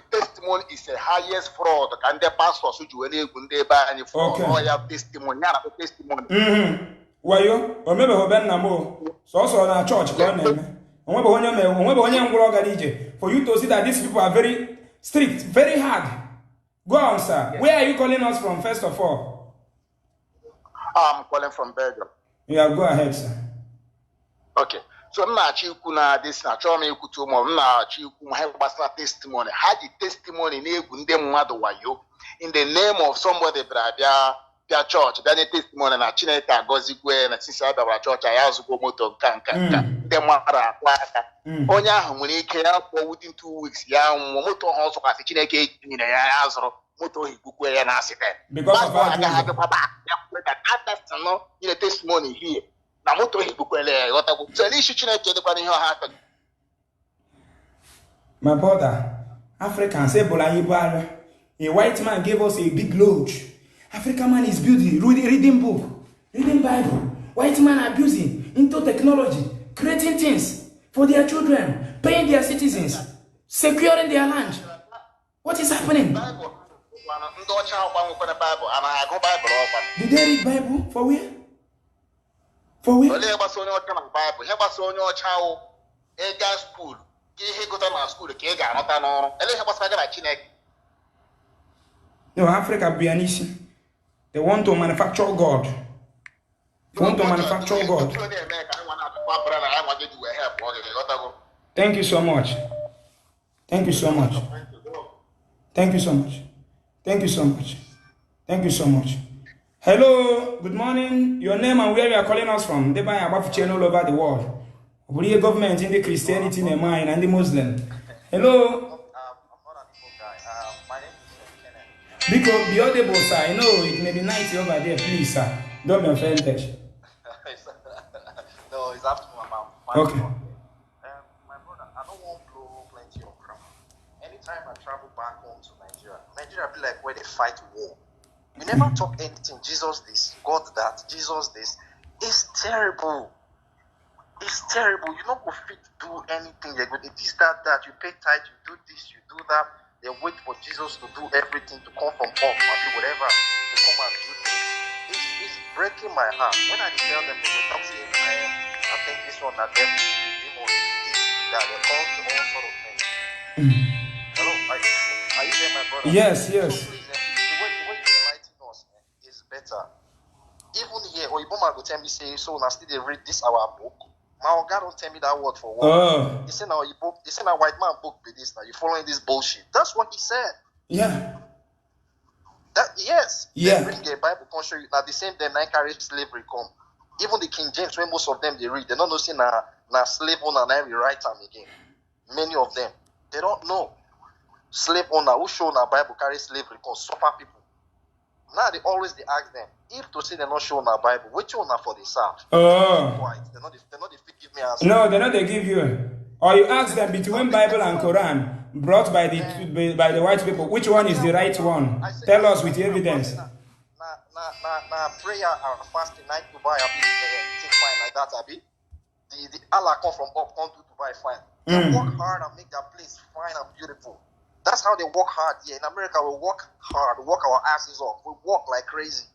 is the highest fraud. And the pastors who do for royal testimony. Why you? Or maybe Ben Namo. So also on our church, for you to see that these people are very strict, very hard. Go on, sir. Yes. Where are you calling us from, first of all? I'm calling from Belgium. Yeah, go ahead, sir. Okay. So I'm not chikuna this na chome ikutumo na chikuma have testimony. Had the testimony in the name of somebody their church, then a testimony na Chineke Gozigwe na sisi our church ayazugo moto kanka. The mara onya humunike for within 2 weeks ya moto also kasi Chineke nyina ya azoro moto hibukwe ya na accident. Because of I have a papa that no in a testimony here. Na moto hibukwele wataku so issue Chineke the kwani happen. My brother, Africans say bola a white man gave us a big load. African man is building, reading book, reading Bible. White man abusing into technology, creating things for their children, paying their citizens, securing their land. What is happening? Did they read Bible? For where? For where? No, Africa Bianisi. They want to manufacture God. They want to manufacture God. Thank you so much. Thank you so much. Thank you so much. Thank you so much. Thank you so much. Hello, good morning. Your name and where you are calling us from? They buy about channel all over the world. We are government in the Christianity in the mind and the Muslim. Hello. Because the audible, sir, I know it may be 90 over there, please, sir. Don't be offended. No, it's up to my mom. Okay. My brother, I don't want to blow plenty of crap. Anytime I travel back home to Nigeria be like where they fight war. We never talk anything. Jesus this, God that, Jesus this. It's terrible. It's terrible. You don't go fit do anything. You go this, that. You pay tithe, you do this, you do that. They wait for Jesus to do everything, to come from up, whatever, to come and do things. It's breaking my heart. When I tell them, they will talk saying, I think this one, that devil, demon, this, that, they call to all sort of things. Hello, are you there, my brother. Yes, So yes. please, the way you enlighten us is better. Even here, Oiboma will tell me, say, so now still they read this our book. My God don't tell me that word for word. Oh, They say now white man book be this now. You following this bullshit. That's what he said. yeah. That yes. Yeah. They bring a Bible can show you now the same day nine carry slavery come. Even the King James, when most of them they read, they don't know see na slave owner and every write them again. Many of them. They don't know. Slave owner who show na Bible carry slavery come suffer people. Now they always they ask them, if to say they're not showing a Bible, which one are for the serve? Oh. Quiet. They're not the give me answer. No, they're not they give you. Or you ask them between Bible and Quran brought by the white people, which one is the right one? Tell us with evidence. Na prayer and fasting night to buy a bit take fine like that, Abi. The Allah come from up, come to buy fine. They work hard and make their place fine and beautiful. That's how they work hard here. In America, we work hard, work our asses off. We work like crazy.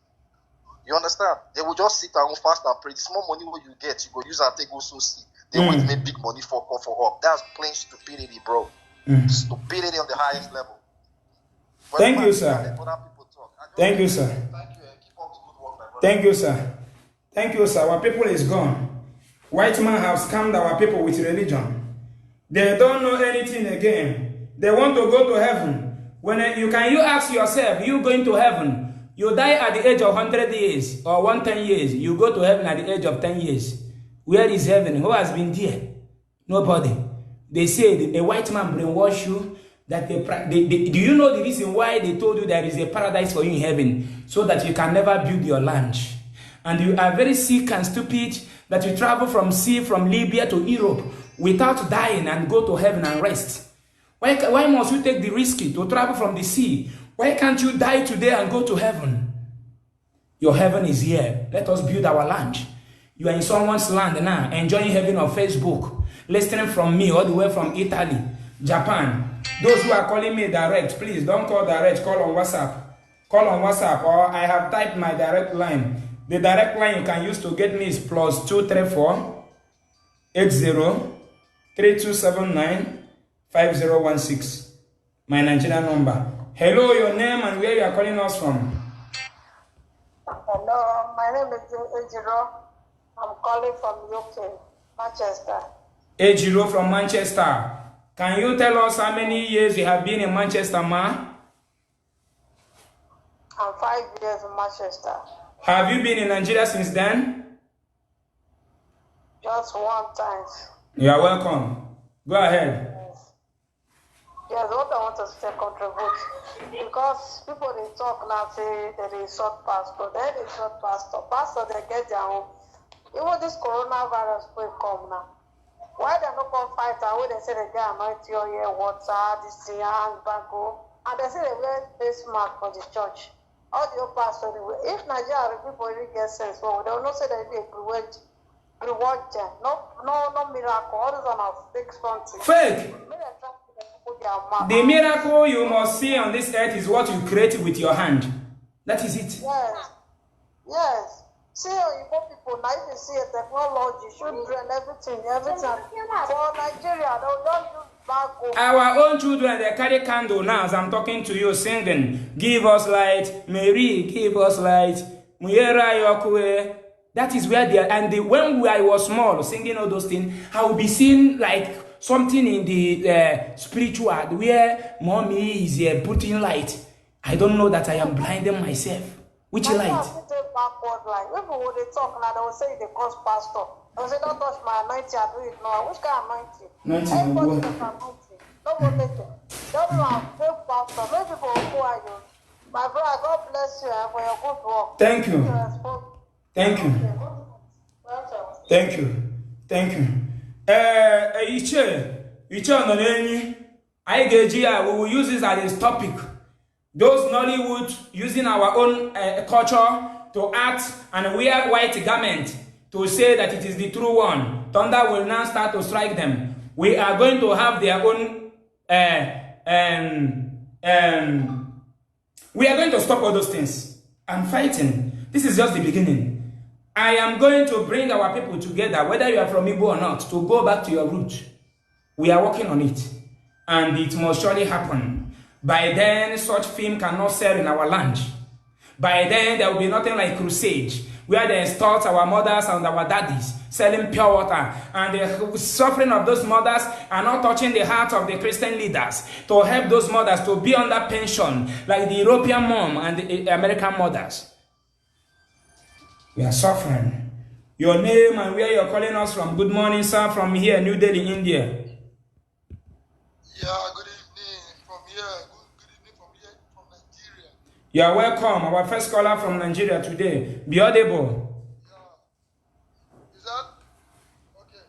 You understand? They will just sit and fast and pray. The small money what you get, you go use and take also see. They will make big money for up. That's plain stupidity, bro. Stupidity on the highest level. But Thank you, sir. Thank you, sir. Thank you. Keep up the good work, my brother. Thank you, sir. Thank you, sir. Our people is gone. White man have scammed our people with religion. They don't know anything again. They want to go to heaven. You ask yourself, you going to heaven? You die at the age of 100 years or 110 years. You go to heaven at the age of 10 years. Where is heaven? Who has been there? Nobody. They say a white man brainwash you. That do you know the reason why they told you there is a paradise for you in heaven? So that you can never build your land. And you are very sick and stupid that you travel from Libya to Europe without dying and go to heaven and rest. Why must you take the risk to travel from the sea? Why can't you die today and go to heaven? Your heaven is here. Let us build our land. You are in someone's land now, enjoying heaven on Facebook, listening from me all the way from Italy, Japan. Those who are calling me direct, please don't call direct, call on WhatsApp. Call on WhatsApp, or I have typed my direct line. The direct line you can use to get me is +234 80 3279 5016. My Nigerian number. Hello, your name and where you are calling us from. Hello, my name is Ejiro. I'm calling from UK, Manchester. Ejiro from Manchester. Can you tell us how many years you have been in Manchester, ma? I'm 5 years in Manchester. Have you been in Nigeria since then? Just one time. You are welcome. Go ahead. Yes, what I want to say contribute. Because people they talk now say that they insult pastor. Then they insult pastor. Pastor they get their own. Even this coronavirus will come now. Why they not come fight and when they say they get anointing your ear, water, this thing, hand bago, and they say they wear face mask for the church. All the old pastors anyway. If Nigeria people really get sense, well, they will not say that they reward them. No miracle. All these are fake something. Fake. The miracle you must see on this earth is what you create with your hand. That is it. Yes. Yes. See, you people now you see a technology, children, everything. For Nigeria, they don't use bago. Our own children, they carry candle now as I'm talking to you, singing, "Give us light, Mary, give us light, Muyera Yokwe." That is where they are. And when I was small, singing all those things, I would be seeing like something in the spiritual where mommy is putting light. I don't know that I am blinding myself. Which light? Backward light. People when they talk now, they will say they cause pastor. They will say, don't touch my anointing, I do it now. Which kind of anointing? Everybody has anointing. Don't go take it. Don't know how fake pastor. Many people will go at you. My brother, God bless you for your good work. Thank you. Thank you. Thank you. Thank you. We will use this as a topic. Those Nollywood using our own culture to act and wear white garment to say that it is the true one. Thunder will now start to strike them. We are going to have their own. We are going to stop all those things. I'm fighting. This is just the beginning. I am going to bring our people together, whether you are from Igbo or not, to go back to your root. We are working on it. And it must surely happen. By then, such film cannot sell in our land. By then, there will be nothing like crusade, where they extort our mothers and our daddies, selling pure water. And the suffering of those mothers are not touching the heart of the Christian leaders to help those mothers to be under pension, like the European mom and the American mothers. We are suffering. Your name and where you're calling us from. Good morning, sir, from here, New Delhi, India. Yeah, good evening from here. Good evening from here, from Nigeria. You are welcome. Our first caller from Nigeria today. Be audible. Yeah. Is that? Okay.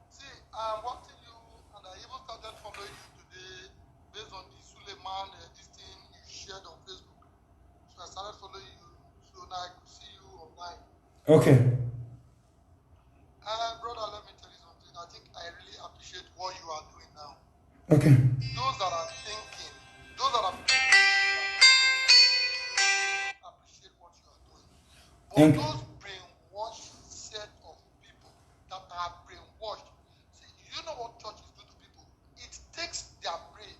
See, I'm watching you and I even started following you today based on the Suleiman, this thing you shared on Facebook. So I started following you. So now I could see you online. Okay. Brother, let me tell you something. I think I really appreciate what you are doing now. Okay. Those that are thinking, those that are appreciate what you are doing. But those brainwashed set of people that are brainwashed, see, you know what churches do to people? It takes their brain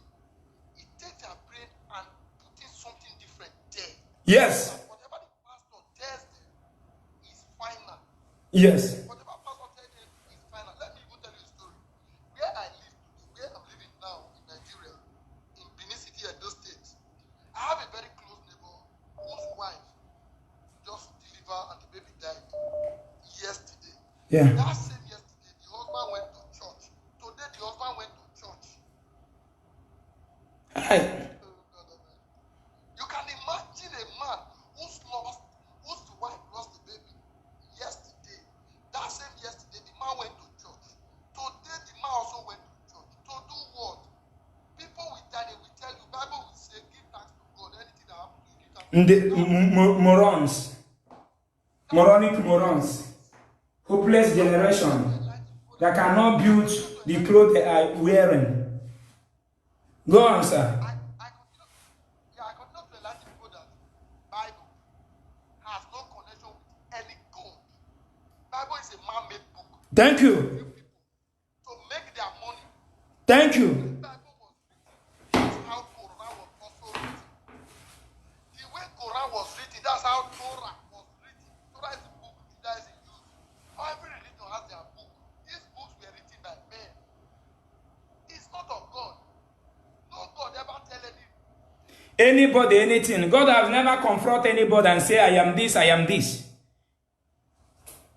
and puts in something different there. Yes. Whatever the pastor tells them is final. Yes. Whatever pastor tells them is final. Let me even tell you a story. Where I live today, where I'm living now in Nigeria, in Benin City and those states, I have a very close neighbor whose wife just delivered and the baby died yesterday. Yeah. That same yesterday, the husband went to church. Today, the husband went to church. Hi. You can imagine a man whose wife lost the baby yesterday. That same yesterday, the man went to church. Today, the man also went to church. To do what? People will die, they will tell you, Bible will say, give thanks to God. Anything that happens to you, give thanks to God. Morons. Moronic morons. Hopeless generation that cannot build the clothes they are wearing. Go on, sir. I continue to enlighten people that Bible has no connection with any God. Bible is a man-made book. Thank you. To make their money. Thank you. Bible was written. That's how Quran was also written. The way Quran was written, that's how Torah was written. Torah is a book Judaism used. Every religion has their book. These books were written by men. It's not of God. No God ever tell Anybody, anything. God has never confronted anybody and say, I am this, I am this.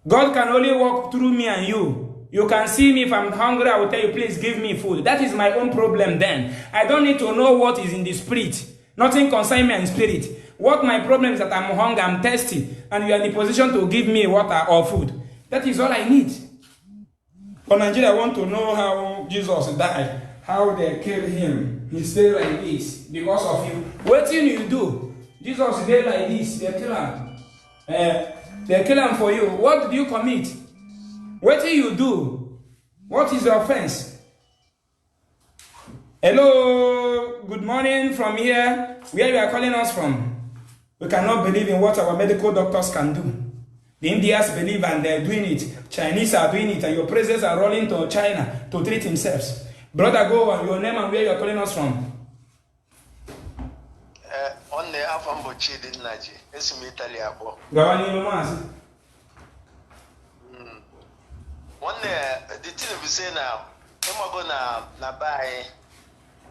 God can only walk through me and you. You can see me if I'm hungry, I will tell you, please give me food. That is my own problem then. I don't need to know what is in the spirit. Nothing concerns me in spirit. What my problem is that I'm hungry, I'm thirsty, and you are in the position to give me water or food. That is all I need. For Nigeria, I want to know how Jesus died, how they killed him. He stayed like this because of you. What thing you do? Jesus stayed like this. They kill him. They kill him for you. What did you commit? What did you do? What is the offense? Hello, good morning from here. Where you are calling us from? We cannot believe in what our medical doctors can do. The Indians believe and they're doing it. Chinese are doing it, and your presidents are rolling to China to treat themselves. Brother, go on. Your name and where you are calling us from? On the Afambo Chidi Naji, it's Italy. Gawani Lumas. One the thing we say now, I'm going to buy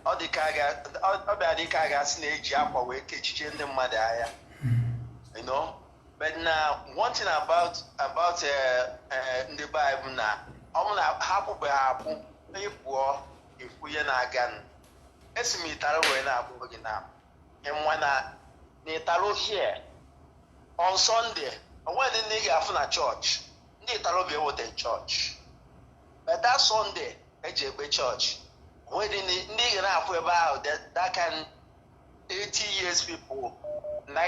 all the carga snake up away, kitchen the mother. You know, but now one thing about the Bible now, I'm going to happen if we are not again. It's me, Taro, and I'm now. And when I Taro here on Sunday, when the nigga after church, they Taro be over the church. But that Sunday, AJB church, when the nigga after about that can 80 years people, 90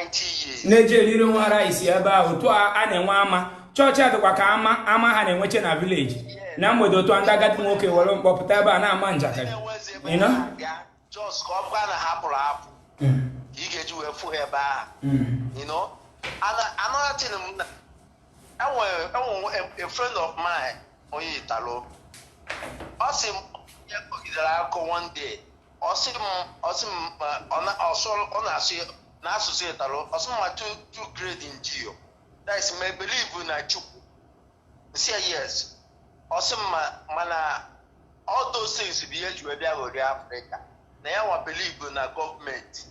years. Neje liru nwara isi ebe ahụ tụọ a na-enwe ama chọọchị adịkwa ka ama ha na-enweche na village na mgbede otu ndị agadi nwoke were mkpọpụta ebe a na-ama njakịrị just come and hapụrụ hapụ ka ị ga-eji wee fụ ebe ahụ another thing a friend of mine onye Italo ọ sị m ya kpọgidere akụ one day two grade in Geo. That is my belief in a chuk. Say yes. Mana all those things be age where they are Africa. Now I believe in a government.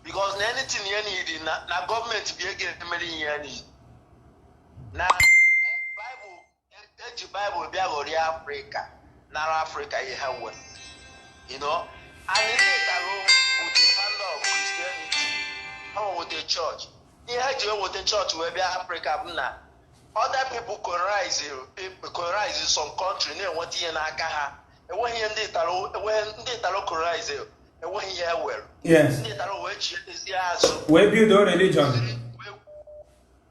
Because anything you need na government be again many na Bible be about Africa. Now Africa you have one. You know, and in it alone with the founder of Christianity, how with the church. He had you with the church where be Africa now. Other people colonize some country near what he and Akaha. And when he and they colonize it, and when he well. Yes. We build our religion.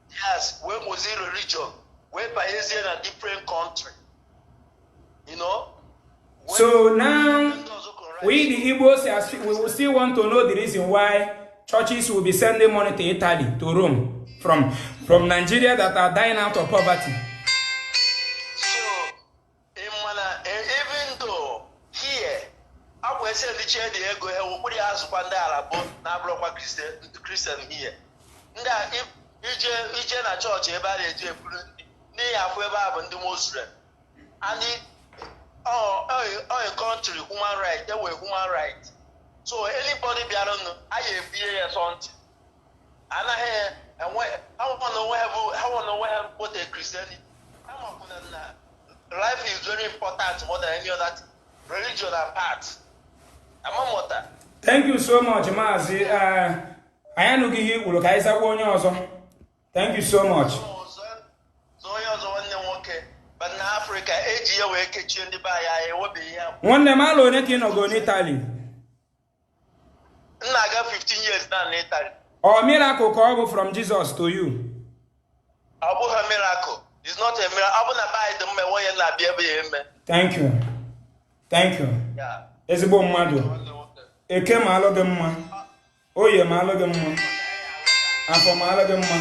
Yes, where was the religion? Where by is in a different country. You know? So now we the Igbos we will still want to know the reason why churches will be sending money to Italy, to Rome, from Nigeria that are dying out of poverty. So, even though here, I will say the chair the ego here, what he has Pandala, but now block Christian here. That if you a church, everybody do they have ever been the Muslim. And a country, human right, they were human right. So anybody be around, I be a something. And I want to know where what a Christianity. Life is very important more than any other religion apart. Thank you so much, Mazi. Thank you so much. But in Africa, 8 years we catch in the buy. One day, Malo, you know, go in Italy. I got 15 years now in Italy. Or miracle come from Jesus to you. About a miracle. It's not a miracle. I want to buy them way and be able to. Thank you. Thank you. Yeah. It's a bomb madu. A came alogama. Oh, yeah, malogama. And for malogama.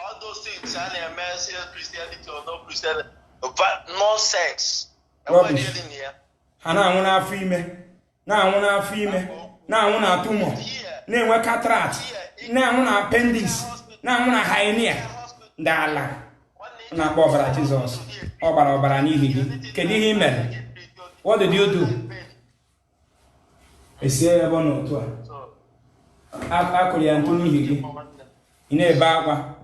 All those things, and a mercy, Christianity or no Christianity, but nonsense. Rubbish. And I want to free me. Now I want to free me. Now I want to tumor. Now I want cataract. Now I want appendix. Now I want hernia. Dala. Na Bobara Jesus. Obara Nihi. Can you hear me? What did you do? I say about no to. Actually, Anthony Higgy. In a bagua.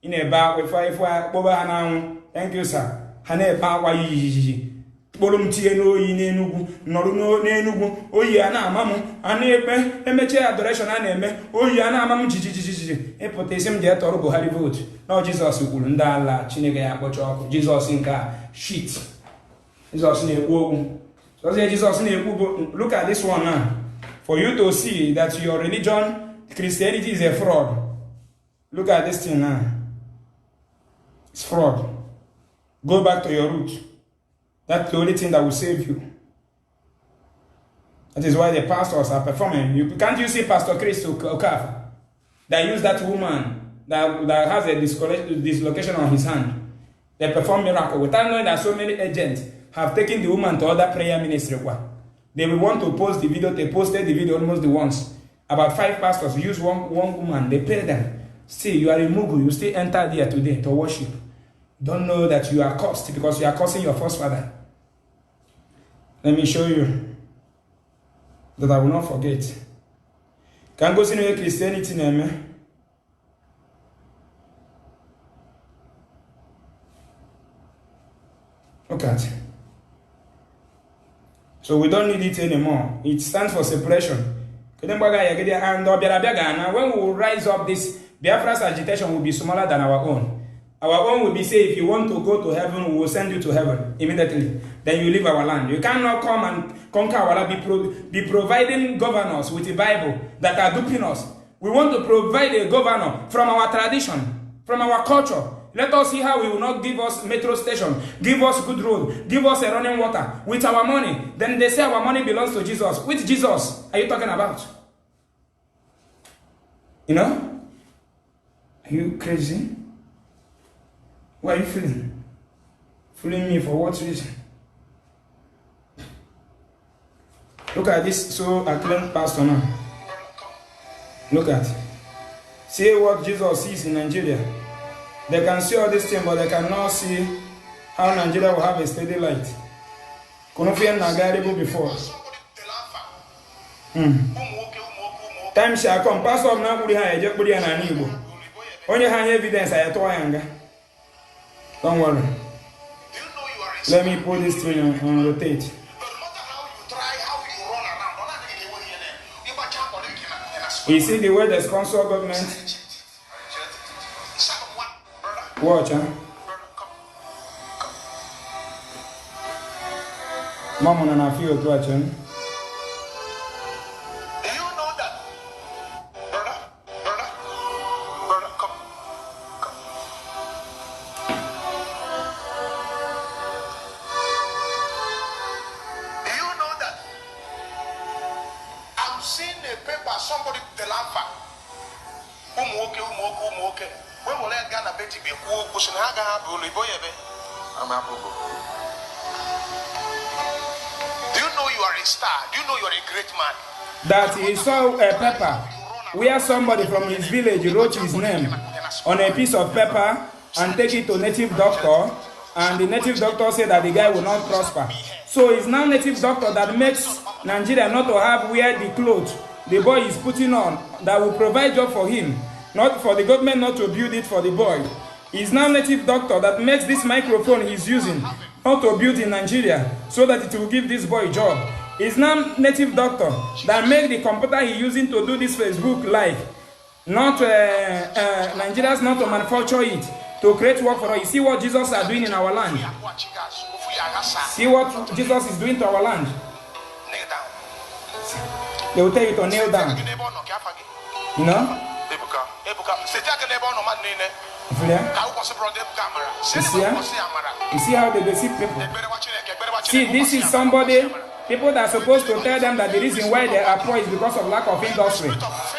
In a bag with 5 Boba now. Thank you, sir. Hane Bawa Yi. Bolumtie no Yinugu, Noruno Nenugu, Oyana Mamu, Anepe, Emeche adoration aneme, Oyana Mamu Gigi, a potassium jet or Buhari vote. No Jesus Ulundala, Chinega Bochok, Jesus Inca, shit. Jesus in a woman. So Jesus in a woman. Look at this one now. For you to see that your religion, Christianity is a fraud. Look at this thing now. It's fraud. Go back to your roots. That's the only thing that will save you. That is why the pastors are performing. Can't you see Pastor Chris Okafa that used that woman that has a dislocation on his hand? They perform miracle without knowing that so many agents have taken the woman to other prayer ministry. They will want to post the video. They posted the video almost the once. About 5 pastors use one woman. They pay them. See, you are a Mugu. You still enter there today to worship. Don't know that you are cursed because you are cursing your first father. Let me show you that I will not forget. Can go see no Christianity name. Look at it. So we don't need it anymore. It stands for separation. When we will rise up, this Biafra's agitation will be smaller than our own. Our own will be say, if you want to go to heaven, we will send you to heaven immediately. Then you leave our land. You cannot come and conquer our land, be providing governors with the Bible that are duping us. We want to provide a governor from our tradition, from our culture. Let us see how he will not give us metro station, give us good road, give us a running water with our money. Then they say our money belongs to Jesus. Which Jesus are you talking about? You know? Are you crazy? What are you feeling? Fooling me for what reason? Look at this so acclaimed pastor now. Look at. See what Jesus sees in Nigeria. They can see all this thing, but they cannot see how Nigeria will have a steady light. Konofian Nagaribu before. Time shall come. Pastor of Nabudi Haya, Jabudi and Anibo. Only have evidence I told younger. Don't worry. Let me put this thing on rotate. You see the way they sponsor government? Watch, huh? Mama and I feel watching. That he saw a paper where somebody from his village wrote his name on a piece of paper and take it to native doctor, and the native doctor said that the guy will not prosper. So it's now native doctor that makes Nigeria not to have wear the clothes the boy is putting on that will provide job for him, not for the government not to build it for the boy. It's now native doctor that makes this microphone he's using not to build in Nigeria so that it will give this boy job. It's now native doctor that make the computer he's using to do this Facebook live, not Nigerians not to manufacture it, to create work for us. You see what Jesus is doing in our land? See what Jesus is doing to our land? They will tell you to kneel down. You know? You see how they deceive people? See, this is somebody, people that are supposed to tell them that the reason why they are poor is because of lack of industry.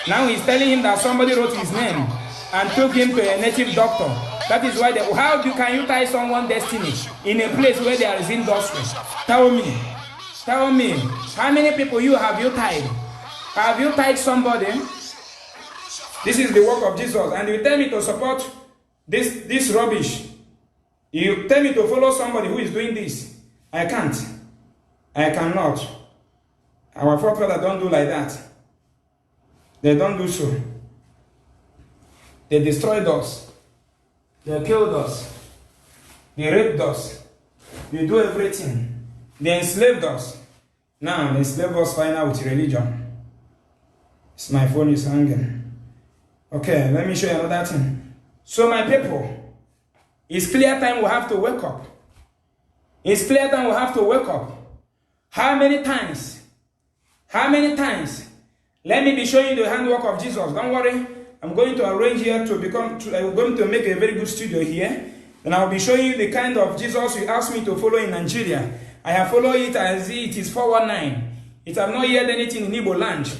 Now he's telling him that somebody wrote his name and took him to a native doctor. That is why can you tie someone's destiny in a place where there is industry? Tell me, how many people have you tied? Have you tied somebody? This is the work of Jesus, and you tell me to support this rubbish. You tell me to follow somebody who is doing this. I can't. I cannot. Our forefathers don't do like that. They don't do so. They destroyed us. They killed us. They raped us. They do everything. They enslaved us. Now they enslave us final with religion. My phone is hanging. Okay, let me show you another thing. So my people, it's clear time we have to wake up. It's clear time we have to wake up. How many times? How many times? Let me be showing you the handwork of Jesus. Don't worry. I'm going to arrange here to I'm going to make a very good studio here. And I'll be showing you the kind of Jesus you asked me to follow in Nigeria. I have followed it as it is 419. It have not heard anything in Igbo land.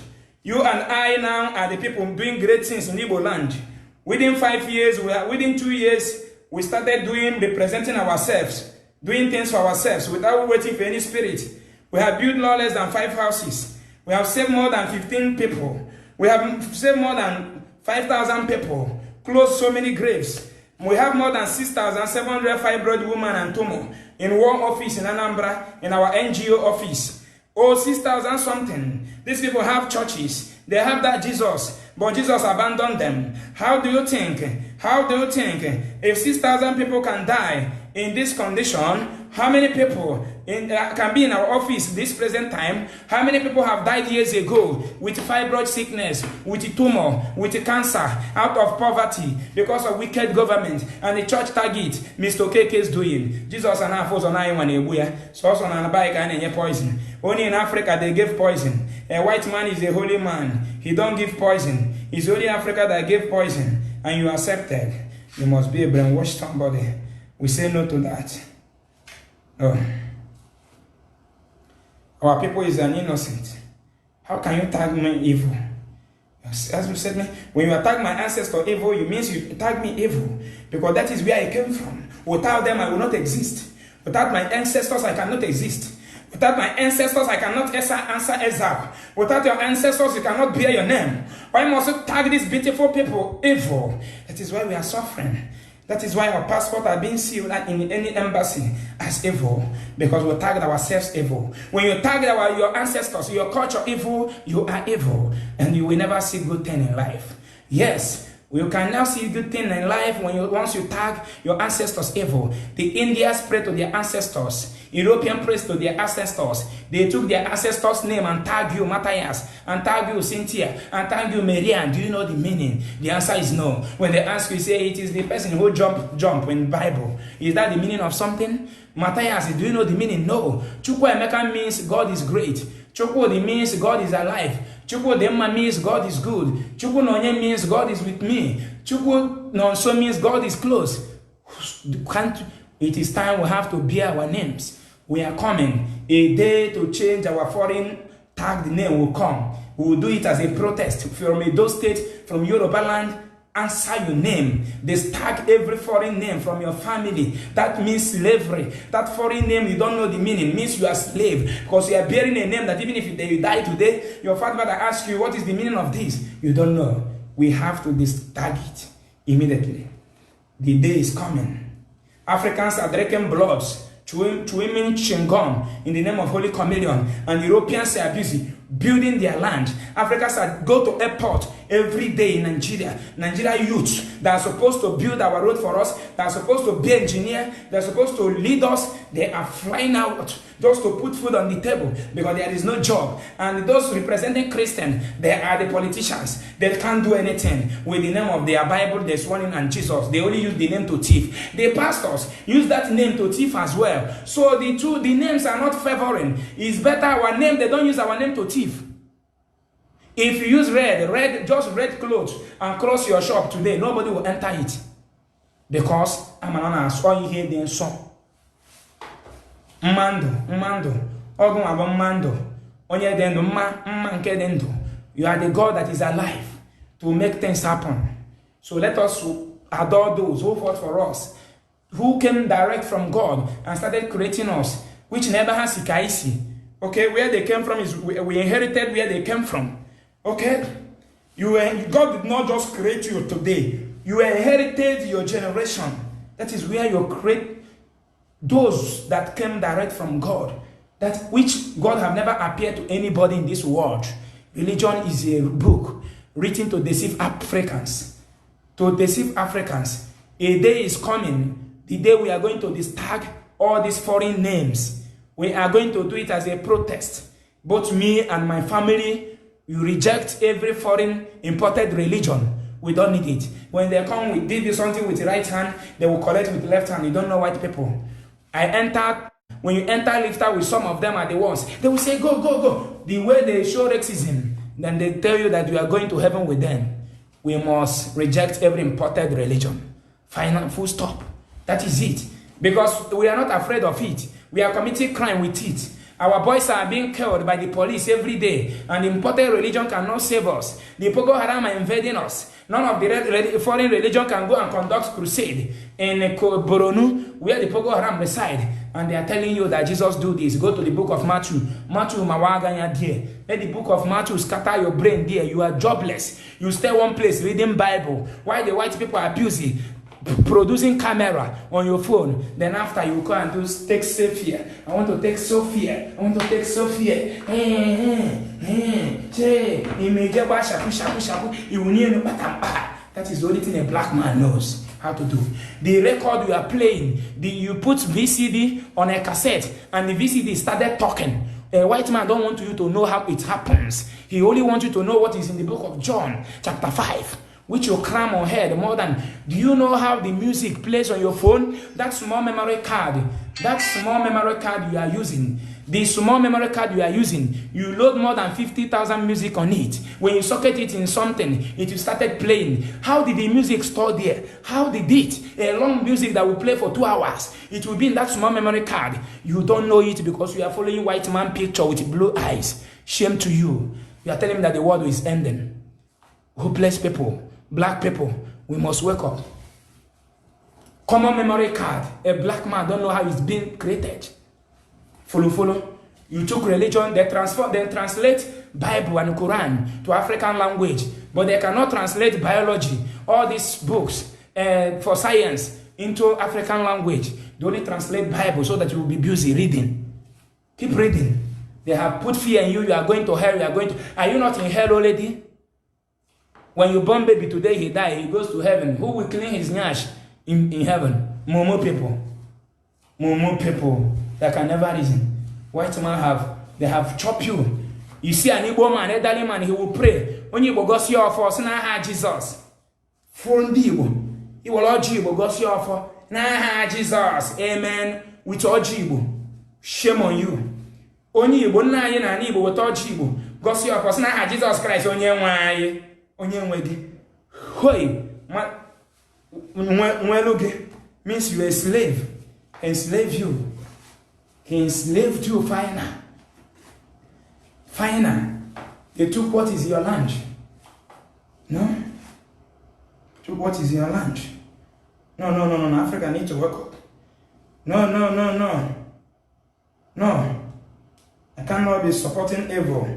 You and I now are the people doing great things in Igbo land. Within 5 years, within 2 years, we started representing ourselves, doing things for ourselves without waiting for any spirit. We have built no less than 5 houses. We have saved more than 15 people. We have saved more than 5,000 people. Closed so many graves. We have more than 6,700 fibroid women and tumor in one office in Anambra, in our NGO office. Oh, 6,000 something. These people have churches. They have that Jesus, but Jesus abandoned them. How do you think? If 6,000 people can die in this condition, how many people can be in our office this present time? How many people have died years ago with fibroid sickness, with tumor, with cancer, out of poverty because of wicked government and the church target Mr. KK is doing? Jesus and I was on Iwan, so also on a bike and poison. Only in Africa they give poison. A white man is a holy man. He don't give poison. It's only Africa that give poison, and you accepted. You must be a brainwashed somebody. We say no to that. No. Our people is an innocent. How can you tag me evil? As you said, when you attack my ancestor evil, it means you tag me evil. Because that is where I came from. Without them, I will not exist. Without my ancestors, I cannot exist. Without my ancestors, I cannot answer Isaac. Without your ancestors, you cannot bear your name. Why must you tag these beautiful people evil? That is why we are suffering. That is why our passport are being sealed in any embassy as evil, because we tagged ourselves evil. When you tag your ancestors, your culture evil, you are evil, and you will never see good thing in life. Yes, you can now see good thing in life once you tag your ancestors evil. The Indians pray to their ancestors. European prays to their ancestors. They took their ancestors' name and tagged you Matthias, and tagged you Cynthia, and tagged you Marianne. Do you know the meaning? The answer is no. When they ask you, say it is the person who jump in the Bible. Is that the meaning of something? Matthias, do you know the meaning? No. Chukwu Emeka means God is great. Chukwu means God is alive. Chukwu Demma means God is good. Chukwu Nonye means God is with me. Chukwu Nonso means God is close. It is time we have to bear our names. We are coming. A day to change our foreign tagged name will come. We will do it as a protest from Edo State, from Yoruba land. Answer your name. They tag every foreign name from your family. That means slavery. That foreign name you don't know the meaning means you are slave, because you are bearing a name that even if you die today, your father asks you what is the meaning of this, you don't know. We have to tag it immediately. The day is coming. Africans are drinking bloods, chewing chewing gum in the name of Holy Communion, and Europeans are busy building their land. Africans go to airport every day in Nigeria. Nigeria youths that are supposed to build our road for us, that are supposed to be engineer, that are supposed to lead us, they are flying out just to put food on the table because there is no job. And those representing Christians, they are the politicians. They can't do anything with the name of their Bible, their sworn in, and Jesus. They only use the name to thief. The pastors use that name to thief as well. So the names are not favoring. It's better our name, they don't use our name to thief. If you use just red clothes and cross your shop today, nobody will enter it. Because I'm an saw you here then so. Mando. Ogun abon mando. Onye dendo nke dendo. You are the God that is alive to make things happen. So let us adore those who fought for us, who came direct from God and started creating us, which never has Ikaisi. Okay, where they came from is we inherited where they came from. Okay, God did not just create you today. You inherited your generation. That is where you create those that came direct from God, that which God have never appeared to anybody in this world. Religion is a book written to deceive Africans. To deceive Africans. A day is coming, the day we are going to tag all these foreign names. We are going to do it as a protest. Both me and my family, we reject every foreign imported religion. We don't need it. When they come, we did something with the right hand, they will collect with the left hand. You don't know white people. When you enter lifter with some of them are the ones, they will say, go. The way they show racism, then they tell you that you are going to heaven with them. We must reject every imported religion. Final, full stop. That is it. Because we are not afraid of it. We are committing crime with it. Our boys are being killed by the police every day, and the imported religion cannot save us. The Boko Haram are invading us. None of the foreign religion can go and conduct crusade in Boronu, where the Boko Haram reside, and they are telling you that Jesus do this. Go to the book of Matthew. Matthew mawaganya there. Let the book of Matthew scatter your brain there. You are jobless. You stay one place reading Bible. Why the white people are busy producing camera on your phone, then after you go and take selfie. I want to take Sophia. That is the only thing a black man knows how to do. The record you are playing, you put VCD on a cassette, and the VCD started talking. A white man don't want you to know how it happens. He only wants you to know what is in the book of John, chapter 5. Which you cram on head more than. Do you know how the music plays on your phone? That small memory card you are using, the small memory card you are using, you load more than 50,000 music on it. When you socket it in something, it will started playing. How did the music store there? How did it? A long music that will play for 2 hours, it will be in that small memory card. You don't know it because you are following white man picture with blue eyes. Shame to you. You are telling me that the world is ending. Hopeless people. Black people, we must wake up. Common memory card. A black man don't know how it's been created. Follow. You took religion, they translate Bible and Quran to African language, but they cannot translate biology, all these books for science into African language. They only translate Bible so that you will be busy reading. Keep reading. They have put fear in you. You are going to hell. Are you not in hell already? When you born baby today, he die. He goes to heaven. Who will clean his nyash in heaven? Momo people. Momo people that can never reason. White man they have chopped you. You see an Igbo man, elderly man, he will pray. When you go see your force, na Jesus. From the Igbo, he will urge you go see your force. Na Jesus. Amen. With urge Igbo. Shame on you. Onye Igbo na anyị na Igbo with urge Igbo. Go see your force. Na Jesus Christ. Onye nwe anyị. Onye nwe gị. Hoi. Nweluge means you are a slave. Enslave you. He enslaved you final. They took what is your lunch. No? Took what is your lunch. No. Africa need to wake up. No. I cannot be supporting evil.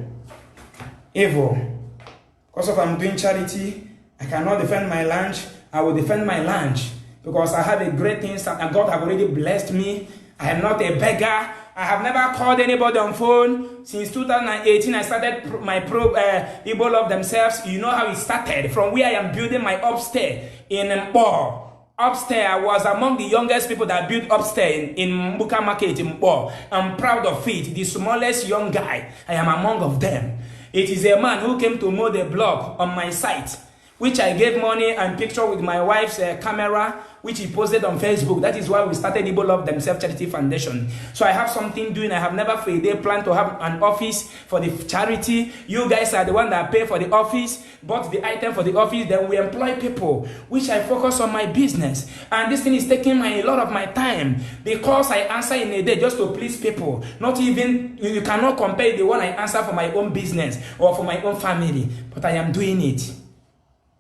Because if I'm doing charity, I cannot defend my lunch. I will defend my lunch. Because I have a great thing and God have already blessed me. I am not a beggar. I have never called anybody on phone. Since 2018, I started my Ipob Love Themselves. You know how it started. From where I am building my upstairs in Ipob. Upstairs, I was among the youngest people that built upstairs in Mbuka Market in Ipob. I'm proud of it. The smallest young guy, I am among of them. It is a man who came to mow the block on my site, which I gave money and picture with my wife's camera, which he posted on Facebook. That is why we started Ipob Love Themselves Charity Foundation. So I have something doing. I have never for a day planned to have an office for the charity. You guys are the one that pay for the office, bought the item for the office, then we employ people, which I focus on my business. And this thing is taking a lot of my time because I answer in a day just to please people. Not even, you cannot compare the one I answer for my own business or for my own family, but I am doing it.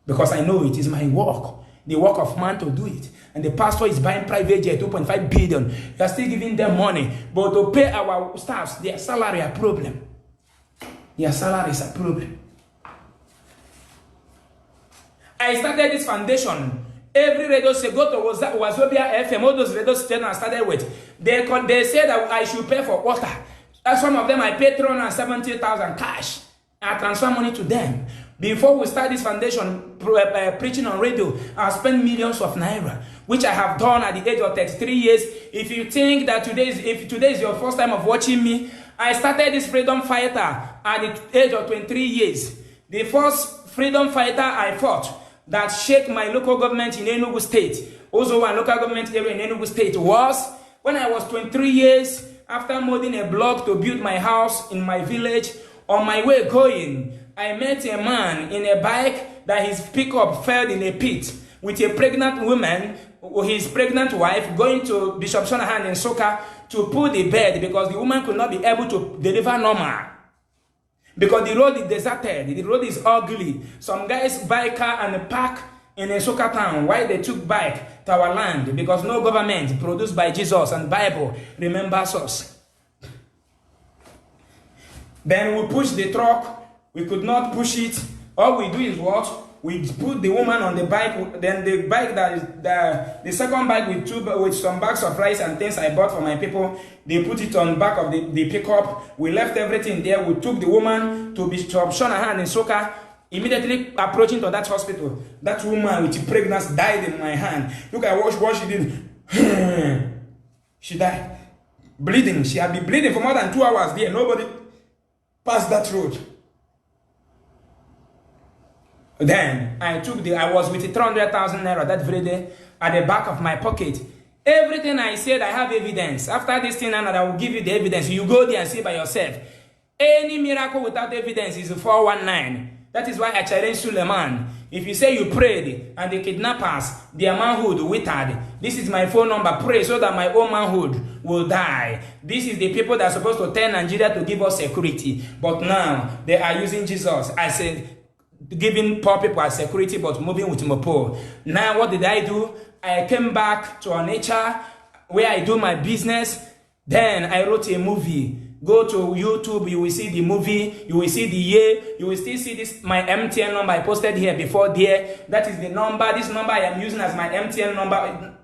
Because I know it is my work, the work of man to do it. And the pastor is buying private jet, 2.5 billion. You are still giving them money. But to pay our staffs, their salary a problem. Their salary is a problem. I started this foundation. Every radio say go to Wazobia FM, all those radio stations I started with. They said that I should pay for water. Some of them I paid 370,000 cash. I transfer money to them. Before we start this foundation preaching on radio, I spent millions of naira, which I have done at the age of 33 years. If you think that today is your first time of watching me, I started this freedom fighter at the age of 23 years. The first freedom fighter I fought that shake my local government in Enugu State, also one local government area in Enugu State, was when I was 23 years after molding a block to build my house in my village. On my way going, I met a man in a bike that his pickup fell in a pit with a pregnant woman, his pregnant wife, going to Bishop Shanahan in Soka to pull the bed because the woman could not be able to deliver normal. Because the road is deserted, the road is ugly. Some guys buy car and park in a Soka town. Why they took bike to our land? Because no government produced by Jesus and Bible remembers us. Then we push the truck. We could not push it. All we do is what? We put the woman on the bike. Then the bike that is the second bike with some bags of rice and things I bought for my people. They put it on back of the pickup. We left everything there. We took the woman to Bishop Shanahan in Soka. Immediately approaching to that hospital, that woman with the pregnancy died in my hand. Look at what she did. She died. Bleeding. She had been bleeding for more than 2 hours there. Nobody passed that road. Then I was with 300,000 naira that very day at the back of my pocket. Everything I said, I have evidence. After this thing, I will give you the evidence. You go there and see by yourself. Any miracle without evidence is a 419. That is why I challenge Suleiman. If you say you prayed and the kidnappers, their manhood withered, this is my phone number. Pray so that my own manhood will die. This is the people that are supposed to tell Nigeria to give us security. But now they are using Jesus. I said, giving poor people as security, but moving with Mopo. Now what did I do? I came back to our nature where I do my business. Then I wrote a movie. Go to YouTube, you will see the movie, you will see the year, you will still see this, my MTN number I posted here before there. That is the number, this number I am using as my MTN number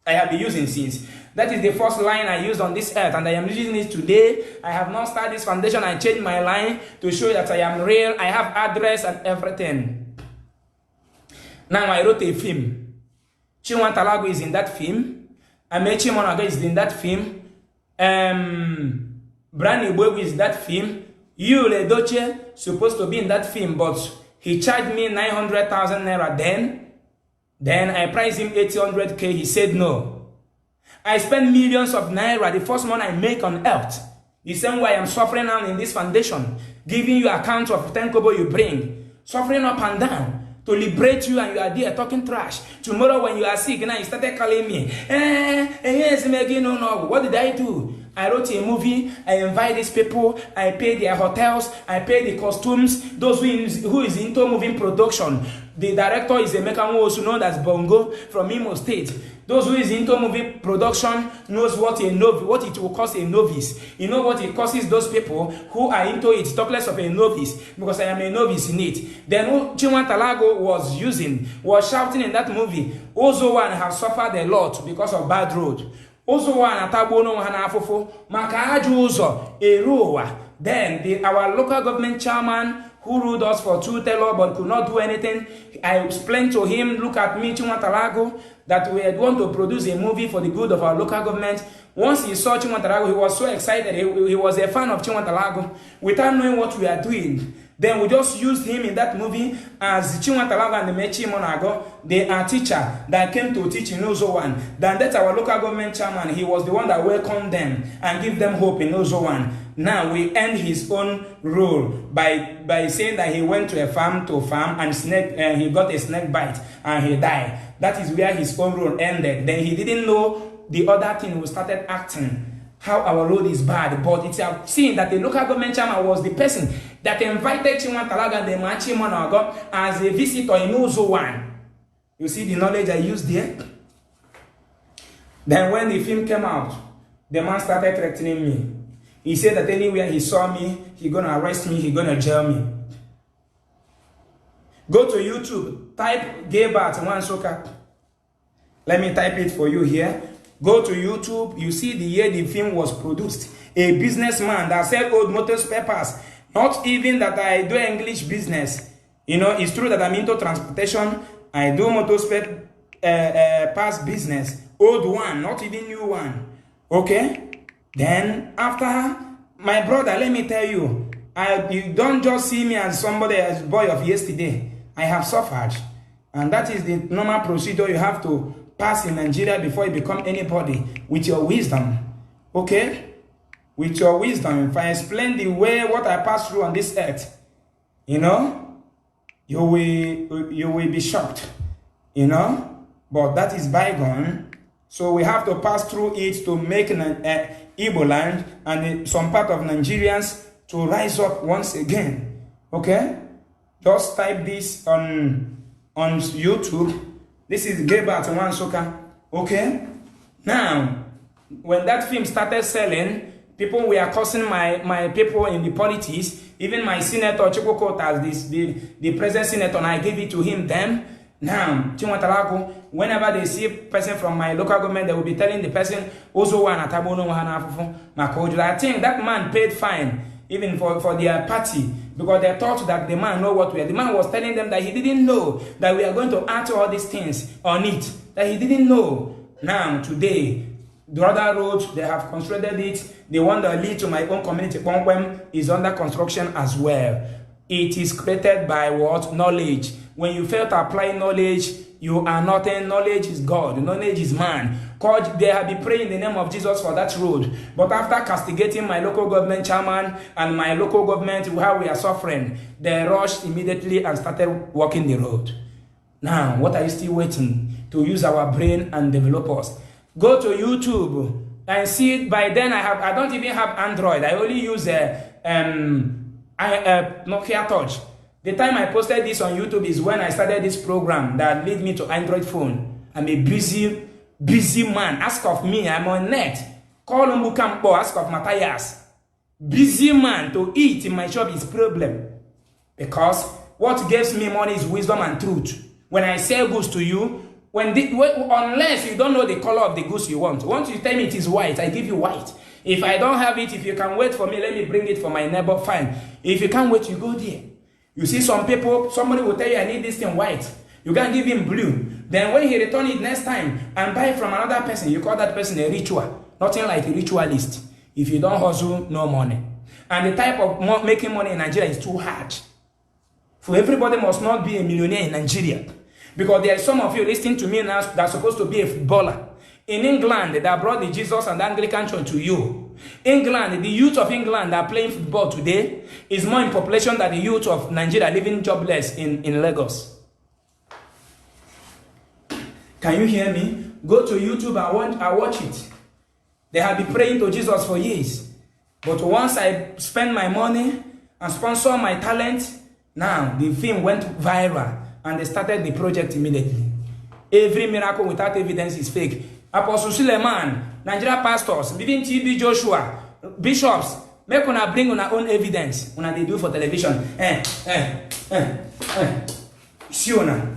I have been using since. That is the first line I used on this earth, and I am using it today. I have not started this foundation. I changed my line to show that I am real. I have address and everything. Now I wrote a film. Chinwantalago is in that film. Amechi Monaga is in that film. Brand Ipob is that film. You, Ledoche, supposed to be in that film, but he charged me 900,000 naira then. Then I priced him 800k. He said no. I spend millions of naira, the first money I make on earth. The same way I'm suffering now in this foundation, giving you accounts of 10 kobo you bring, suffering up and down to liberate you, and you are there talking trash. Tomorrow when you are sick, now you started calling me. What did I do? I wrote a movie, I invite these people, I pay their hotels, I pay the costumes, those who is into movie production. The director is a Emeka who also known as Bongo from Imo State. Those who is into movie production knows what it will cost a novice. You know what it costs those people who are into it, talk less of a novice, because I am a novice in it. Then who Chinwantalago was shouting in that movie, Ozowan has suffered a lot because of bad road. Ozowan atabono hanafofo maka aju uzo eruwa. Then our local government chairman who ruled us for 2 term but could not do anything. I explained to him, look at me, Chinwantalago, that we had want to produce a movie for the good of our local government. Once he saw Chinwantalago, he was so excited. He was a fan of Chinwantalago without knowing what we are doing. Then we just used him in that movie as Chinwantalago and the Mechi Monago. They are teacher that came to teach in Ozowan. Then that's our local government chairman. He was the one that welcomed them and give them hope in Ozowan. Now we end his own role by saying that he went to a farm and he got a snake bite and he died. That is where his own role ended. Then he didn't know the other thing. We started acting how our road is bad, but it's seen that the local government chairman was the person that invited Chinwantalago and the Machi Monago as a visitor in Ozowan. You see the knowledge I used there? Then when the film came out, the man started threatening me. He said that anywhere he saw me, he's gonna arrest me, he's gonna jail me. Go to YouTube, type Gaybat Wansoka. Let me type it for you here. Go to YouTube, you see the year the film was produced. A businessman that sell old motor spare parts. Not even that I do English business. You know, it's true that I'm into transportation. I do motor spare parts business. Old one, not even new one. Okay? Then after, my brother, let me tell you, you don't just see me as somebody as boy of yesterday. I have suffered. And that is the normal procedure you have to pass in Nigeria before you become anybody, with your wisdom. Okay? With your wisdom. If I explain the way what I pass through on this earth, you know, you will be shocked. You know? But that is bygone. So we have to pass through it to make Igbo land and some part of Nigerians to rise up once again. Okay? Just type this on YouTube. This is Gaybat Wansoka. Okay? Now, when that film started selling, people were cursing my people in the politics. Even my senator, Chukwu as the present senator, and I gave it to him then. Now, Chinwantalago, whenever they see a person from my local government, they will be telling the person, I think that man paid fine, even for their party, because they thought that the man know what we are. The man was telling them that he didn't know that we are going to add all these things on it, that he didn't know. Now, today, the other road, they have constructed it. The one that leads to my own community, Pongwem, is under construction as well. It is created by what? Knowledge. When you fail to apply knowledge, you are nothing. Knowledge is God. Knowledge is man. God, they have been praying in the name of Jesus for that road. But after castigating my local government chairman and my local government, how we are suffering, they rushed immediately and started walking the road. Now, what are you still waiting? To use our brain and develop us. Go to YouTube and see it. By then, I don't even have Android. I only use Nokia Touch. The time I posted this on YouTube is when I started this program that led me to Android phone. I'm a busy man. Ask of me. I'm on net. Call Umbukampo. Ask of Matthias. busy man to eat in my shop is problem. Because what gives me money is wisdom and truth. When I sell goods to you, unless you don't know the color of the goods you want. Once you tell me it is white, I give you white. If I don't have it, if you can wait for me, let me bring it for my neighbor, fine. If you can't wait, you go there. You see some people, somebody will tell you, I need this thing white. You can give him blue. Then when he return it next time and buy it from another person, you call that person a ritual. Nothing like a ritualist. If you don't hustle, no money. And the type of making money in Nigeria is too hard. For everybody must not be a millionaire in Nigeria. Because there are some of you listening to me now that are supposed to be a footballer. In England, they brought the Jesus and the Anglican Church to you. England, the youth of England that are playing football today is more in population than the youth of Nigeria living jobless in Lagos. Can you hear me? Go to YouTube and watch it. They have been praying to Jesus for years. But once I spend my money and sponsor my talent, now the film went viral and they started the project immediately. Every miracle without evidence is fake. Apostle Suleiman, Nigeria pastors, even TB Joshua, bishops, make una bring una own evidence. Una they do for television. Siona.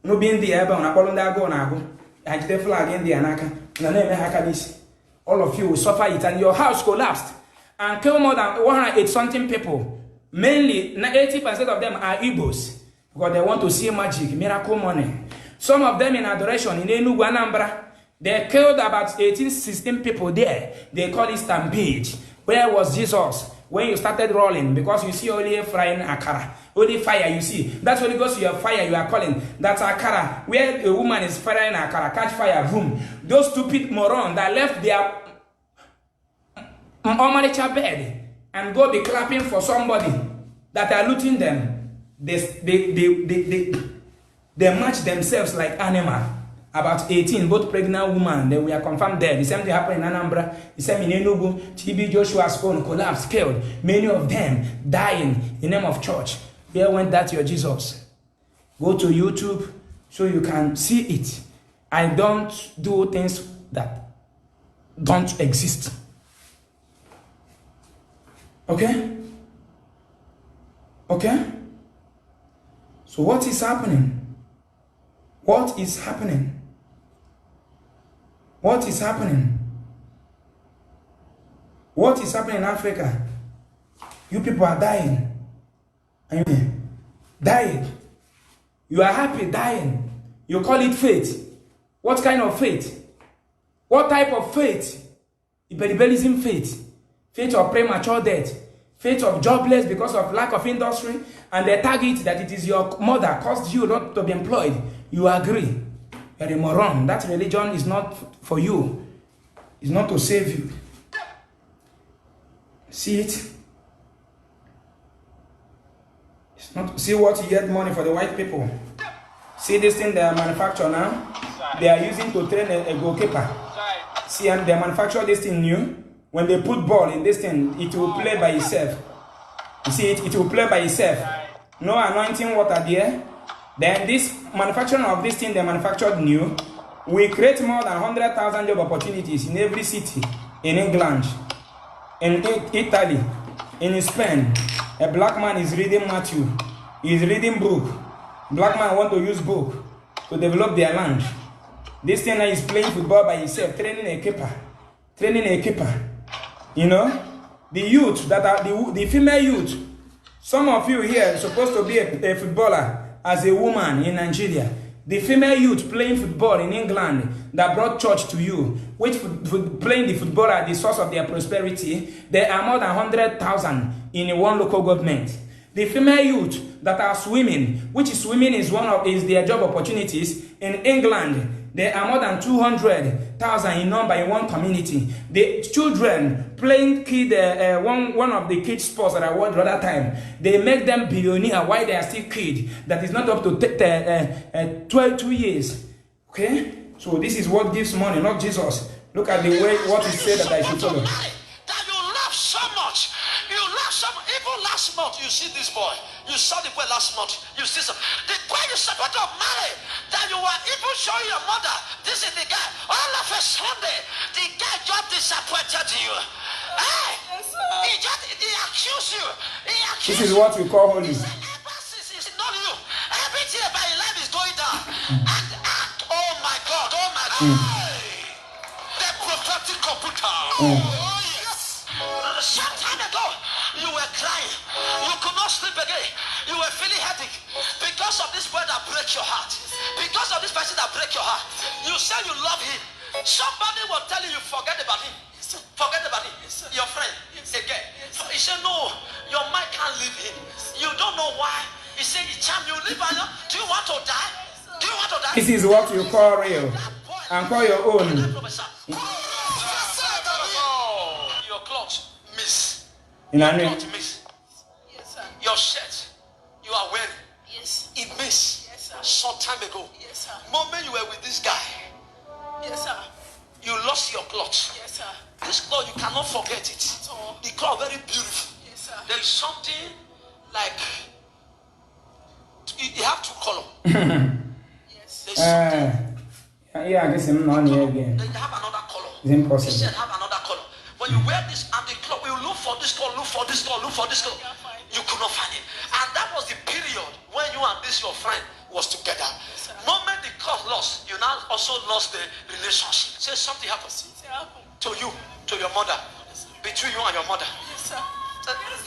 No be in the air, una kolonda go na go. I the flag in the anaka. Na name hakadis. All of you will suffer it and your house collapsed and kill more than 108 something people. Mainly 80% of them are Igbos because they want to see magic, miracle money. Some of them in adoration in Enugu, Anambra. They killed about 16 people there. They call it stampede. Where was Jesus when you started rolling? Because you see only frying akara, only fire you see. That's when it goes to your fire you are calling. That's akara. Where a woman is frying akara, catch fire, boom. Those stupid morons that left their Omaricha bed and go be clapping for somebody that are looting them. They match themselves like animal. About 18, both pregnant women, they were confirmed dead. The same thing happened in Anambra, the same in Enugu. TB Joshua's phone collapsed, killed. Many of them dying in the name of church. Where went that your Jesus? Go to YouTube so you can see it. I don't do things that don't exist. Okay? Okay? So what is happening? What is happening? What is happening? What is happening in Africa? You people are dying. Amen. Dying. You are happy dying. You call it faith. What kind of faith? What type of faith? Iberibelism faith. Faith of premature death. Faith of jobless because of lack of industry. And they target that it is your mother caused you not to be employed. You agree. You're a moron. That religion is not for you. It's not to save you. See it? It's not to see what you get money for the white people. See this thing they are manufacturing now? They are using to train a goalkeeper. See, and they manufacture this thing new. When they put ball in this thing, it will play by itself. You see it? It will play by itself. No anointing water there. Then this manufacturing of this thing they manufactured new, we create more than 100,000 job opportunities in every city, in England, in Italy, in Spain. A black man is reading Matthew. He is reading book. Black man want to use book to develop their land. This thing is playing football by himself, training a keeper. Training a keeper. You know, the youth that are the female youth. Some of you here are supposed to be a footballer. As a woman in Nigeria, the female youth playing football in England that brought church to you, which playing the football at the source of their prosperity, there are more than 100,000 in one local government. The female youth that are swimming, which swimming is is their job opportunities in England. There are more than 200,000 in number in one community. The children playing one of the kids sports that I watched the other time, they make them billionaire while they are still kids. That is not up to 12 years. Okay? So this is what gives money, not Jesus. Look at the way what he said that I should follow. That you laugh so much. You laugh so much. Even last month, you see this boy. You saw the boy last month. You see some. The boy you supposed to marry. That you were even showing your mother. This is the guy. All of a Sunday, the guy just disappointed you. Hey! He just accuse you. He accuse This is what we call holy. It's not you. Everything about your life is going down. Oh my God. The prophetic computer. Oh yes. Some time ago, you were crying. You could not sleep again. You were feeling headache because of this word that break your heart. Because of this person that break your heart. You say you love him. Somebody will tell you forget about him. Forget about him. Your friend again. He said no, your mind can't leave him. You don't know why. He said he charm you live alone. Do you want to die? Do you want to die? This is what you call real and call your own. Your clothes miss. In Your a name. clothes miss. Yes, sir. Your shirt you are wearing. Yes. It miss. Yes, sir. Some time ago. Yes, sir. Moment you were with this guy. Yes, sir. You lost your clothes. Yes, sir. This cloth you cannot forget it. all. The cloth very beautiful. Yes, sir. There is something like you have two color. Yes. There's something. Yeah, I guess I'm not here again. Then you have another color. It's impossible. He said have another color. When you wear this and the cloth, you look for this color, look for this color, look for this color. You could not find it. And that was the period when you and this your friend was together. Moment the cloth lost, you now also lost the relationship. Say something happens to you, to your mother, between you and your mother. Yes, sir.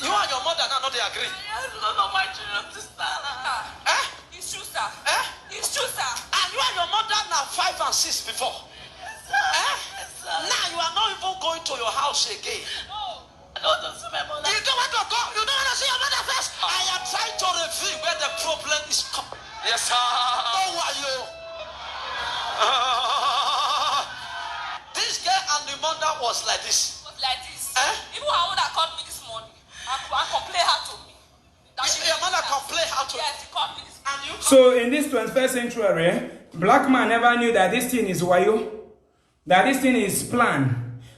You and your mother now, they agree. Yes, no, my children, sister. It's true, sir. It's true, sir. And you and your mother now 5 and 6 before. Yes, sir. Yes, sir. Now you are not even going to your house again. No, I don't want to see my mother. You don't want to go. You don't want to see your mother first. I am trying to reveal where the problem is coming. Yes, sir. Who are you? This girl and the mother was like this. Was like this. Even her mother called me this morning and complained her to me. Your mother complained her to you. Yes, she called me this morning. And you? So in this 21st century, black man never knew that this thing is wayo, that this thing is planned.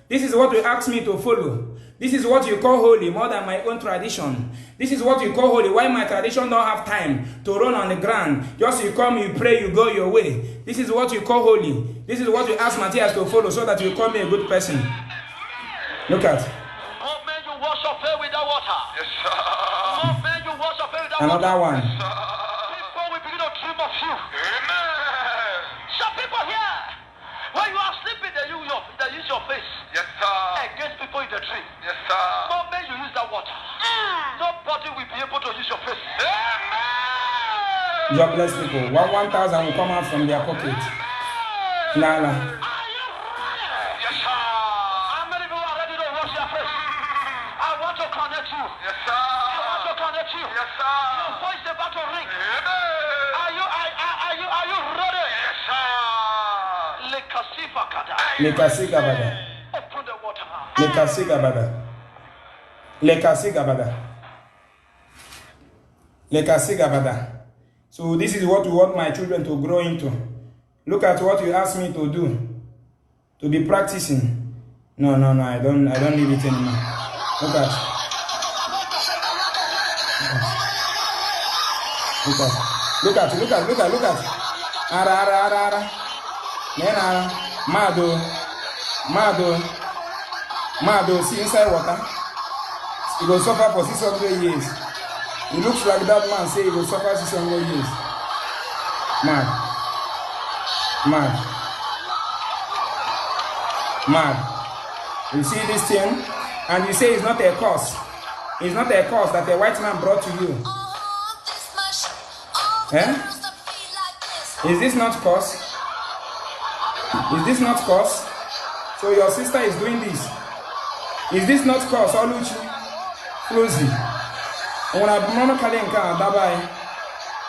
This is what you ask me to follow. This is what you call holy, more than my own tradition. This is what you call holy. Why my tradition don't have time to run on the ground? Just you come, you pray, you go your way. This is what you call holy. This is what you ask Matthias to follow so that you call me a good person. Look at. Moment you wash your face with the water. Yes, sir. Moment you wash your face with the Another water. one. Before we begin to dream of you. Amen. Some people here, when you are sleeping, they use your face. Yes, sir. Against people in the dream. Yes, sir. Moment you use that water, nobody will be able to use your face. Amen. Jobless people. 1,000 will come out from their pocket. Nala. Are you ready? Yes, sir. How many people are ready to wash their face? I want to connect you. Yes, sir. I want to connect you. Yes, sir. Your voice is about to ring. Amen. Are you ready? Yes, sir. Lekasigabada. Open the water. Lekasigabada. Lekasigabada. Lekasigabada. So this is what we want my children to grow into. Look at what you asked me to do. To be practicing. No, I don't need it anymore. Look at. Look at. Ara. Nena. Mado, see inside water. He will suffer for 600 years. It looks like that man say he will suffer 600 years. Mad. You see this thing? And you say it's not a curse. It's not a curse that a white man brought to you. Is this not curse? Is this not curse? So your sister is doing this. Is this not curse? Oluchi? Closely. When I mama kalenka dabai.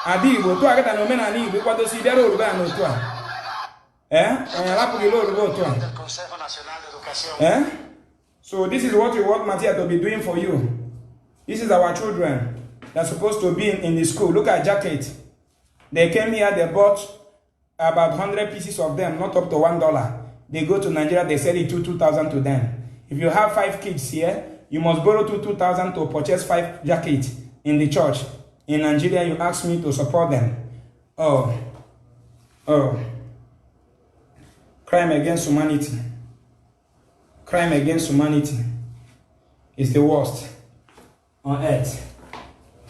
Adi go to agata no mena ni go kwado si dero ruba no to. So this is what we want Matthias to be doing for you. This is our children. They're supposed to be in the school. Look at jacket. They came here, they bought about 100 pieces of them, not up to $1. They go to Nigeria, they sell it to 2,000 to them. If you have 5 kids here, you must borrow 2,000 to purchase 5 jackets in the church. In Nigeria, you ask me to support them. Oh. Crime against humanity. Crime against humanity is the worst. on earth.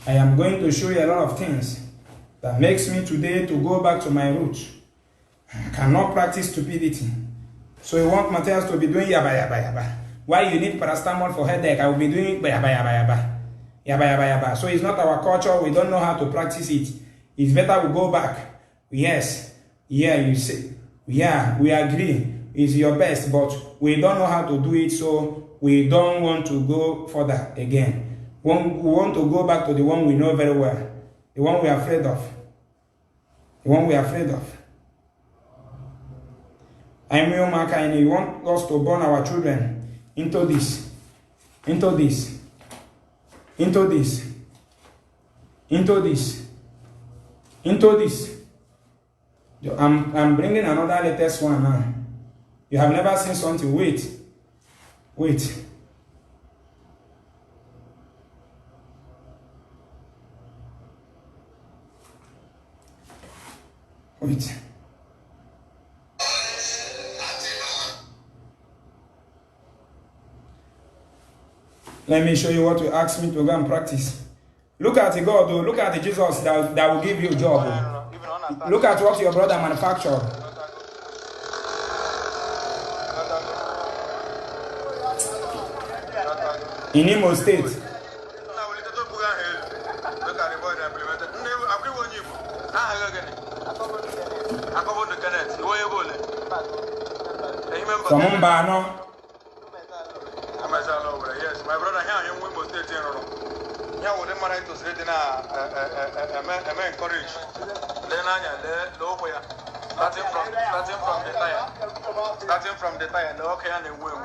I am going to show you a lot of things that makes me today to go back to my roots. I cannot practice stupidity. So you want Matthias to be doing yaba yaba yaba. Why you need paracetamol for headache? I will be doing yaba yaba yaba. Yaba yaba yaba. So it's not our culture. We don't know how to practice it. It's better we go back. Yes. Yeah, you say. Yeah, we agree. It's your best, but we don't know how to do it, so we don't want to go further again. We want to go back to the one we know very well. The one we are afraid of. The one we are afraid of. I'm your marker, and you want us to burn our children into this. Into this. Into this. Into this. Into this. I'm bringing another latest one now. You have never seen something. Wait. Wait. Wait. Let me show you what you asked me to go and practice. Look at the God, though. Look at the Jesus that will give you a job. Oh. Look at what your brother manufactured. In Imo State. From Mbano. Yes, my brother here in Wimbo State. Here with them right to say I'm encouraged. Then starting from the tire, the okay and the wheel.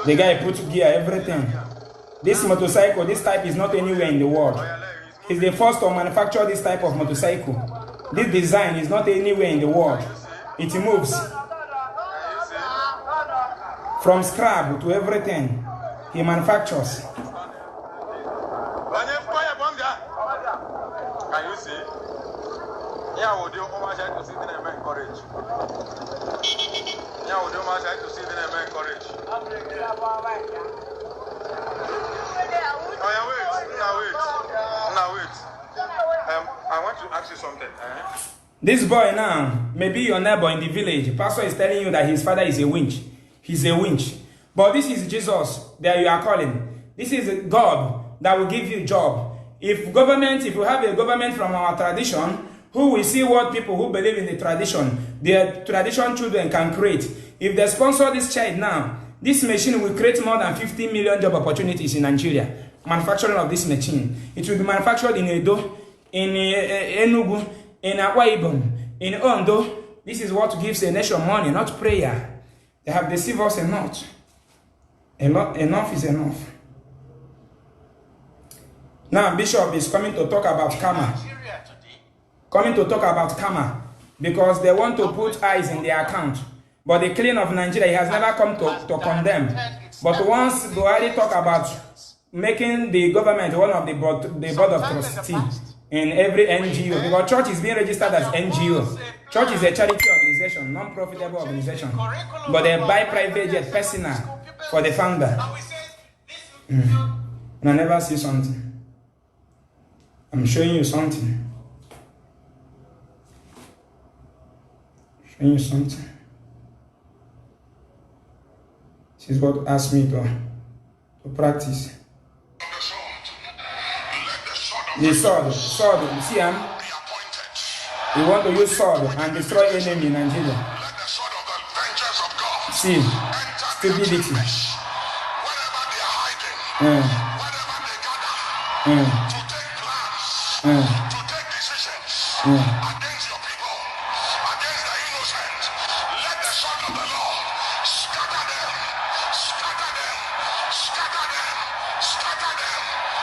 The guy put gear, everything. This motorcycle, this type is not anywhere in the world. He's the first to manufacture this type of motorcycle. This design is not anywhere in the world. It moves from scrap to everything. He manufactures. Can you see? Yeah, would you to see them encourage? Yeah, would you to see them encourage? Oh, yeah, wait. I want to ask you something. This boy now, maybe your neighbor in the village, pastor is telling you that his father is a winch. He's a winch. But this is Jesus that you are calling. This is God that will give you a job. If you have a government from our tradition, who will see what people who believe in the tradition, their tradition children can create. If they sponsor this child now, this machine will create more than 50 million job opportunities in Nigeria. Manufacturing of this machine. It will be manufactured in Edo, in Enugu, in Akwa Ibom, in Ondo. This is what gives a nation money, not prayer. They have deceived us enough. Enough is enough. Now Bishop is coming to talk about karma. Coming to talk about karma. Because they want to put eyes in their account. But the killing of Nigeria, he has never come to condemn. But once Buhari talk about making the government one of the board of trustees in every NGO, because church is being registered as NGO. Church is a charity organization, non-profitable organization. But they buy private jet personal for the founder. And I never see something. I'm showing you something. Showing you something. This is what asked me to practice. The sword, you see him? You want to use sword and destroy enemy in Nigeria. See, stupidity. To take decisions against your people, against the innocent. Let the sword of the Lord scatter them, scatter them, scatter them, scatter them,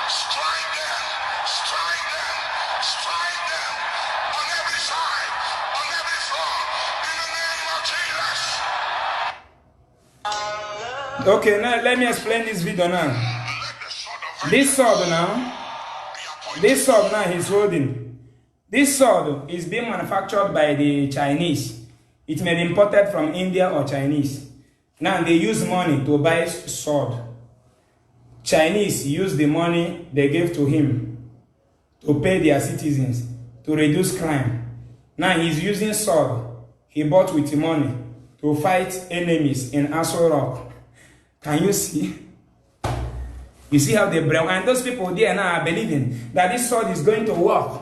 strike them, strike them, strike them on every side, on every front, in the name of Jesus. Okay, now let me explain this video now. This sword now he's holding. This sword is being manufactured by the Chinese. It may be imported from India or Chinese. Now they use money to buy sword. Chinese use the money they gave to him to pay their citizens, to reduce crime. Now he's using sword he bought with money to fight enemies in Aso Rock. Can you see? You see how they bring, and those people there now are believing that this sword is going to work.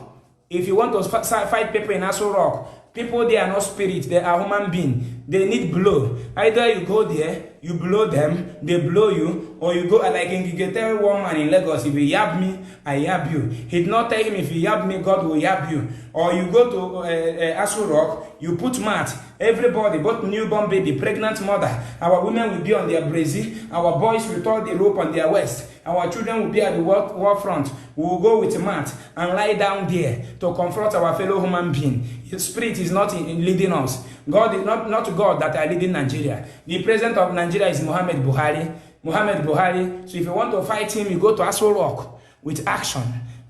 If you want to fight people in Aso Rock, people there are not spirits, they are human beings. They need blow. Either you go there, you blow them, they blow you, or you go like you tell one man in Lagos, if you yab me, I yab you. He did not tell him if you yab me, God will yab you. Or you go to Aso Rock, you put mat. Everybody, both newborn baby, pregnant mother, our women will be on their brazy, our boys will tie the rope on their waist, our children will be at the war front. We will go with a mat and lie down there to confront our fellow human being. His spirit is not leading us. God is not God that are leading Nigeria. The president of Nigeria is Muhammad Buhari. So if you want to fight him, you go to Aso Rock with action.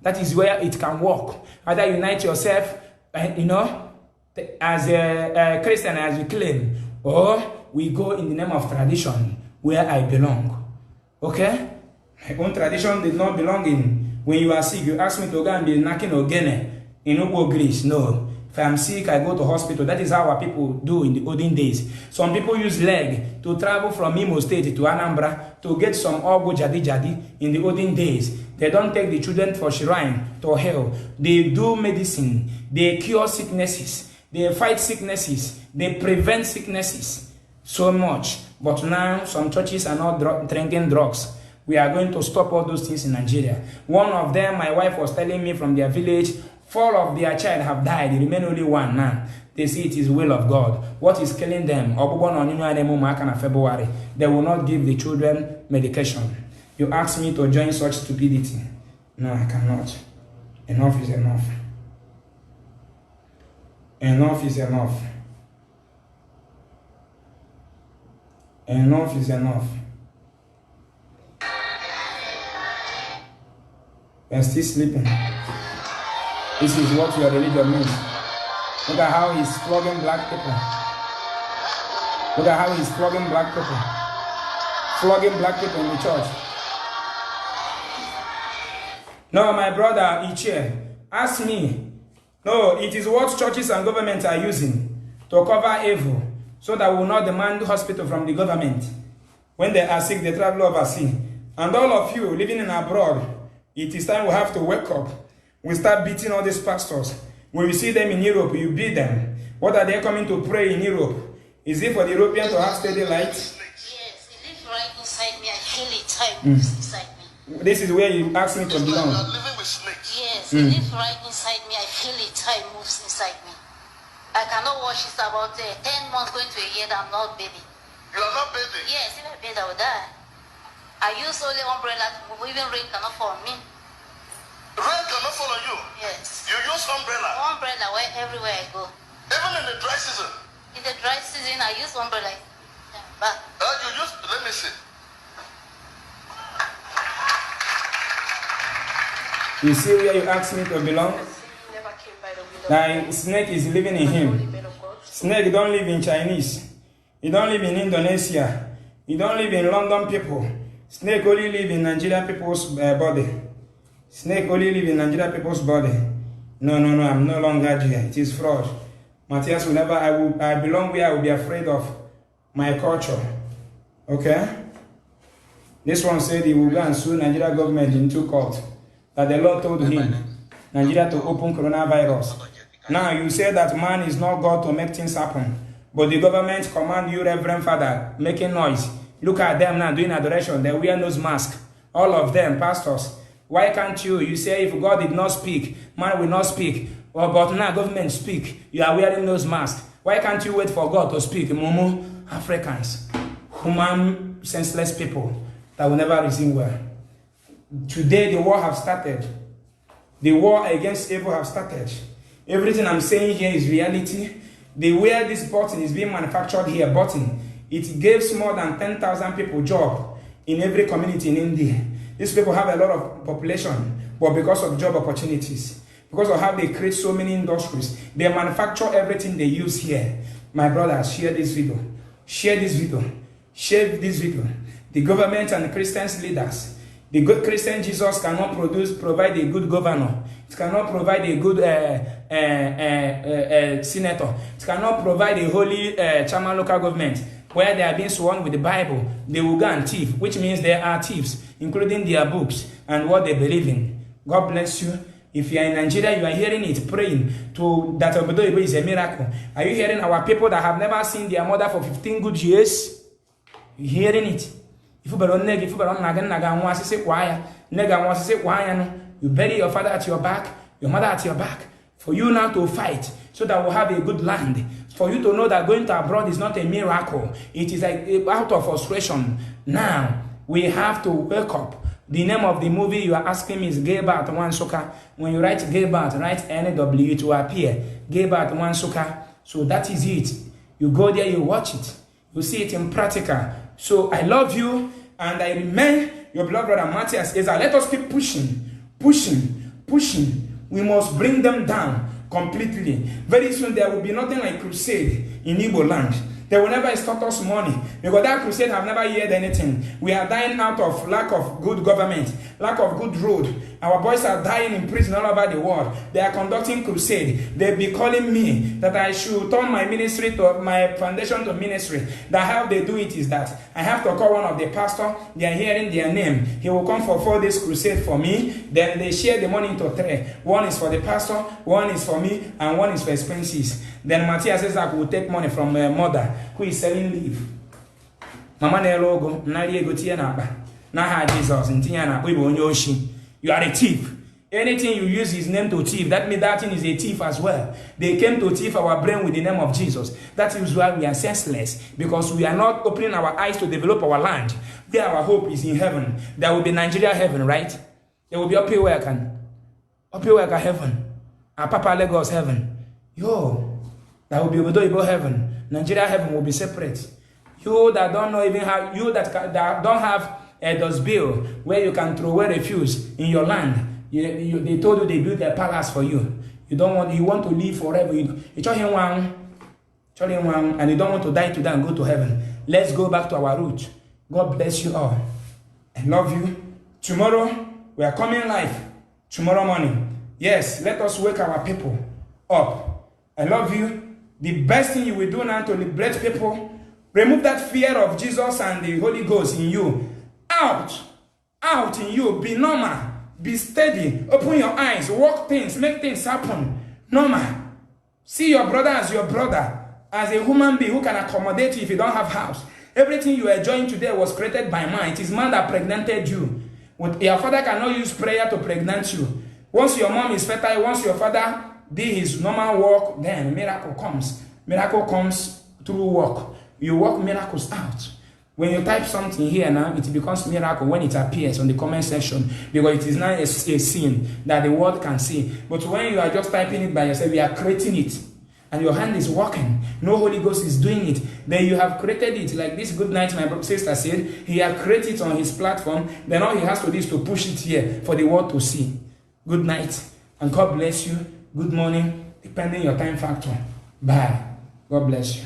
That is where it can work. Either unite yourself, as a Christian as you claim, or we go in the name of tradition where I belong. Okay? My own tradition did not belong in. When you are sick, you ask me to go and be knocking Ogene in Ugo Greece. No. If I'm sick, I go to hospital. That is how our people do in the olden days. Some people use leg to travel from Imo State to Anambra to get some Ogo Jadi in the olden days. They don't take the children for shrine to hell. They do medicine. They cure sicknesses. They fight sicknesses. They prevent sicknesses so much. But now some churches are not drinking drugs. We are going to stop all those things in Nigeria. One of them, my wife was telling me from their village, 4 of their child have died. There remain only 1 now. They say it is will of God. What is killing them? February. They will not give the children medication. You ask me to join such stupidity. No, I cannot. Enough is enough. Enough is enough. Enough is enough. We are still sleeping. This is what your religion means. Look at how he's flogging black people. Look at how he's flogging black people. Flogging black people in the church. No, my brother Ichie, ask me. No, it is what churches and governments are using to cover evil, so that we will not demand hospital from the government. When they are sick, they travel overseas. And all of you living in abroad, it is time we have to wake up. We start beating all these pastors. When you see them in Europe, you beat them. What are they coming to pray in Europe? Is it for the Europeans to have steady light? Yes, it lives right inside me. I feel it time inside me. This is where you ask me to belong. Yes, it lives right inside me. I feel it time moves inside me. I cannot watch it about 10 months going to a year that I'm not bathing. You are not bathing? Yes, if I bathe, I will die. I use only umbrella to move. Even rain cannot fall on me. Rain cannot fall on you? Yes. You use umbrella? Umbrella everywhere I go. Even in the dry season? In the dry season, I use umbrella. But you use, let me see. You see where you ask me to belong? Now, snake is living in him. Snake don't live in Chinese. He don't live in Indonesia. He don't live in London people. Snake only live in Nigerian people's body. Snake only live in Nigerian people's body. No, I'm no longer here. It is fraud. Matthias will never, I belong where I will be afraid of my culture. Okay? This one said he will go and sue Nigeria government into court. That the Lord told him, Nigeria to open coronavirus. Now you say that man is not God to make things happen. But the government command you, Reverend Father, making noise. Look at them now doing adoration. They wear nose mask. All of them, pastors. Why can't you? You say if God did not speak, man will not speak. Well, but now government speak. You are wearing nose mask. Why can't you wait for God to speak? Mumu, Africans, human, senseless people that will never reason well. Today the war has started. The war against evil has started. Everything I'm saying here is reality. The way this button is being manufactured here, it gives more than 10,000 people job in every community in India. These people have a lot of population, but because of job opportunities. because of how they create so many industries. They manufacture everything they use here. My brothers, share this video. Share this video. Share this video. The government and the Christians leaders. The good Christian Jesus cannot provide a good governor. It cannot provide a good senator. It cannot provide a holy chairman local government where they are being sworn with the Bible. They will go and thief, which means they are thieves, including their books and what they believe in. God bless you. If you are in Nigeria, you are hearing it, praying to that Obodo Ibo is a miracle. Are you hearing our people that have never seen their mother for 15 good years? You hearing it? You bury your father at your back, your mother at your back, for you now to fight so that we'll have a good land. For you to know that going to abroad is not a miracle. It is like out of frustration. Now, we have to wake up. The name of the movie you are asking me is Gilbert Wansuka. When you write Gilbert, write NW, it will appear. Gilbert Wansuka. So that is it. You go there, you watch it. You see it in practical. So I love you, and I remain your beloved brother Matthias. Let us keep pushing, pushing, pushing. We must bring them down completely. Very soon there will be nothing like crusade in Igbo land. They will never extort us money, because that crusade have never heard anything. We are dying out of lack of good government, lack of good road. Our boys are dying in prison all over the world. They are conducting crusade. They'll be calling me that I should turn my ministry to my foundation to ministry. That how they do it is that I have to call one of the pastor. They are hearing their name. He will come for 4 days crusade for me. Then they share the money into 3. One is for the pastor, one is for me, and one is for expenses. Then Matthias says I will take money from my mother who is selling leaf. Mama Nelogo, Nariego Tianaba, Naha Jesus, and Tiana, Yoshi. You are a thief. Anything you use his name to thief, that means that thing is a thief as well. They came to thief our brain with the name of Jesus. That is why we are senseless, because we are not opening our eyes to develop our land. Where our hope is in heaven. There will be Nigeria heaven, right? There will be Opiweka heaven. Papa Lagos heaven. Yo. That will be Obodo Ibo heaven. Nigeria heaven will be separate. You that don't know even how, you that don't have a dust bill where you can throw away refuse in your land. They told you they built a palace for you. You want to live forever. You and you don't want to die today and go to heaven. Let's go back to our roots. God bless you all. I love you. Tomorrow we are coming live. Tomorrow morning. Yes, let us wake our people up. I love you. The best thing you will do now to liberate people, remove that fear of Jesus and the Holy Ghost in you. Out in you. Be normal. Be steady. Open your eyes. Work things. Make things happen. Normal. See your brother as your brother. As a human being who can accommodate you if you don't have house. Everything you are enjoying today was created by man. It is man that pregnanted you. Your father cannot use prayer to pregnant you. Once your mom is fertile, once your father did his normal work, then miracle comes. Miracle comes through work. You work miracles out. When you type something here now, it becomes miracle when it appears on the comment section, because it is now a scene that the world can see. But when you are just typing it by yourself, you are creating it, and your hand is working. No Holy Ghost is doing it. Then you have created it. Like this good night, my sister said, he had created it on his platform. Then all he has to do is to push it here for the world to see. Good night, and God bless you. Good morning, depending your time factor. Bye. God bless you.